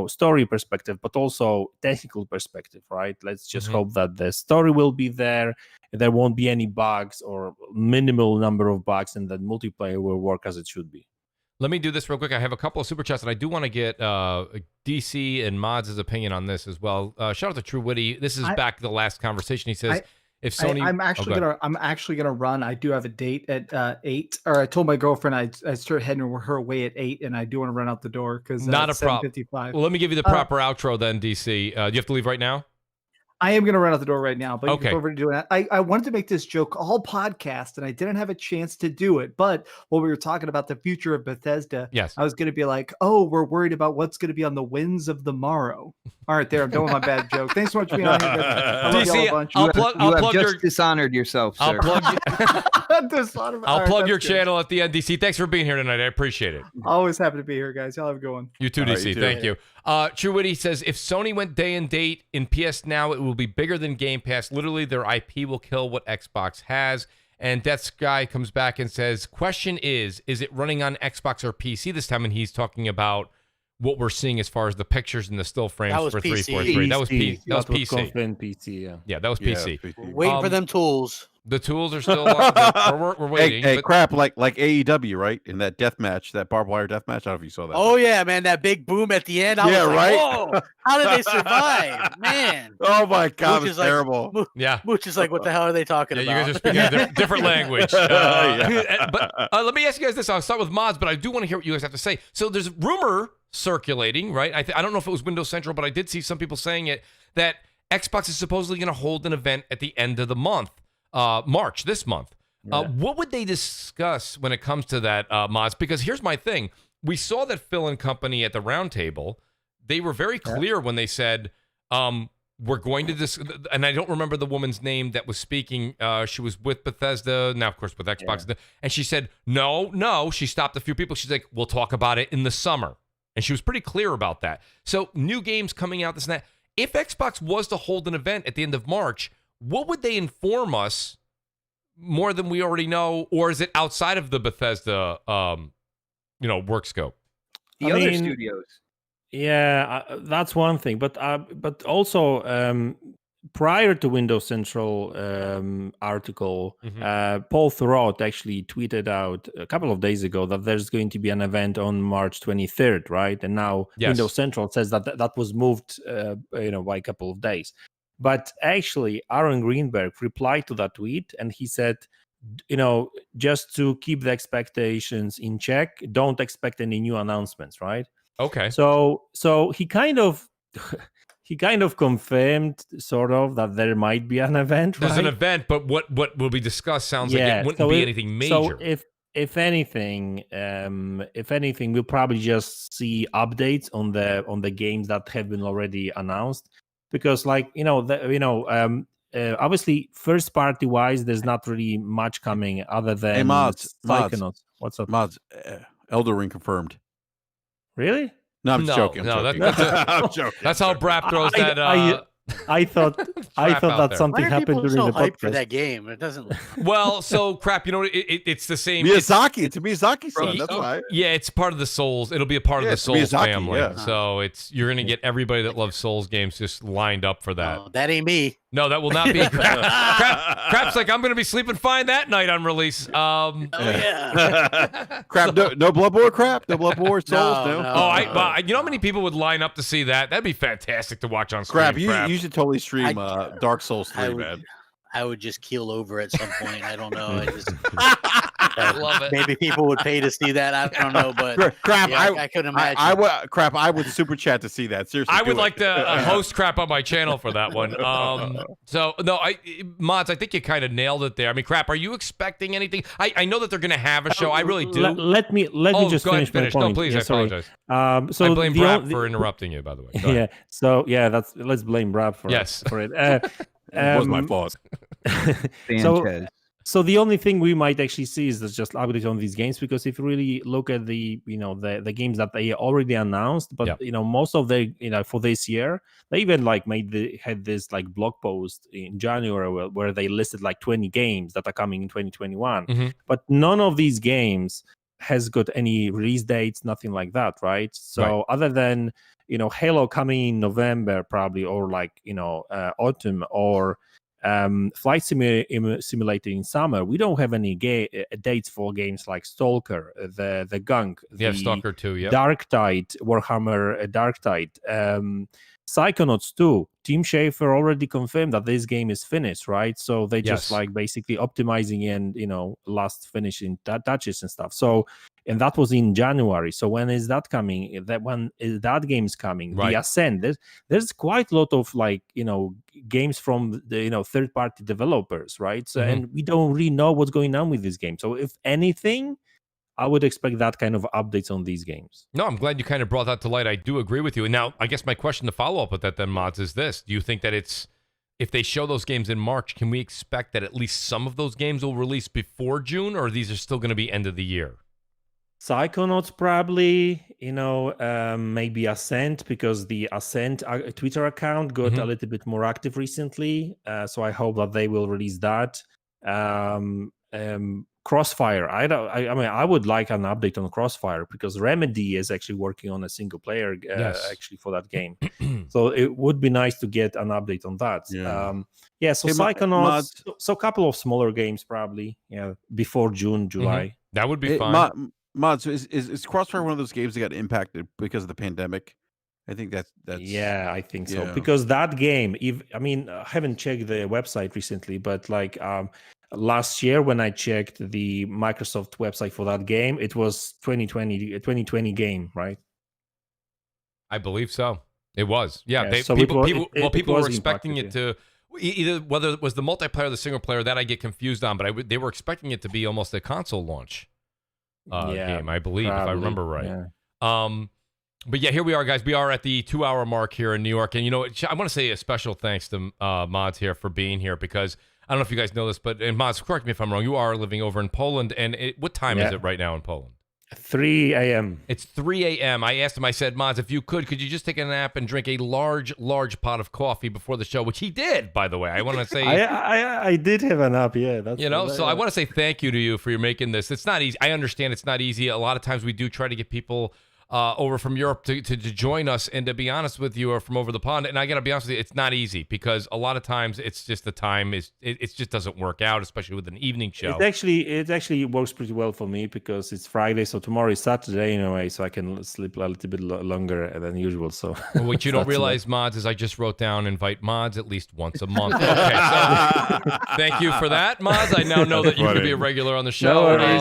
story perspective, but also technical perspective, right? Let's just hope that the story will be there won't be any bugs or minimal number of bugs, and that multiplayer will work as it should be. Let me do this real quick. I have a couple of super chats, and I do want to get DC and Mods' opinion on this as well. Shout out to TrueWiddy. This is back to the last conversation. He says, if Sony, I'm actually gonna run. I do have a date at 8. Or I told my girlfriend I started heading her away at 8, and I do want to run out the door because not a problem. Well, let me give you the proper outro then, DC. Do you have to leave right now? I am going to run out the door right now, but okay. Over to doing that. I wanted to make this joke all podcast, and I didn't have a chance to do it. But when we were talking about the future of Bethesda, yes, I was going to be like, "Oh, we're worried about what's going to be on the winds of the morrow." All right, there. I'm done with my bad joke. Thanks so much for being on here. DC, I'll plug your dishonored yourself, sir. I'll plug your channel at the end, DC. Thanks for being here tonight. I appreciate it. Always happy to be here, guys. Y'all have a good one. You too, DC. Thank you. TrueWiddy says, if Sony went day and date in PS Now, it will be bigger than Game Pass. Literally, their IP will kill what Xbox has. And Death Sky comes back and says, question is it running on Xbox or PC this time? And he's talking about what we're seeing as far as the pictures and the still frames for 343. That was PC. Yeah, that was PC. Waiting for them tools. The tools are still on. We're waiting. Hey, crap, like AEW, right? In that death match, that barbed wire death match. I don't know if you saw that. Oh, yeah, man. That big boom at the end. I was like, right? whoa, how did they survive? Man. Oh, my God. Mooch It's terrible. Mooch is like, what the hell are they talking about? You guys are speaking a different language. But let me ask you guys this. I'll start with Mods, but I do want to hear what you guys have to say. So there's rumor circulating, right? I don't know if it was Windows Central, but I did see some people saying it, that Xbox is supposedly going to hold an event at the end of the month. March, this month. Yeah. What would they discuss when it comes to that, Mods? Because here's my thing. We saw that Phil and company at the roundtable, they were very clear when they said, we're going to and I don't remember the woman's name that was speaking. She was with Bethesda, now of course with Xbox, and she said, no. She stopped a few people. She's like, we'll talk about it in the summer, and she was pretty clear about that. So new games coming out, this and that. If Xbox was to hold an event at the end of March, what would they inform us more than we already know, or is it outside of the Bethesda, work scope? The other studios. Yeah, that's one thing, but also prior to Windows Central article, Paul Thurrott actually tweeted out a couple of days ago that there's going to be an event on March 23rd, right? And now Windows Central says that was moved, by a couple of days. But actually, Aaron Greenberg replied to that tweet, and he said, just to keep the expectations in check, don't expect any new announcements, right? Okay. So he kind of confirmed sort of that there might be an event. There's right? an event, but what will be discussed sounds like it wouldn't be anything major. So if anything, we'll probably just see updates on the games that have been already announced, because obviously first party wise, there's not really much coming other than Mods. What's up, Mods? Elden Ring confirmed. Really? No, I'm just joking. I'm joking. I'm joking. That's how Brap throws that. I thought that something happened during the podcast. For that game, it doesn't. Well, so Crap. It's the same. Miyazaki. It's a Miyazaki son. That's why. Yeah, it's part of the Souls. It'll be a part of the Souls Miyazaki, family. yeah. So you're gonna get everybody that loves Souls games just lined up for that. No, that ain't me. No, that will not be. Crap's like, I'm going to be sleeping fine that night on release. Yeah. Crap, no Bloodborne crap? No Bloodborne Souls? No. Oh, you know how many people would line up to see that? That'd be fantastic to watch on stream. Crap, you should totally stream Dark Souls 3, man. I would just keel over at some point. I don't know. I love it. Maybe people would pay to see that. I don't know, but Crap, I couldn't imagine. I would super chat to see that. Seriously, I would like to host Crap on my channel for that one. Mods, I think you kind of nailed it there. I mean, Crap, are you expecting anything? I know that they're going to have a show. I really do. Let me just finish my point. No, please, I apologize. So I blame Brap for interrupting you, by the way. Yeah. So let's blame Brap for it. It was my fault. So the only thing we might actually see is just updates on these games, because if you really look at the games that they already announced, but most of the for this year, they even had this blog post in January where they listed 20 games that are coming in 2021, but none of these games has got any release dates, nothing like that, right? So other than Halo coming in November probably, or autumn, or Flight Simulator in summer, we don't have any dates for games like Stalker, the Gunk, Stalker 2, Darktide, Warhammer Darktide, Psychonauts 2. Tim Schafer already confirmed that this game is finished, right? So they just basically optimizing and last finishing touches and stuff. So, and that was in January. So when is that coming? When is that game's coming? Right. The Ascent. There's quite a lot of games from the third party developers, right? So and we don't really know what's going on with this game. So if anything, I would expect that kind of updates on these games. No, I'm glad you kind of brought that to light. I do agree with you. And now, I guess my question to follow up with that then, Mods, is this. Do you think that if they show those games in March, can we expect that at least some of those games will release before June, or these are still going to be end of the year? Psychonauts probably, maybe Ascent, because the Ascent Twitter account got a little bit more active recently. So I hope that they will release that. Crossfire. I would like an update on Crossfire, because Remedy is actually working on a single player actually for that game. So it would be nice to get an update on that. So Psychonauts, so a couple of smaller games probably, before June, July. That would be fine. Mods, is Crossfire one of those games that got impacted because of the pandemic? I think that's I think so, because that game, I haven't checked the website recently, but last year when I checked the Microsoft website for that game, it was 2020 game, right? I believe so. It was. Yeah, so people it were was expecting impacted, it to. Either whether it was the multiplayer or the single player, that I get confused on, but they were expecting it to be almost a console launch game, I believe, if I remember right. Yeah. But yeah, here we are, guys. We are at the 2-hour mark here in New York. And, you know, I want to say a special thanks to Mods here for being here, because I don't know if you guys know this, but, and Mods, correct me if I'm wrong, you are living over in Poland. And what time is it right now in Poland? 3 a.m. It's 3 a.m. I asked him, I said, Mods, if you could you just take a nap and drink a large pot of coffee before the show, which he did, by the way. I want to say... I did have a nap, yeah. That's so I want to say thank you to you for making this. It's not easy. I understand it's not easy. A lot of times we do try to get people over from Europe to join us, and to be honest with you, or from over the pond, and I gotta be honest with you, it's not easy, because a lot of times it's just the time it just doesn't work out, especially with an evening show. It actually works pretty well for me, because it's Friday, so tomorrow is Saturday in a way, so I can sleep a little bit longer than usual. So what you don't realize, Mods, is I just wrote down invite Mods at least once a month. Okay, so thank you for that, Mods. I now know that you can be a regular on the show. I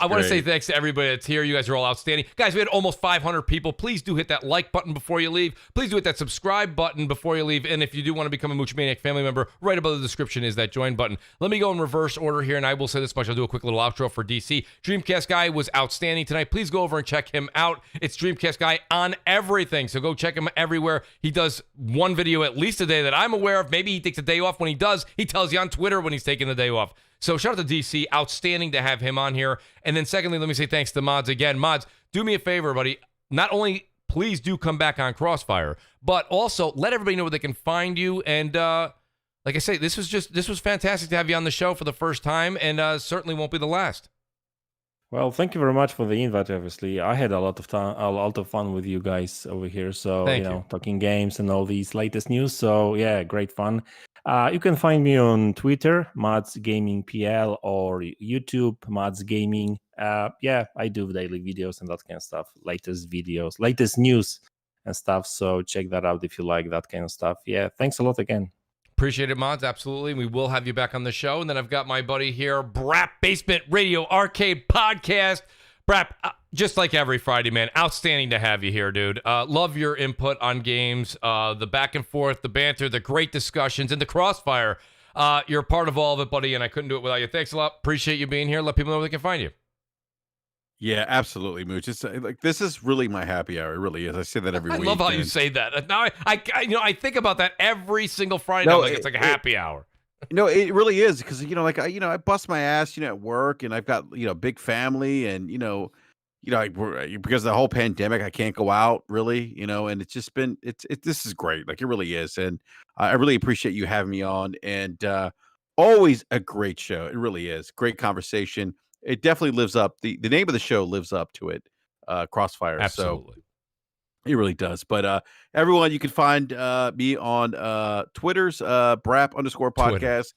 want to say thanks to everybody that's here. You guys are all outstanding. Guys, we had almost 500 people. Please do hit that like button before you leave. Please do hit that subscribe button before you leave. And if you do want to become a Mooch Maniac family member, right above the description is that join button. Let me go in reverse order here, and I will say this much. I'll do a quick little outro for DC. Dreamcast Guy was outstanding tonight. Please go over and check him out. It's Dreamcast Guy on everything, so go check him everywhere. He does one video at least a day that I'm aware of. Maybe he takes a day off. When he does, he tells you on Twitter when he's taking the day off. So shout out to DC. Outstanding to have him on here. And then secondly, let me say thanks to Mods again. Mods, do me a favor, buddy. Not only please do come back on CrossFire, but also let everybody know where they can find you. And like I say, this was fantastic to have you on the show for the first time, and certainly won't be the last. Well, thank you very much for the invite. Obviously, I had a lot of fun with you guys over here. So Thank you. Talking games and all these latest news. So yeah, great fun. You can find me on Twitter, Mods Gaming PL, or YouTube, Mods Gaming. Yeah, I do daily videos and that kind of stuff. Latest videos, latest news and stuff. So check that out if you like that kind of stuff. Yeah, thanks a lot again. Appreciate it, Mods. Absolutely. We will have you back on the show. And then I've got my buddy here, Brap Basement Radio Arcade Podcast. Brap, just like every Friday, man, outstanding to have you here, dude. Love your input on games, the back and forth, the banter, the great discussions, and the Crossfire. You're a part of all of it, buddy, and I couldn't do it without you. Thanks a lot. Appreciate you being here. Let people know where they can find you. Yeah, absolutely, Mooch. It's like, this is really my happy hour. It really is. I say that every week. I love how you say that. Now I think about that every single Friday. No, it's like a happy hour. No, it really is, because I bust my ass at work, and I've got big family, and because of the whole pandemic, I can't go out really, and it's just been this is great. Like, it really is, and I really appreciate you having me on, and always a great show. It really is great conversation. It definitely lives up. The name of the show lives up to it. Crossfire. Absolutely. So it really does. But everyone, you can find me on Twitter's Brap_podcast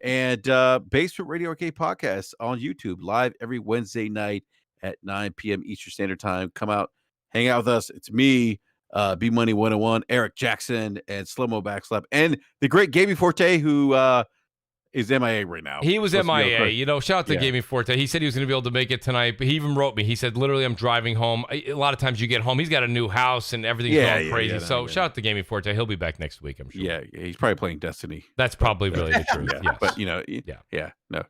and Basement Radio Arcade Podcast on YouTube, live every Wednesday night at 9 p.m. Eastern Standard Time. Come out, hang out with us. It's me, B Money 101, Eric Jackson, and Slow-Mo Backslap, and the great Gaming Forte, who is MIA right now. He was MIA. Shout out to Gaming Forte. He said he was going to be able to make it tonight, but he even wrote me. He said, literally, I'm driving home. A lot of times you get home, he's got a new house and everything's going crazy. So shout out to Gaming Forte. He'll be back next week, I'm sure. Yeah, he's probably playing Destiny. That's probably really the truth. Yes. But, no.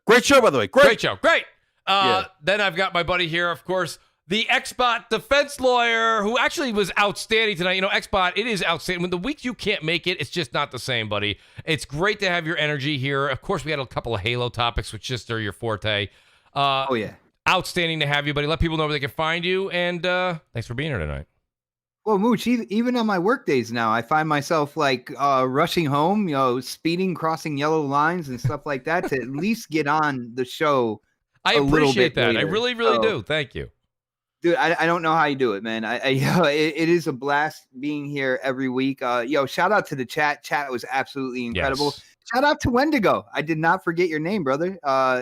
Great show, by the way. Great show. Great. Then I've got my buddy here, of course, the Xbot defense lawyer, who actually was outstanding tonight. Xbot, it is outstanding. When the weeks you can't make it, it's just not the same, buddy. It's great to have your energy here. Of course, we had a couple of Halo topics, which just are your forte. Oh, yeah. Outstanding to have you, buddy. Let people know where they can find you, and thanks for being here tonight. Well, Mooch, even on my work days now, I find myself rushing home, speeding, crossing yellow lines and stuff like that to at least get on the show. I appreciate that. Later. I really, really do. Thank you. Dude, I don't know how you do it, man. It is a blast being here every week. Shout out to the chat. Chat was absolutely incredible. Yes. Shout out to Wendigo. I did not forget your name, brother.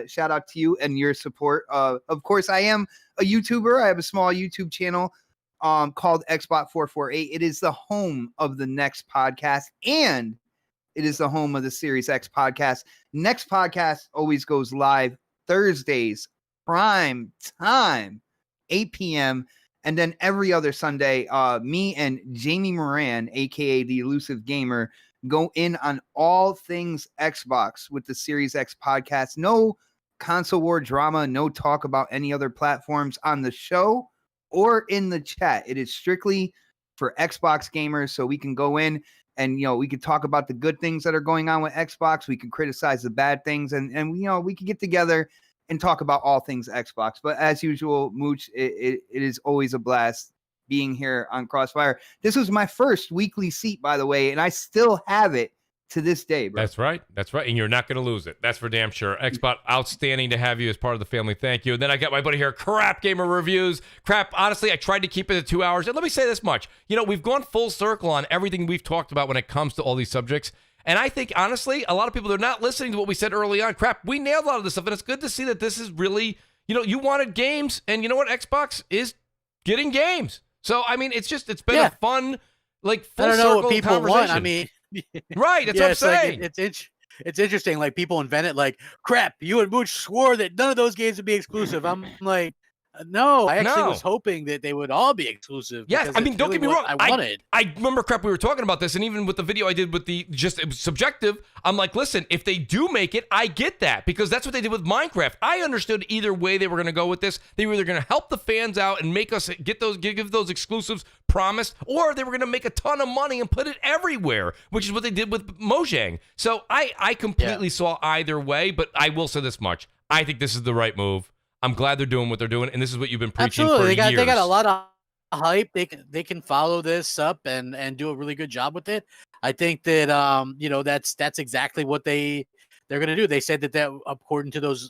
Shout out to you and your support. Of course, I am a YouTuber. I have a small YouTube channel called Xbot448. It is the home of the Next podcast, and it is the home of the Series X podcast. Next podcast always goes live Thursdays, prime time. 8 p.m. And then every other Sunday, me and Jamie Moran, aka the Elusive Gamer, go in on all things Xbox with the Series X podcast. No console war drama, no talk about any other platforms on the show or in the chat. It is strictly for Xbox gamers, so we can go in and, you know, we could talk about the good things that are going on with Xbox. We can criticize the bad things, and you know, we can get together and talk about all things Xbox. But as usual, Mooch, it is always a blast being here on Crossfire. This was my first weekly seat, by the way, and I still have it to this day, bro. That's right. That's right. And you're not going to lose it. That's for damn sure. Xbot, outstanding to have you as part of the family. Thank you. And then I got my buddy here, Crap Gamer Reviews. Crap, honestly, I tried to keep it at 2 hours. And let me say this much. You know, we've gone full circle on everything we've talked about when it comes to all these subjects. And I think, honestly, a lot of people, they're not listening to what we said early on. Crap, we nailed a lot of this stuff. And it's good to see that this is really, you know, you wanted games. And you know what? Xbox is getting games. So, I mean, it's been a fun, like, full circle I don't know what people conversation. want. I mean, right, that's what I'm saying. Like, it's interesting. Like, people invented, like, crap, you and Mooch swore that none of those games would be exclusive. I'm like, no, I actually was hoping that they would all be exclusive. Yes, I mean, don't get me wrong. I wanted. I remember, Crap, we were talking about this, and even with the video I did with it was subjective. I'm like, listen, if they do make it, I get that, because that's what they did with Minecraft. I understood either way they were going to go with this. They were either going to help the fans out and make us give those exclusives promised, or they were going to make a ton of money and put it everywhere, which is what they did with Mojang. So I completely saw either way, but I will say this much. I think this is the right move. I'm glad they're doing what they're doing, and this is what you've been preaching for years. They got a lot of hype. They can follow this up and do a really good job with it. I think that you know, that's exactly what they're going to do. They said that according to those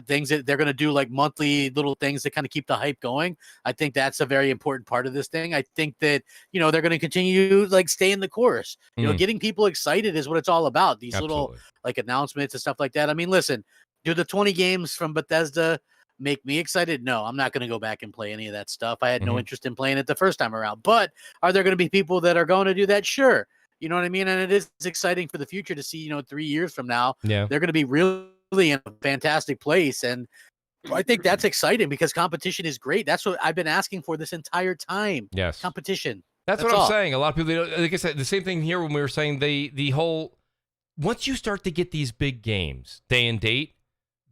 things that they're going to do, like monthly little things to kind of keep the hype going. I think that's a very important part of this thing. I think that, you know, they're going to continue, like, stay in the course. You know, getting people excited is what it's all about. These little, like, announcements and stuff like that. I mean, listen. Do the 20 games from Bethesda make me excited? No, I'm not going to go back and play any of that stuff. I had no interest in playing it the first time around. But are there going to be people that are going to do that? Sure. You know what I mean? And it is exciting for the future to see, you know, 3 years from now, they're going to be really in a fantastic place. And I think that's exciting because competition is great. That's what I've been asking for this entire time. Yes. Competition. That's what I'm saying. A lot of people, like I said, the same thing here when we were saying the whole, once you start to get these big games, day and date,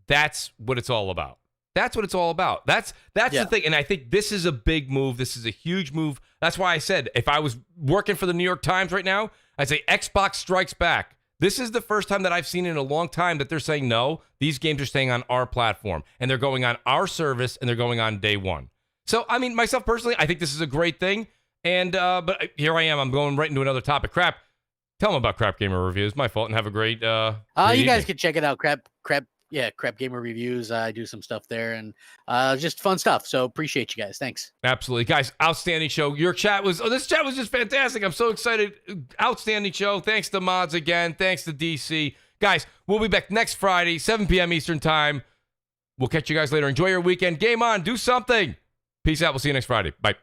that's what it's all about. That's what it's all about. That's the thing. And I think this is a big move. This is a huge move. That's why I said, if I was working for the New York Times right now, I'd say Xbox strikes back. This is the first time that I've seen in a long time that they're saying, no, these games are staying on our platform and they're going on our service and they're going on day one. So, I mean, myself personally, I think this is a great thing. And, but here I am. I'm going right into another topic. Crap. Tell them about Crap Gamer Reviews. My fault. And have a great, great you evening. guys can check it out. Crap Gamer Reviews. I do some stuff there and just fun stuff. So appreciate you guys. Thanks. Absolutely. Guys, outstanding show. Your chat was, this chat was just fantastic. I'm so excited. Outstanding show. Thanks to Mods again. Thanks to DC. Guys, we'll be back next Friday, 7 p.m. Eastern Time. We'll catch you guys later. Enjoy your weekend. Game on. Do something. Peace out. We'll see you next Friday. Bye.